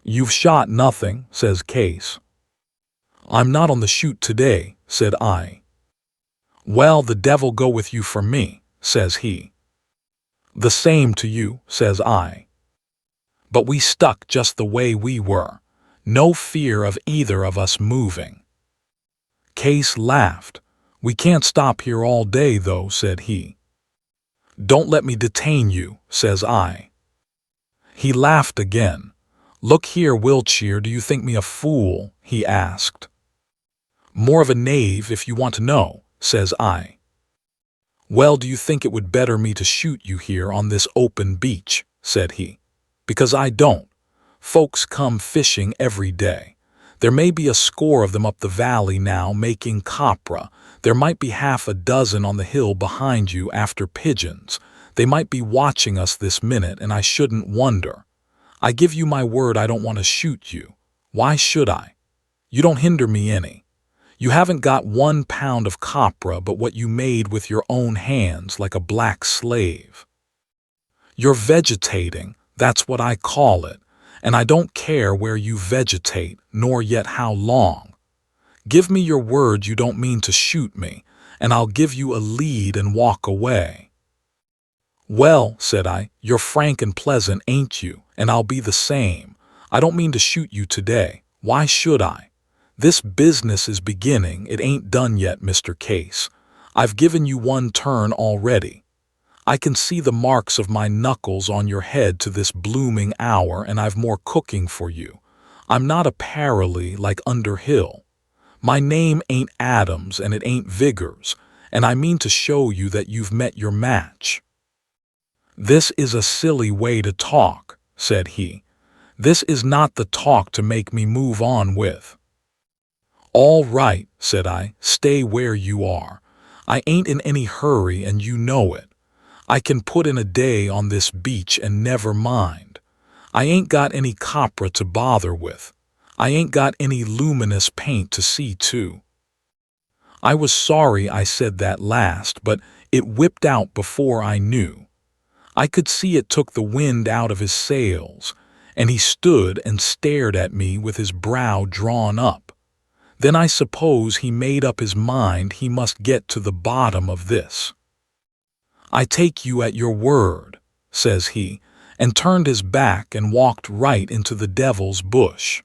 "You've shot nothing," says Case. "I'm not on the shoot today," said I. "Well, the devil go with you for me," says he. "The same to you," says I. But we stuck just the way we were, no fear of either of us moving. Case laughed. "We can't stop here all day, though," said he. "Don't let me detain you," says I. He laughed again. "Look here, Wiltshire, do you think me a fool?" he asked. "More of a knave, if you want to know," says I. "Well, do you think it would better me to shoot you here on this open beach?" said he. "Because I don't. Folks come fishing every day. There may be a score of them up the valley now making copra. There might be half a dozen on the hill behind you after pigeons. They might be watching us this minute, and I shouldn't wonder. I give you my word I don't want to shoot you. Why should I? You don't hinder me any. You haven't got 1 pound of copra but what you made with your own hands like a black slave. You're vegetating, that's what I call it, and I don't care where you vegetate, nor yet how long. Give me your word you don't mean to shoot me, and I'll give you a lead and walk away." "Well," said I, "you're frank and pleasant, ain't you? And I'll be the same. I don't mean to shoot you today. Why should I? "This business is beginning, it ain't done yet, Mr. Case. I've given you one turn already. I can see the marks of my knuckles on your head to this blooming hour, and I've more cooking for you. I'm not a paralee like Underhill. My name ain't Adams and it ain't Vigors, and I mean to show you that you've met your match." "This is a silly way to talk," said he. "This is not the talk to make me move on with." "All right," said I, "stay where you are. I ain't in any hurry and you know it. I can put in a day on this beach and never mind. I ain't got any copra to bother with. I ain't got any luminous paint to see to." I was sorry I said that last, but it whipped out before I knew. I could see it took the wind out of his sails, and he stood and stared at me with his brow drawn up. Then I suppose he made up his mind he must get to the bottom of this. "I take you at your word," says he, and turned his back and walked right into the devil's bush.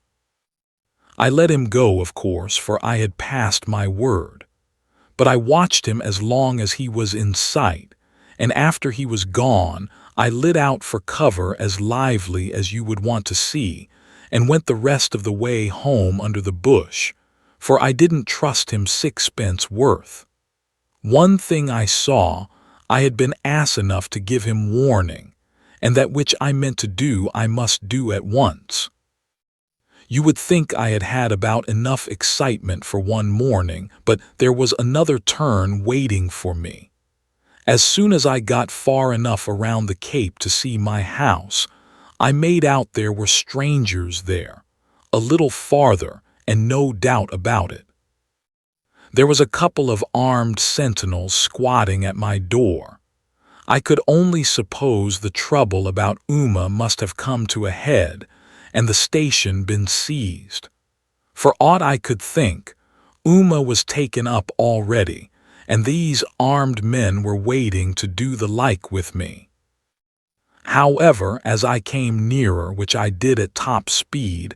I let him go, of course, for I had passed my word. But I watched him as long as he was in sight, and after he was gone, I lit out for cover as lively as you would want to see, and went the rest of the way home under the bush, for I didn't trust him sixpence worth. One thing I saw, I had been ass enough to give him warning, and that which I meant to do I must do at once. You would think I had had about enough excitement for one morning, but there was another turn waiting for me. As soon as I got far enough around the Cape to see my house, I made out there were strangers there, a little farther, and no doubt about it. There was a couple of armed sentinels squatting at my door. I could only suppose the trouble about Uma must have come to a head, and the station been seized. For aught I could think, Uma was taken up already, and these armed men were waiting to do the like with me. However, as I came nearer, which I did at top speed,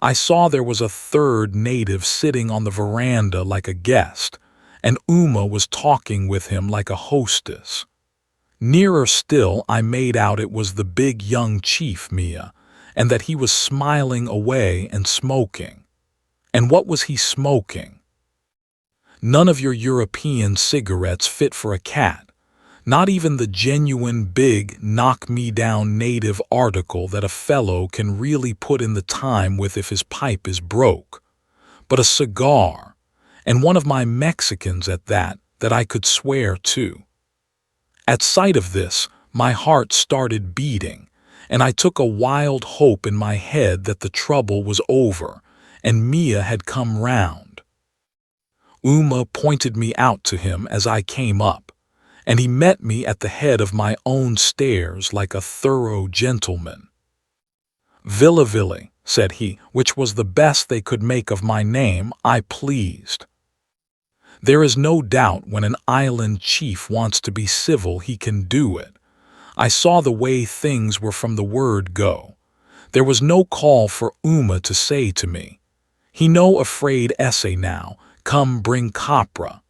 I saw there was a third native sitting on the veranda like a guest, and Uma was talking with him like a hostess. Nearer still, I made out it was the big young chief, Mia, and that he was smiling away and smoking. And what was he smoking? None of your European cigarettes fit for a cat, not even the genuine big knock-me-down native article that a fellow can really put in the time with if his pipe is broke, but a cigar, and one of my Mexicans at that I could swear to. At sight of this, my heart started beating, and I took a wild hope in my head that the trouble was over, and Mia had come round. Uma pointed me out to him as I came up, and he met me at the head of my own stairs like a thorough gentleman. "Villaville," said he, which was the best they could make of my name, I pleased. There is no doubt when an island chief wants to be civil he can do it. I saw the way things were from the word go. There was no call for Uma to say to me, "He no afraid essay now, come bring copra."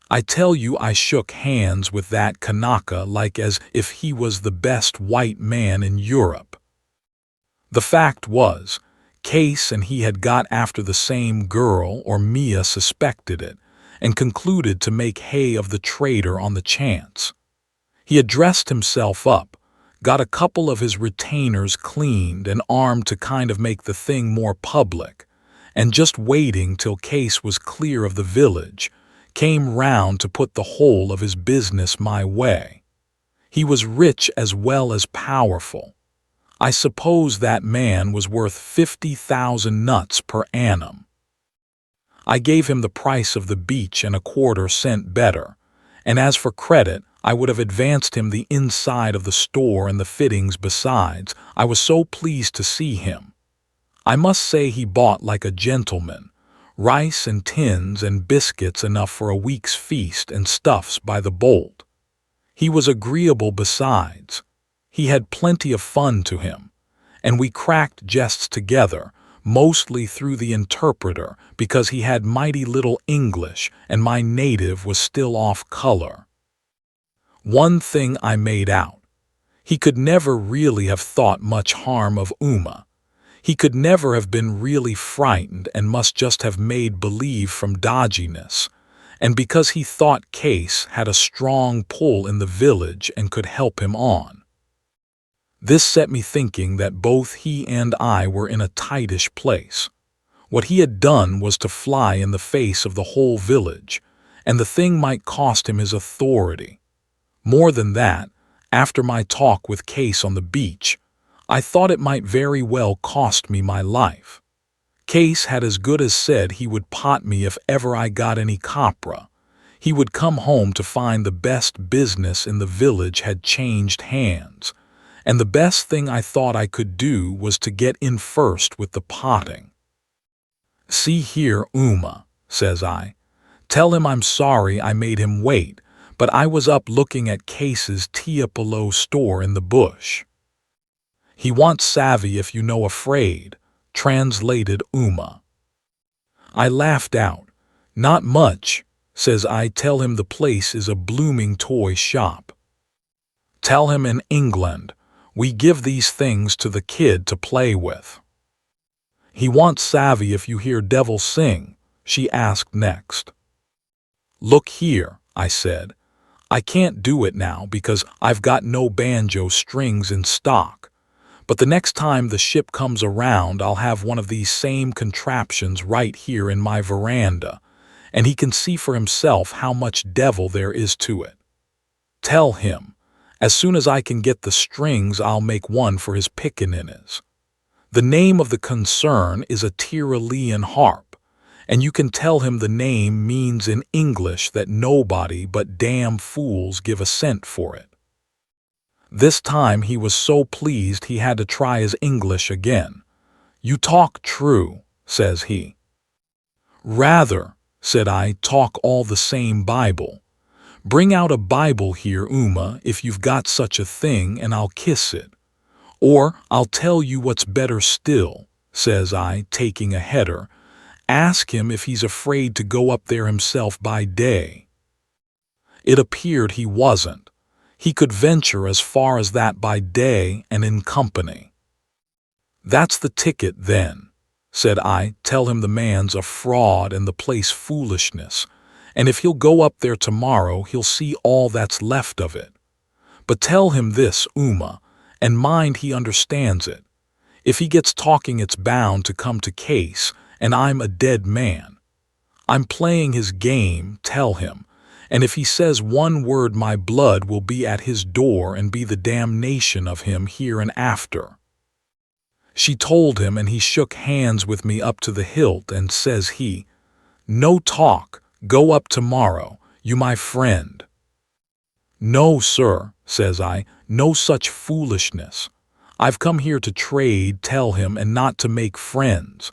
I tell you I shook hands with that Kanaka like as if he was the best white man in Europe. The fact was, Case and he had got after the same girl, or Mia suspected it, and concluded to make hay of the traitor on the chance. He had dressed himself up, got a couple of his retainers cleaned and armed to kind of make the thing more public, and just waiting till Case was clear of the village, came round to put the whole of his business my way. He was rich as well as powerful. I suppose that man was worth 50,000 nuts per annum. I gave him the price of the beach and a quarter-cent better, and as for credit, I would have advanced him the inside of the store and the fittings besides. I was so pleased to see him. I must say he bought like a gentleman. Rice and tins and biscuits enough for a week's feast and stuffs by the bolt. He was agreeable besides. He had plenty of fun to him, and we cracked jests together, mostly through the interpreter because he had mighty little English and my native was still off color. One thing I made out. He could never really have thought much harm of Uma. He could never have been really frightened and must just have made believe from dodginess, and because he thought Case had a strong pull in the village and could help him on. This set me thinking that both he and I were in a tightish place. What he had done was to fly in the face of the whole village, and the thing might cost him his authority. More than that, after my talk with Case on the beach, I thought it might very well cost me my life. Case had as good as said he would pot me if ever I got any copra. He would come home to find the best business in the village had changed hands, and the best thing I thought I could do was to get in first with the potting. "See here, Uma," says I. "Tell him I'm sorry I made him wait, but I was up looking at Case's Tiapolo store in the bush." "He wants savvy if you know afraid," translated Uma. I laughed out. "Not much," says I. "Tell him the place is a blooming toy shop. Tell him in England we give these things to the kid to play with." "He wants savvy if you hear devil sing," she asked next. "Look here," I said. "I can't do it now because I've got no banjo strings in stock. But the next time the ship comes around I'll have one of these same contraptions right here in my veranda, and he can see for himself how much devil there is to it. Tell him, as soon as I can get the strings I'll make one for his pickaninnies. The name of the concern is a Tyrolean harp, and you can tell him the name means in English that nobody but damn fools give a cent for it." This time he was so pleased he had to try his English again. "You talk true," says he. "Rather," said I, "talk all the same Bible. Bring out a Bible here, Uma, if you've got such a thing, and I'll kiss it. Or I'll tell you what's better still," says I, taking a header. "Ask him if he's afraid to go up there himself by day." It appeared he wasn't. He could venture as far as that by day and in company. "That's the ticket, then," said I. "Tell him the man's a fraud and the place foolishness, and if he'll go up there tomorrow he'll see all that's left of it. But tell him this, Uma, and mind he understands it. If he gets talking it's bound to come to Case, and I'm a dead man. I'm playing his game, tell him, and if he says one word my blood will be at his door and be the damnation of him here and after." She told him, and he shook hands with me up to the hilt, and says he, "No talk, go up tomorrow, you my friend." "No, sir," says I, "no such foolishness. I've come here to trade, tell him, and not to make friends.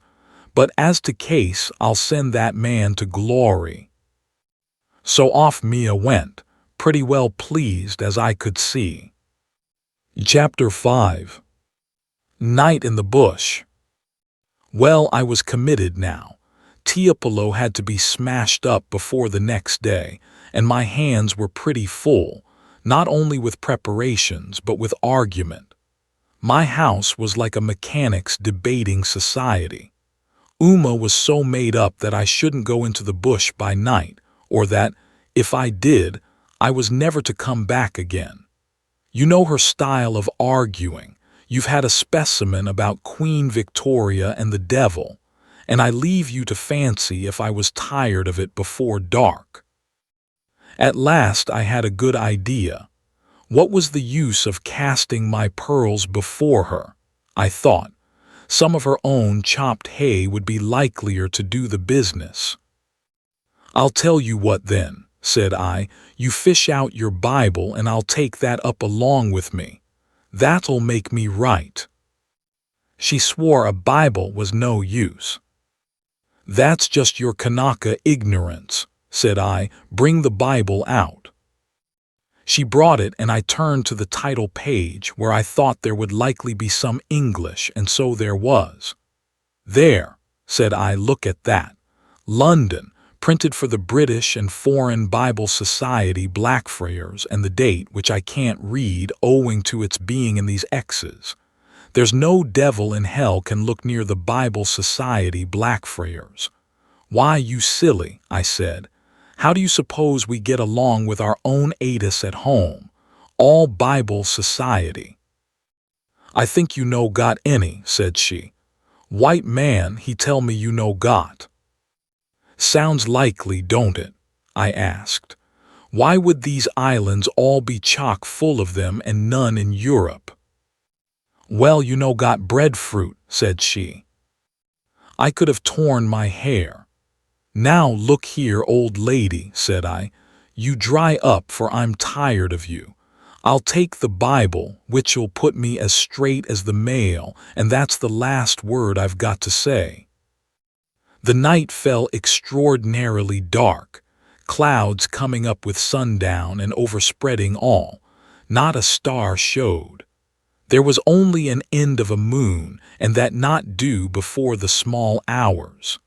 But as to Case, I'll send that man to glory." So off Mia went, pretty well pleased as I could see. Chapter 5. Night in the Bush. Well, I was committed now. Tiapolo had to be smashed up before the next day, and my hands were pretty full, not only with preparations but with argument. My house was like a mechanics' debating society. Uma was so made up that I shouldn't go into the bush by night, or that, if I did, I was never to come back again. You know her style of arguing. You've had a specimen about Queen Victoria and the devil, and I leave you to fancy if I was tired of it before dark. At last I had a good idea. What was the use of casting my pearls before her? I thought. Some of her own chopped hay would be likelier to do the business. "I'll tell you what then," said I, "you fish out your Bible and I'll take that up along with me. That'll make me right." She swore a Bible was no use. "That's just your Kanaka ignorance," said I. "Bring the Bible out." She brought it, and I turned to the title page where I thought there would likely be some English, and so there was. "There," said I, "look at that. London, printed for the British and Foreign Bible Society Blackfriars, and the date, which I can't read owing to its being in these X's. There's no devil in hell can look near the Bible Society Blackfriars." "Why, you silly," I said. "How do you suppose we get along with our own ATIS at home? All Bible Society." "I think you no got any," said she. "White man, he tell me you no got." "Sounds likely, don't it?" I asked. "Why would these islands all be chock full of them and none in Europe?" "Well, you no got breadfruit," said she. I could have torn my hair. "Now look here, old lady," said I, "you dry up, for I'm tired of you. I'll take the Bible, which'll put me as straight as the mail, and that's the last word I've got to say." The night fell extraordinarily dark, clouds coming up with sundown and overspreading all. Not a star showed. There was only an end of a moon, and that not due before the small hours.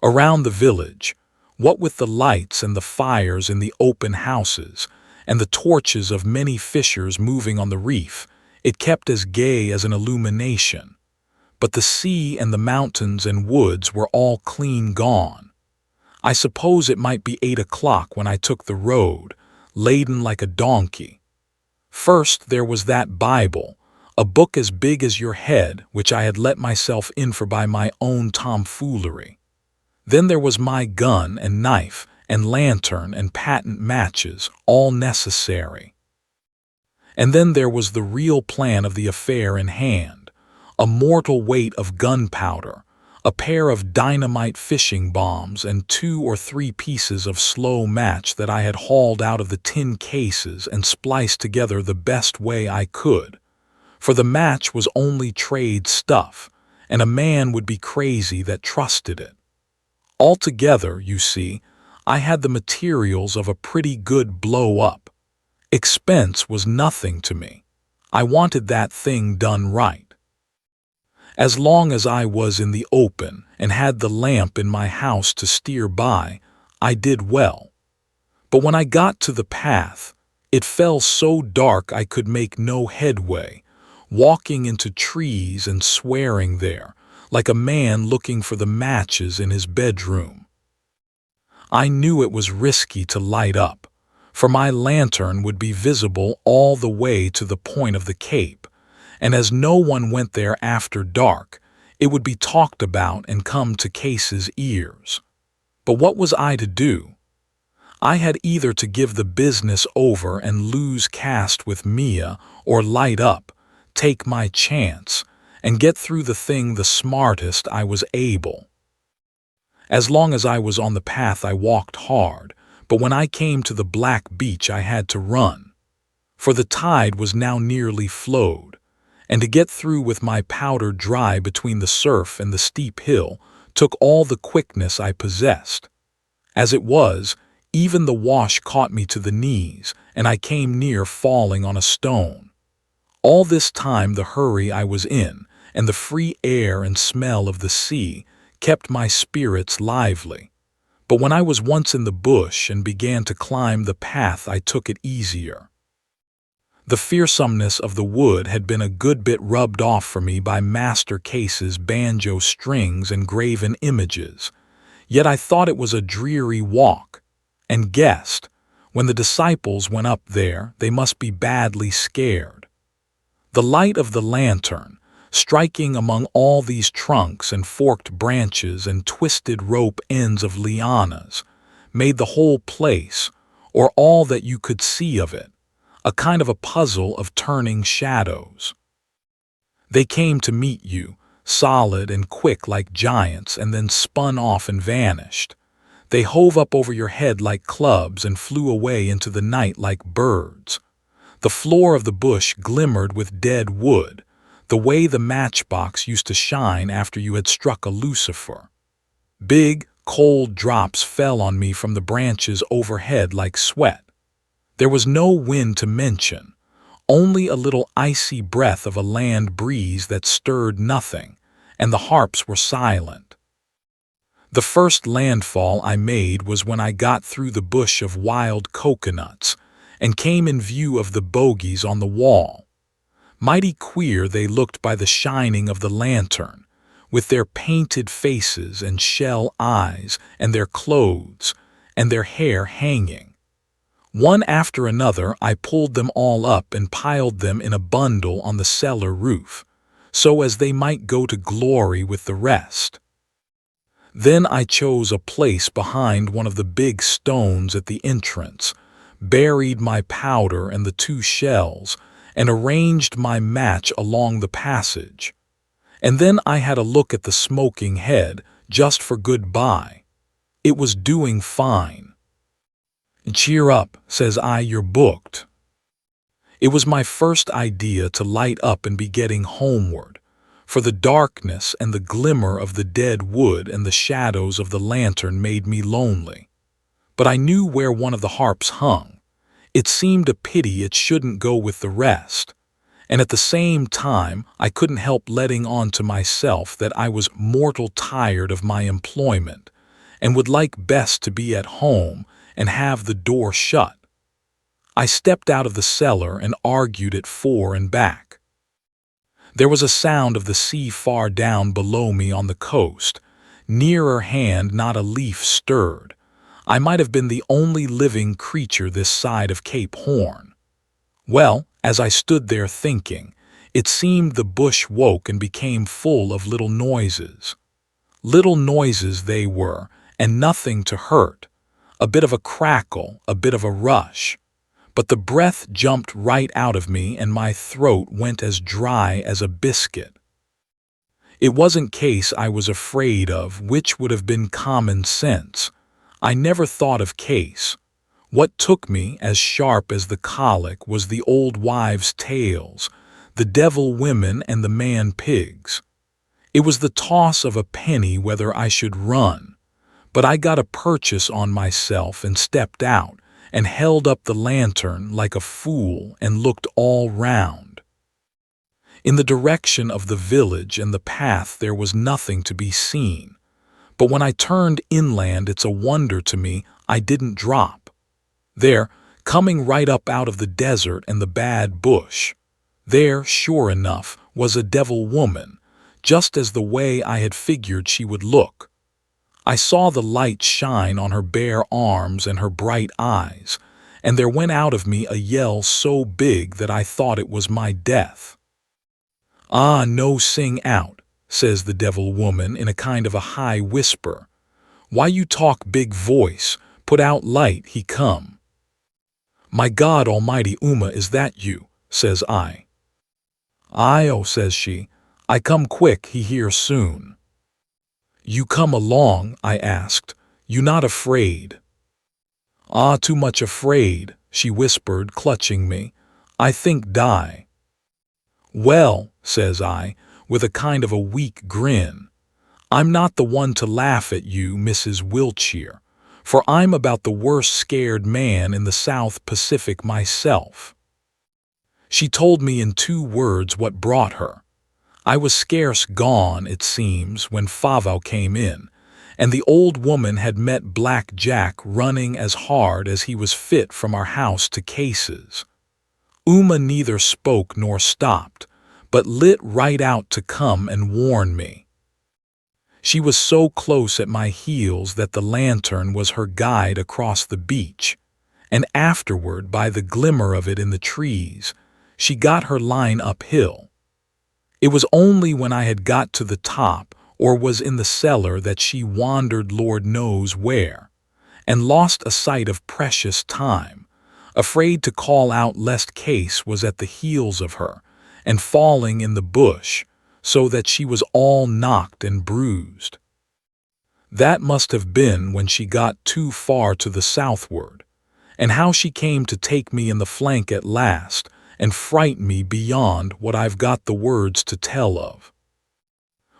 Around the village, what with the lights and the fires in the open houses, and the torches of many fishers moving on the reef, it kept as gay as an illumination. But the sea and the mountains and woods were all clean gone. I suppose it might be 8 o'clock when I took the road, laden like a donkey. First there was that Bible, a book as big as your head, which I had let myself in for by my own tomfoolery. Then there was my gun and knife and lantern and patent matches, all necessary. And then there was the real plan of the affair in hand, a mortal weight of gunpowder, a pair of dynamite fishing bombs, and 2 or 3 pieces of slow match that I had hauled out of the tin cases and spliced together the best way I could. For the match was only trade stuff, and a man would be crazy that trusted it. Altogether, you see, I had the materials of a pretty good blow-up. Expense was nothing to me. I wanted that thing done right. As long as I was in the open and had the lamp in my house to steer by, I did well. But when I got to the path, it fell so dark I could make no headway, walking into trees and swearing there, like a man looking for the matches in his bedroom. I knew it was risky to light up, for my lantern would be visible all the way to the point of the cape, and as no one went there after dark, it would be talked about and come to Case's ears. But what was I to do? I had either to give the business over and lose caste with Mia, or light up, take my chance, and get through the thing the smartest I was able. As long as I was on the path I walked hard, but when I came to the black beach I had to run. For the tide was now nearly flowed, and to get through with my powder dry between the surf and the steep hill took all the quickness I possessed. As it was, even the wash caught me to the knees, and I came near falling on a stone. All this time the hurry I was in, and the free air and smell of the sea, kept my spirits lively. But when I was once in the bush and began to climb the path I took it easier. The fearsomeness of the wood had been a good bit rubbed off for me by Master Case's banjo strings and graven images, yet I thought it was a dreary walk, and guessed, when the disciples went up there, they must be badly scared. The light of the lantern, striking among all these trunks and forked branches and twisted rope ends of lianas, made the whole place, or all that you could see of it, a kind of a puzzle of turning shadows. They came to meet you, solid and quick like giants, and then spun off and vanished. They hove up over your head like clubs and flew away into the night like birds. The floor of the bush glimmered with dead wood, the way the matchbox used to shine after you had struck a lucifer. Big, cold drops fell on me from the branches overhead like sweat. There was no wind to mention, only a little icy breath of a land breeze that stirred nothing, and the harps were silent. The first landfall I made was when I got through the bush of wild coconuts and came in view of the bogies on the wall. Mighty queer they looked by the shining of the lantern, with their painted faces and shell eyes and their clothes and their hair hanging. One after another I pulled them all up and piled them in a bundle on the cellar roof, so as they might go to glory with the rest. Then I chose a place behind one of the big stones at the entrance, buried my powder and the 2 shells, and arranged my match along the passage. And then I had a look at the smoking head, just for goodbye. It was doing fine. "Cheer up," says I, "you're booked." It was my first idea to light up and be getting homeward, for the darkness and the glimmer of the dead wood and the shadows of the lantern made me lonely. But I knew where one of the harps hung. It seemed a pity it shouldn't go with the rest, and at the same time I couldn't help letting on to myself that I was mortal tired of my employment and would like best to be at home and have the door shut. I stepped out of the cellar and argued it fore and back. There was a sound of the sea far down below me on the coast. Nearer hand not a leaf stirred. I might have been the only living creature this side of Cape Horn. Well, as I stood there thinking, it seemed the bush woke and became full of little noises. Little noises they were, and nothing to hurt. A bit of a crackle, a bit of a rush. But the breath jumped right out of me and my throat went as dry as a biscuit. It wasn't case I was afraid of, which would have been common sense. I never thought of case. What took me as sharp as the colic was the old wives' tales, the devil women and the man pigs. It was the toss of a penny whether I should run. But I got a purchase on myself and stepped out and held up the lantern like a fool and looked all round. In the direction of the village and the path there was nothing to be seen. But when I turned inland, it's a wonder to me I didn't drop. There, coming right up out of the desert and the bad bush, there, sure enough, was a devil woman, just as the way I had figured she would look. I saw the light shine on her bare arms and her bright eyes, and there went out of me a yell so big that I thought it was my death. "Ah, no sing out," says the devil woman in a kind of a high whisper. "Why you talk big voice? Put out light, he come." "My God Almighty, Uma, is that you?" says I. "Aye, oh," says she, "I come quick, he here soon." "You come along?" I asked. "You not afraid?" "Ah, too much afraid," she whispered, clutching me. "I think die." "Well," says I, with a kind of a weak grin, "I'm not the one to laugh at you, Mrs. Wiltshire, for I'm about the worst scared man in the South Pacific myself." She told me in 2 words what brought her. I was scarce gone, it seems, when Favo came in, and the old woman had met Black Jack running as hard as he was fit from our house to cases. Uma neither spoke nor stopped, but lit right out to come and warn me. She was so close at my heels that the lantern was her guide across the beach, and afterward, by the glimmer of it in the trees, she got her line uphill. It was only when I had got to the top or was in the cellar that she wandered Lord knows where, and lost a sight of precious time, afraid to call out lest Case was at the heels of her, and falling in the bush, so that she was all knocked and bruised. That must have been when she got too far to the southward, and how she came to take me in the flank at last, and fright me beyond what I've got the words to tell of.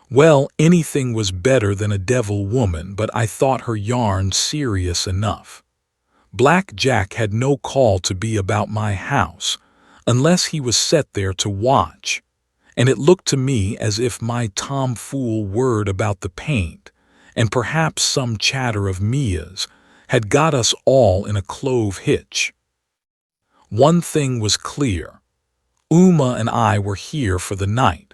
Well, anything was better than a devil woman, but I thought her yarn serious enough. Black Jack had no call to be about my house, unless he was set there to watch, and it looked to me as if my tomfool word about the paint, and perhaps some chatter of Mia's, had got us all in a clove hitch. One thing was clear. Uma and I were here for the night.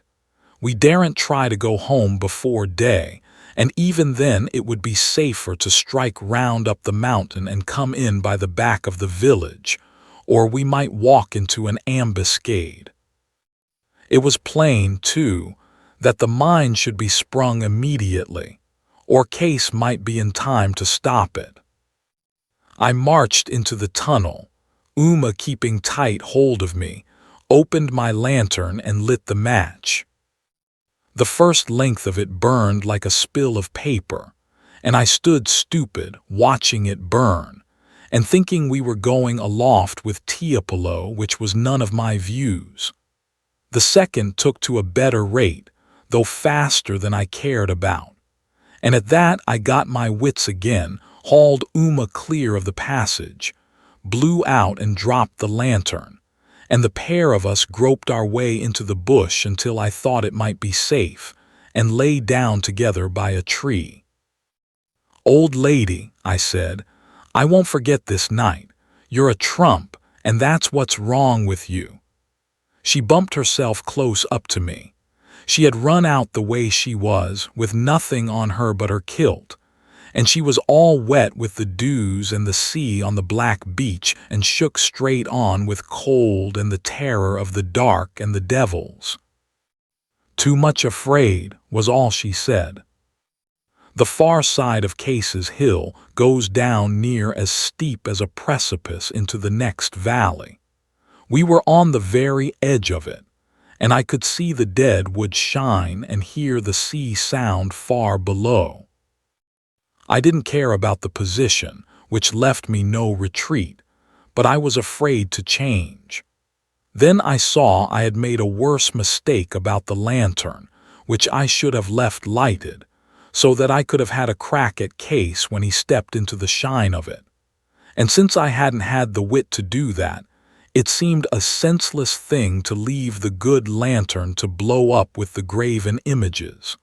We daren't try to go home before day, and even then it would be safer to strike round up the mountain and come in by the back of the village, or we might walk into an ambuscade. It was plain, too, that the mine should be sprung immediately, or Case might be in time to stop it. I marched into the tunnel, Uma keeping tight hold of me, opened my lantern and lit the match. The first length of it burned like a spill of paper, and I stood stupid, watching it burn, and thinking we were going aloft with Tiapolo, which was none of my views. The second took to a better rate, though faster than I cared about, and at that I got my wits again, hauled Uma clear of the passage, blew out and dropped the lantern, and the pair of us groped our way into the bush until I thought it might be safe, and lay down together by a tree. "Old lady," I said, "I won't forget this night. You're a trump, and that's what's wrong with you." She bumped herself close up to me. She had run out the way she was, with nothing on her but her kilt, and she was all wet with the dews and the sea on the black beach, and shook straight on with cold and the terror of the dark and the devils. "Too much afraid," was all she said. The far side of Case's Hill goes down near as steep as a precipice into the next valley. We were on the very edge of it, and I could see the dead wood shine and hear the sea sound far below. I didn't care about the position, which left me no retreat, but I was afraid to change. Then I saw I had made a worse mistake about the lantern, which I should have left lighted, so that I could have had a crack at Case when he stepped into the shine of it. And since I hadn't had the wit to do that, it seemed a senseless thing to leave the good lantern to blow up with the graven images.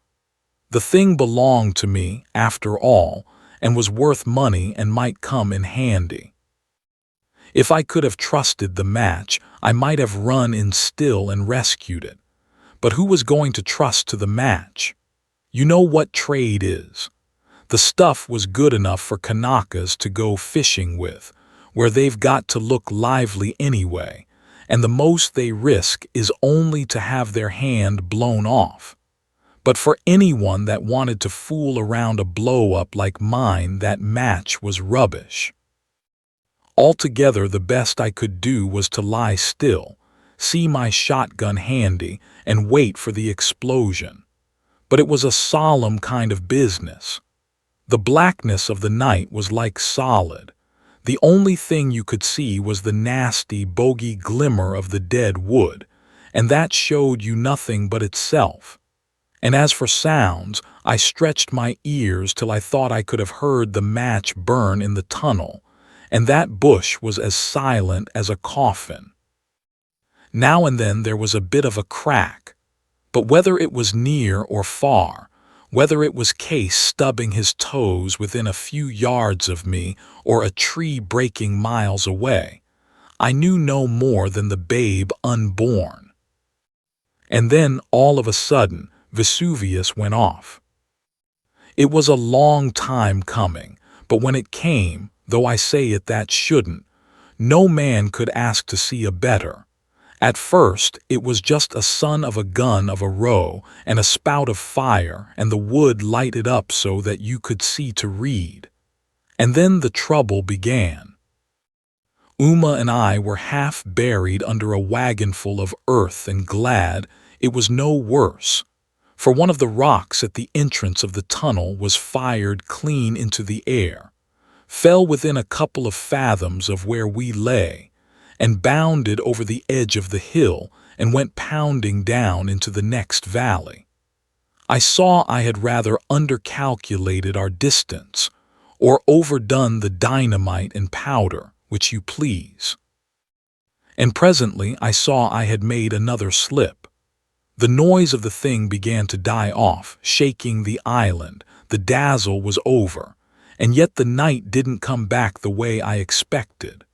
The thing belonged to me, after all, and was worth money and might come in handy. If I could have trusted the match, I might have run in still and rescued it. But who was going to trust to the match? You know what trade is. The stuff was good enough for Kanakas to go fishing with, where they've got to look lively anyway, and the most they risk is only to have their hand blown off. But for anyone that wanted to fool around a blow-up like mine, that match was rubbish. Altogether, the best I could do was to lie still, see my shotgun handy, and wait for the explosion. But it was a solemn kind of business. The blackness of the night was like solid. The only thing you could see was the nasty, bogey glimmer of the dead wood, and that showed you nothing but itself. And as for sounds, I stretched my ears till I thought I could have heard the match burn in the tunnel, and that bush was as silent as a coffin. Now and then there was a bit of a crack, but whether it was near or far, whether it was Case stubbing his toes within a few yards of me or a tree breaking miles away, I knew no more than the babe unborn. And then, all of a sudden, Vesuvius went off. It was a long time coming, but when it came, though I say it that shouldn't, no man could ask to see a better. At first, it was just a son of a gun of a row and a spout of fire, and the wood lighted up so that you could see to read. And then the trouble began. Uma and I were half buried under a wagonful of earth, and glad it was no worse, for one of the rocks at the entrance of the tunnel was fired clean into the air, fell within a couple of fathoms of where we lay, and bounded over the edge of the hill and went pounding down into the next valley. I saw I had rather undercalculated our distance, or overdone the dynamite and powder, which you please. And presently I saw I had made another slip. The noise of the thing began to die off, shaking the island. The dazzle was over, and yet the night didn't come back the way I expected.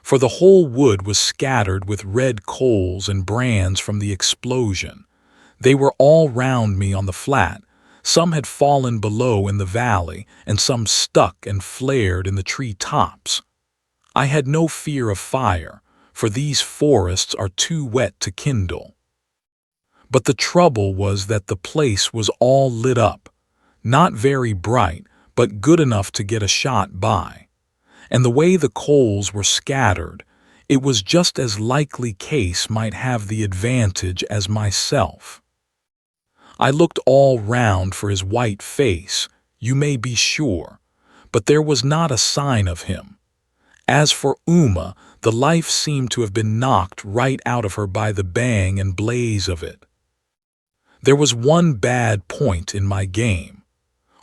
For the whole wood was scattered with red coals and brands from the explosion. They were all round me on the flat. Some had fallen below in the valley, and some stuck and flared in the tree tops. I had no fear of fire, for these forests are too wet to kindle. But the trouble was that the place was all lit up, not very bright, but good enough to get a shot by. And the way the coals were scattered, it was just as likely Case might have the advantage as myself. I looked all round for his white face, you may be sure, but there was not a sign of him. As for Uma, the life seemed to have been knocked right out of her by the bang and blaze of it. There was one bad point in my game.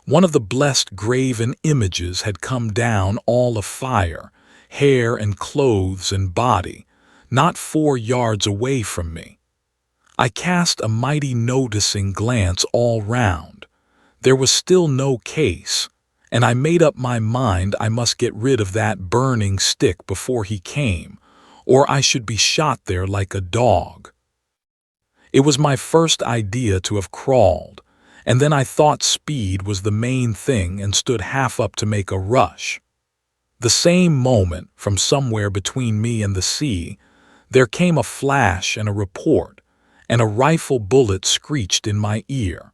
One of the blessed graven images had come down all afire, hair and clothes and body, not 4 yards away from me. I cast a mighty noticing glance all round. There was still no Case, and I made up my mind I must get rid of that burning stick before he came, or I should be shot there like a dog. It was my first idea to have crawled, and then I thought speed was the main thing and stood half up to make a rush. The same moment, from somewhere between me and the sea, there came a flash and a report, and a rifle bullet screeched in my ear.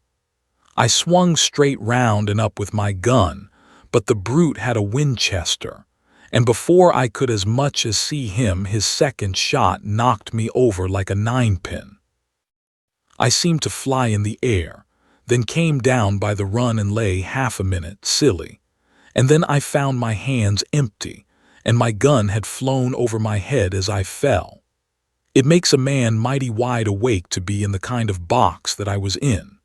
I swung straight round and up with my gun, but the brute had a Winchester, and before I could as much as see him, his second shot knocked me over like a 9-pin. I seemed to fly in the air, then came down by the run and lay half a minute, silly, and then I found my hands empty, and my gun had flown over my head as I fell. It makes a man mighty wide awake to be in the kind of box that I was in.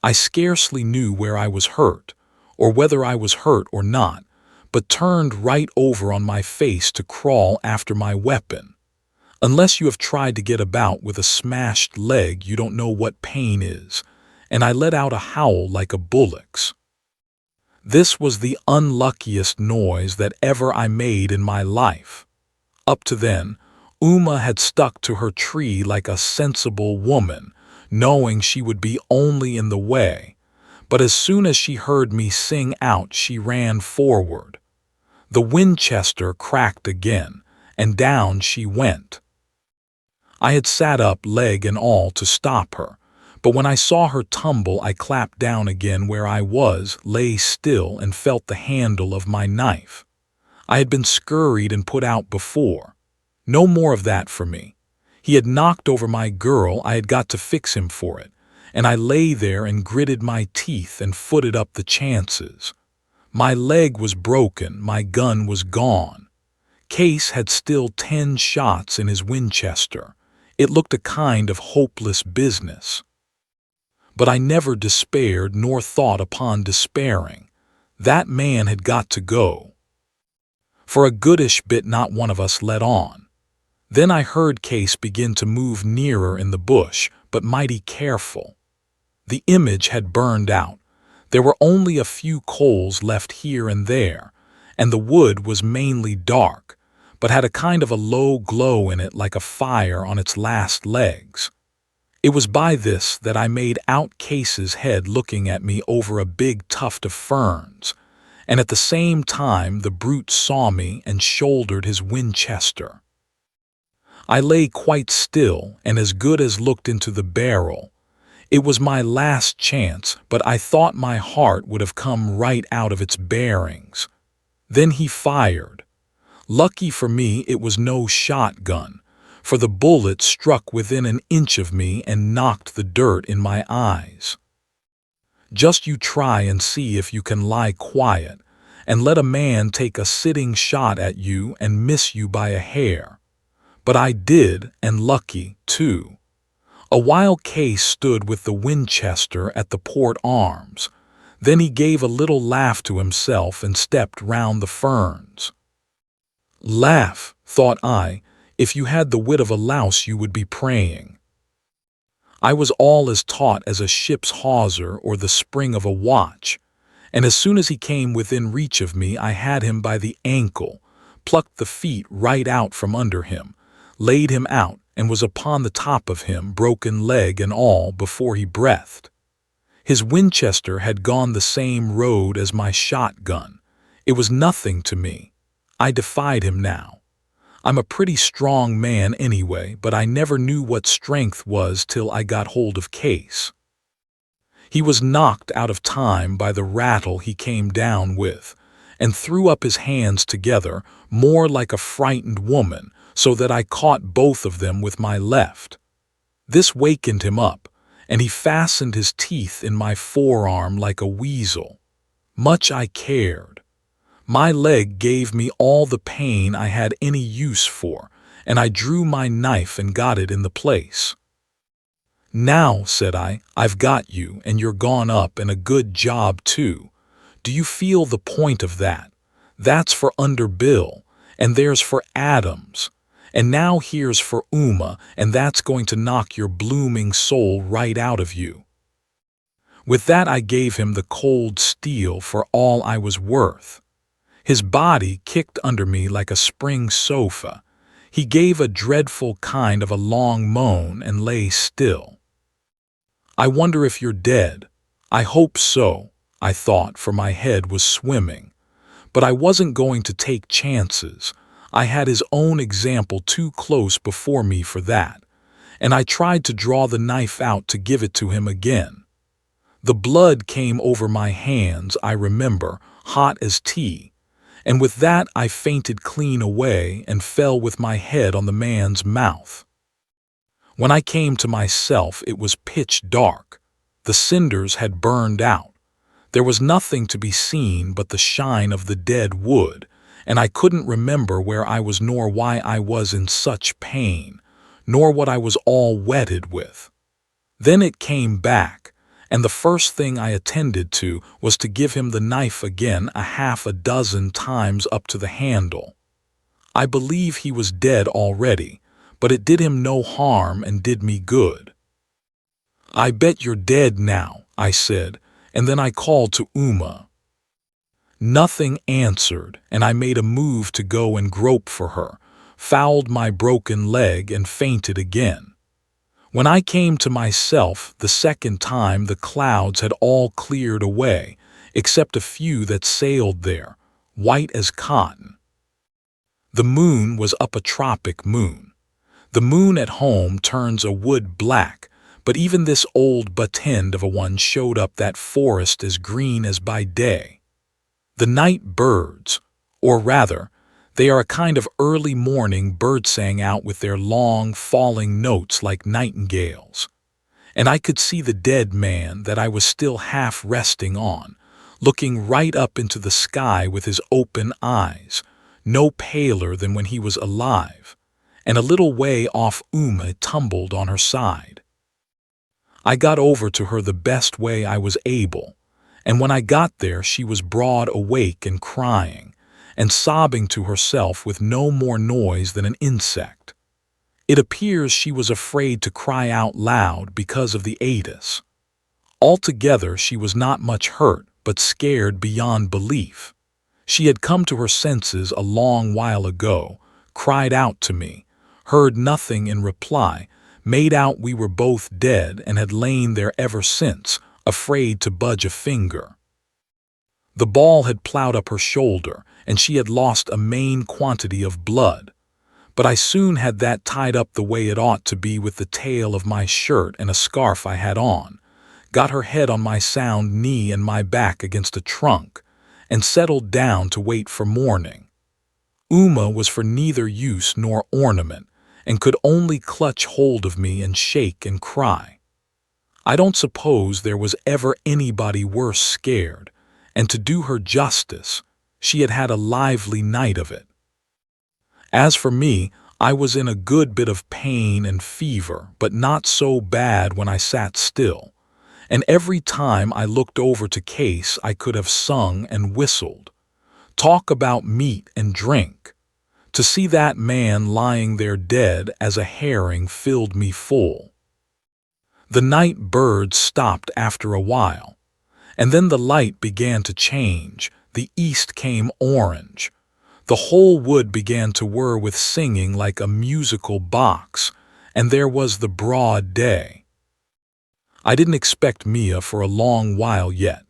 I scarcely knew where I was hurt, or whether I was hurt or not, but turned right over on my face to crawl after my weapon. Unless you have tried to get about with a smashed leg, you don't know what pain is, and I let out a howl like a bullock's. This was the unluckiest noise that ever I made in my life. Up to then, Uma had stuck to her tree like a sensible woman, knowing she would be only in the way, but as soon as she heard me sing out, she ran forward. The Winchester cracked again, and down she went. I had sat up, leg and all, to stop her, but when I saw her tumble, I clapped down again where I was, lay still, and felt the handle of my knife. I had been scurried and put out before. No more of that for me. He had knocked over my girl, I had got to fix him for it, and I lay there and gritted my teeth and footed up the chances. My leg was broken, my gun was gone. Case had still 10 shots in his Winchester. It looked a kind of hopeless business. But I never despaired nor thought upon despairing. That man had got to go. For a goodish bit not one of us let on. Then I heard Case begin to move nearer in the bush, but mighty careful. The image had burned out. There were only a few coals left here and there, and the wood was mainly dark, but had a kind of a low glow in it like a fire on its last legs. It was by this that I made out Case's head looking at me over a big tuft of ferns, and at the same time the brute saw me and shouldered his Winchester. I lay quite still and as good as looked into the barrel. It was my last chance, but I thought my heart would have come right out of its bearings. Then he fired. Lucky for me it was no shotgun, for the bullet struck within an inch of me and knocked the dirt in my eyes. Just you try and see if you can lie quiet, and let a man take a sitting shot at you and miss you by a hair. But I did, and lucky, too. A while Case stood with the Winchester at the port arms. Then he gave a little laugh to himself and stepped round the ferns. Laugh, thought I, if you had the wit of a louse you would be praying. I was all as taut as a ship's hawser or the spring of a watch, and as soon as he came within reach of me, I had him by the ankle, plucked the feet right out from under him, laid him out, and was upon the top of him, broken leg and all, before he breathed. His Winchester had gone the same road as my shotgun. It was nothing to me. I defied him now. I'm a pretty strong man anyway, but I never knew what strength was till I got hold of Case. He was knocked out of time by the rattle he came down with, and threw up his hands together, more like a frightened woman, so that I caught both of them with my left. This wakened him up, and he fastened his teeth in my forearm like a weasel. Much I cared. My leg gave me all the pain I had any use for, and I drew my knife and got it in the place. "Now," said I, "I've got you, and you're gone up, and a good job too. Do you feel the point of that? That's for under Bill, and there's for Adams. And now here's for Uma, and that's going to knock your blooming soul right out of you." With that I gave him the cold steel for all I was worth. His body kicked under me like a spring sofa. He gave a dreadful kind of a long moan and lay still. "I wonder if you're dead. I hope so," I thought, for my head was swimming. But I wasn't going to take chances. I had his own example too close before me for that, and I tried to draw the knife out to give it to him again. The blood came over my hands, I remember, hot as tea, and with that I fainted clean away and fell with my head on the man's mouth. When I came to myself, it was pitch dark. The cinders had burned out. There was nothing to be seen but the shine of the dead wood, and I couldn't remember where I was nor why I was in such pain, nor what I was all wetted with. Then it came back, and the first thing I attended to was to give him the knife again half a dozen times up to the handle. I believe he was dead already, but it did him no harm and did me good. "I bet you're dead now," I said, and then I called to Uma. Nothing answered, and I made a move to go and grope for her, fouled my broken leg, and fainted again. When I came to myself the second time, the clouds had all cleared away, except a few that sailed there, white as cotton. The moon was up, a tropic moon. The moon at home turns a wood black, but even this old butt-end of a one showed up that forest as green as by day. The night birds, or rather, they are a kind of early morning bird, sang out with their long, falling notes like nightingales. And I could see the dead man that I was still half resting on, looking right up into the sky with his open eyes, no paler than when he was alive, and a little way off Uma tumbled on her side. I got over to her the best way I was able, and when I got there she was broad awake and crying, and sobbing to herself with no more noise than an insect. It appears she was afraid to cry out loud because of the atis. Altogether she was not much hurt, but scared beyond belief. She had come to her senses a long while ago, cried out to me, heard nothing in reply, made out we were both dead, and had lain there ever since, afraid to budge a finger. The ball had plowed up her shoulder, and she had lost a main quantity of blood. But I soon had that tied up the way it ought to be with the tail of my shirt and a scarf I had on, got her head on my sound knee and my back against a trunk, and settled down to wait for morning. Uma was for neither use nor ornament, and could only clutch hold of me and shake and cry. I don't suppose there was ever anybody worse scared, and to do her justice, she had had a lively night of it. As for me, I was in a good bit of pain and fever, but not so bad when I sat still, and every time I looked over to Case I could have sung and whistled. Talk about meat and drink. To see that man lying there dead as a herring filled me full. The night birds stopped after a while, and then the light began to change. The east came orange. The whole wood began to whir with singing like a musical box, and there was the broad day. I didn't expect Mia for a long while yet,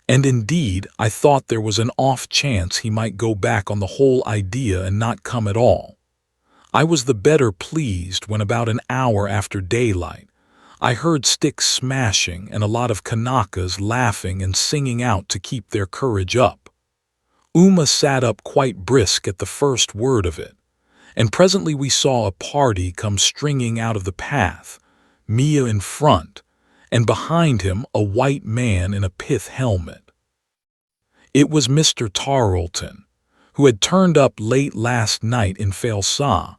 and indeed I thought there was an off chance he might go back on the whole idea and not come at all. I was the better pleased when about an hour after daylight I heard sticks smashing and a lot of Kanakas laughing and singing out to keep their courage up. Uma sat up quite brisk at the first word of it, and presently we saw a party come stringing out of the path, Mia in front, and behind him a white man in a pith helmet. It was Mr. Tarleton, who had turned up late last night in Falesá,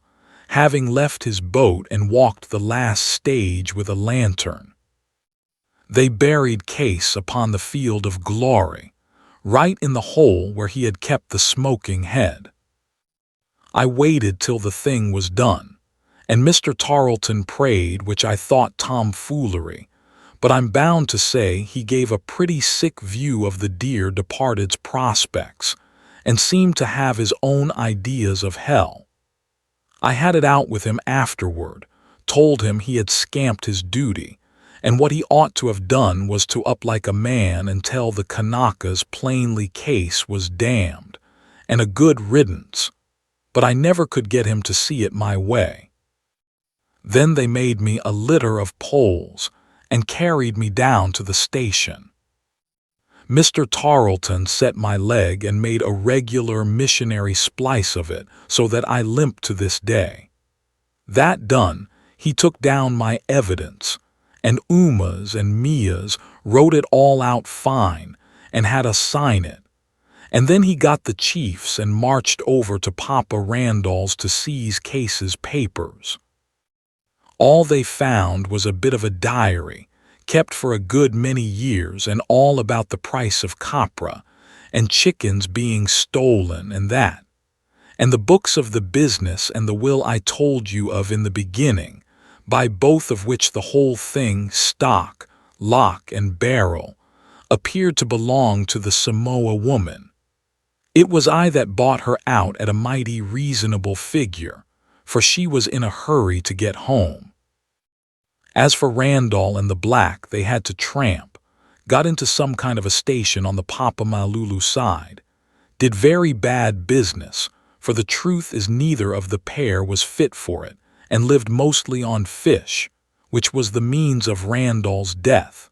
having left his boat and walked the last stage with a lantern. They buried Case upon the field of glory, right in the hole where he had kept the smoking head. I waited till the thing was done, and Mr. Tarleton prayed, which I thought tomfoolery, but I'm bound to say he gave a pretty sick view of the dear departed's prospects, and seemed to have his own ideas of hell. I had it out with him afterward, told him he had scamped his duty, and what he ought to have done was to up like a man and tell the Kanakas plainly Case was damned, and a good riddance, but I never could get him to see it my way. Then they made me a litter of poles, and carried me down to the station. Mr. Tarleton set my leg and made a regular missionary splice of it so that I limp to this day. That done, he took down my evidence, and Uma's and Mia's wrote it all out fine and had us sign it, and then he got the chiefs and marched over to Papa Randall's to seize Case's papers. All they found was a bit of a diary, kept for a good many years, and all about the price of copra, and chickens being stolen and that, and the books of the business and the will I told you of in the beginning, by both of which the whole thing, stock, lock, and barrel, appeared to belong to the Samoa woman. It was I that bought her out at a mighty reasonable figure, for she was in a hurry to get home. As for Randall and the black, they had to tramp, got into some kind of a station on the Papamalulu side, did very bad business, for the truth is neither of the pair was fit for it, and lived mostly on fish, which was the means of Randall's death.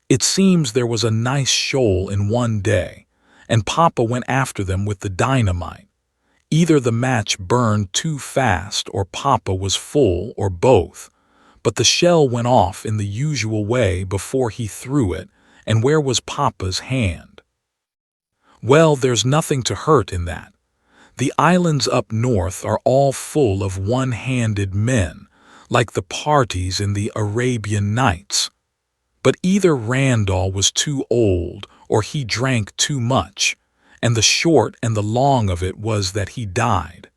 It seems there was a nice shoal in one day, and Papa went after them with the dynamite. Either the match burned too fast or Papa was full, or both, but the shell went off in the usual way before he threw it, and where was Papa's hand? Well, there's nothing to hurt in that. The islands up north are all full of one-handed men, like the parties in the Arabian Nights. But either Randall was too old or he drank too much, and the short and the long of it was that he died.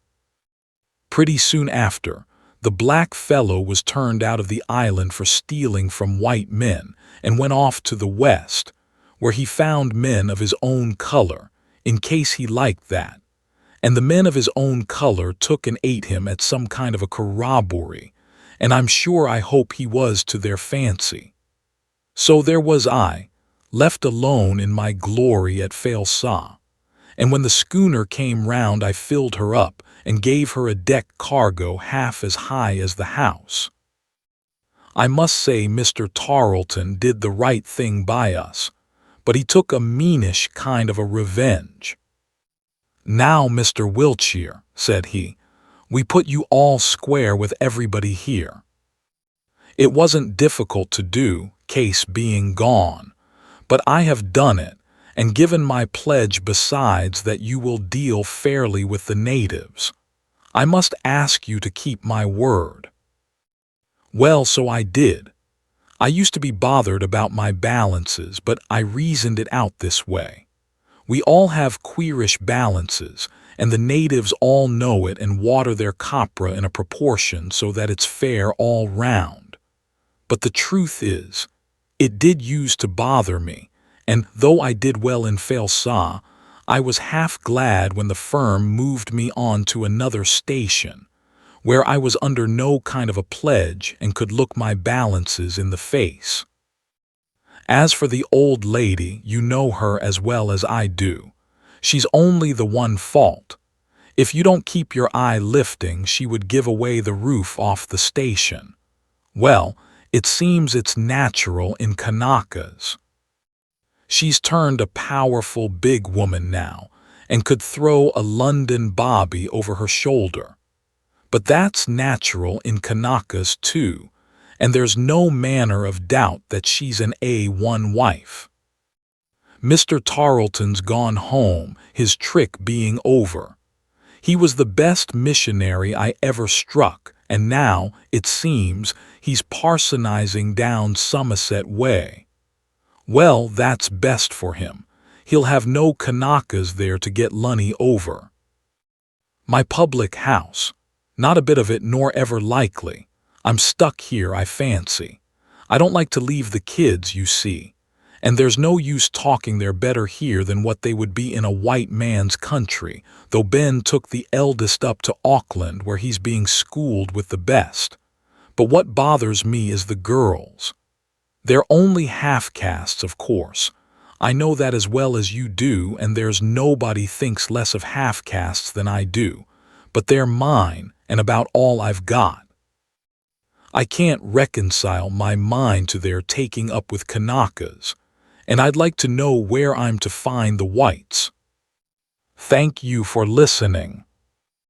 Pretty soon after, the black fellow was turned out of the island for stealing from white men, and went off to the west, where he found men of his own color, in case he liked that, and the men of his own color took and ate him at some kind of a corroboree, and I'm sure I hope he was to their fancy. So there was I, left alone in my glory at Falesá, and when the schooner came round I filled her up, and gave her a deck cargo half as high as the house. I must say Mr. Tarleton did the right thing by us, but he took a meanish kind of a revenge. "Now, Mr. Wiltshire," said he, "we put you all square with everybody here." It wasn't difficult to do, Case being gone, but I have done it, and given my pledge besides that you will deal fairly with the natives. I must ask you to keep my word. Well, so I did. I used to be bothered about my balances, but I reasoned it out this way. We all have queerish balances, and the natives all know it and water their copra in a proportion so that it's fair all round. But the truth is, it did used to bother me, and though I did well in Falesá, I was half glad when the firm moved me on to another station, where I was under no kind of a pledge and could look my balances in the face. As for the old lady, you know her as well as I do. She's only the one fault. If you don't keep your eye lifting, she would give away the roof off the station. Well, it seems it's natural in Kanakas. She's turned a powerful big woman now, and could throw a London bobby over her shoulder. But that's natural in Kanakas too, and there's no manner of doubt that she's an A1 wife. Mr. Tarleton's gone home, his trick being over. He was the best missionary I ever struck, and now, it seems, he's parsonizing down Somerset way. Well, that's best for him. He'll have no Kanakas there to get Lunny over. My public house. Not a bit of it nor ever likely. I'm stuck here, I fancy. I don't like to leave the kids, you see. And there's no use talking they're better here than what they would be in a white man's country, though Ben took the eldest up to Auckland where he's being schooled with the best. But what bothers me is the girls. They're only half-castes, of course. I know that as well as you do, and there's nobody thinks less of half-castes than I do. But they're mine, and about all I've got. I can't reconcile my mind to their taking up with Kanakas, and I'd like to know where I'm to find the whites. Thank you for listening.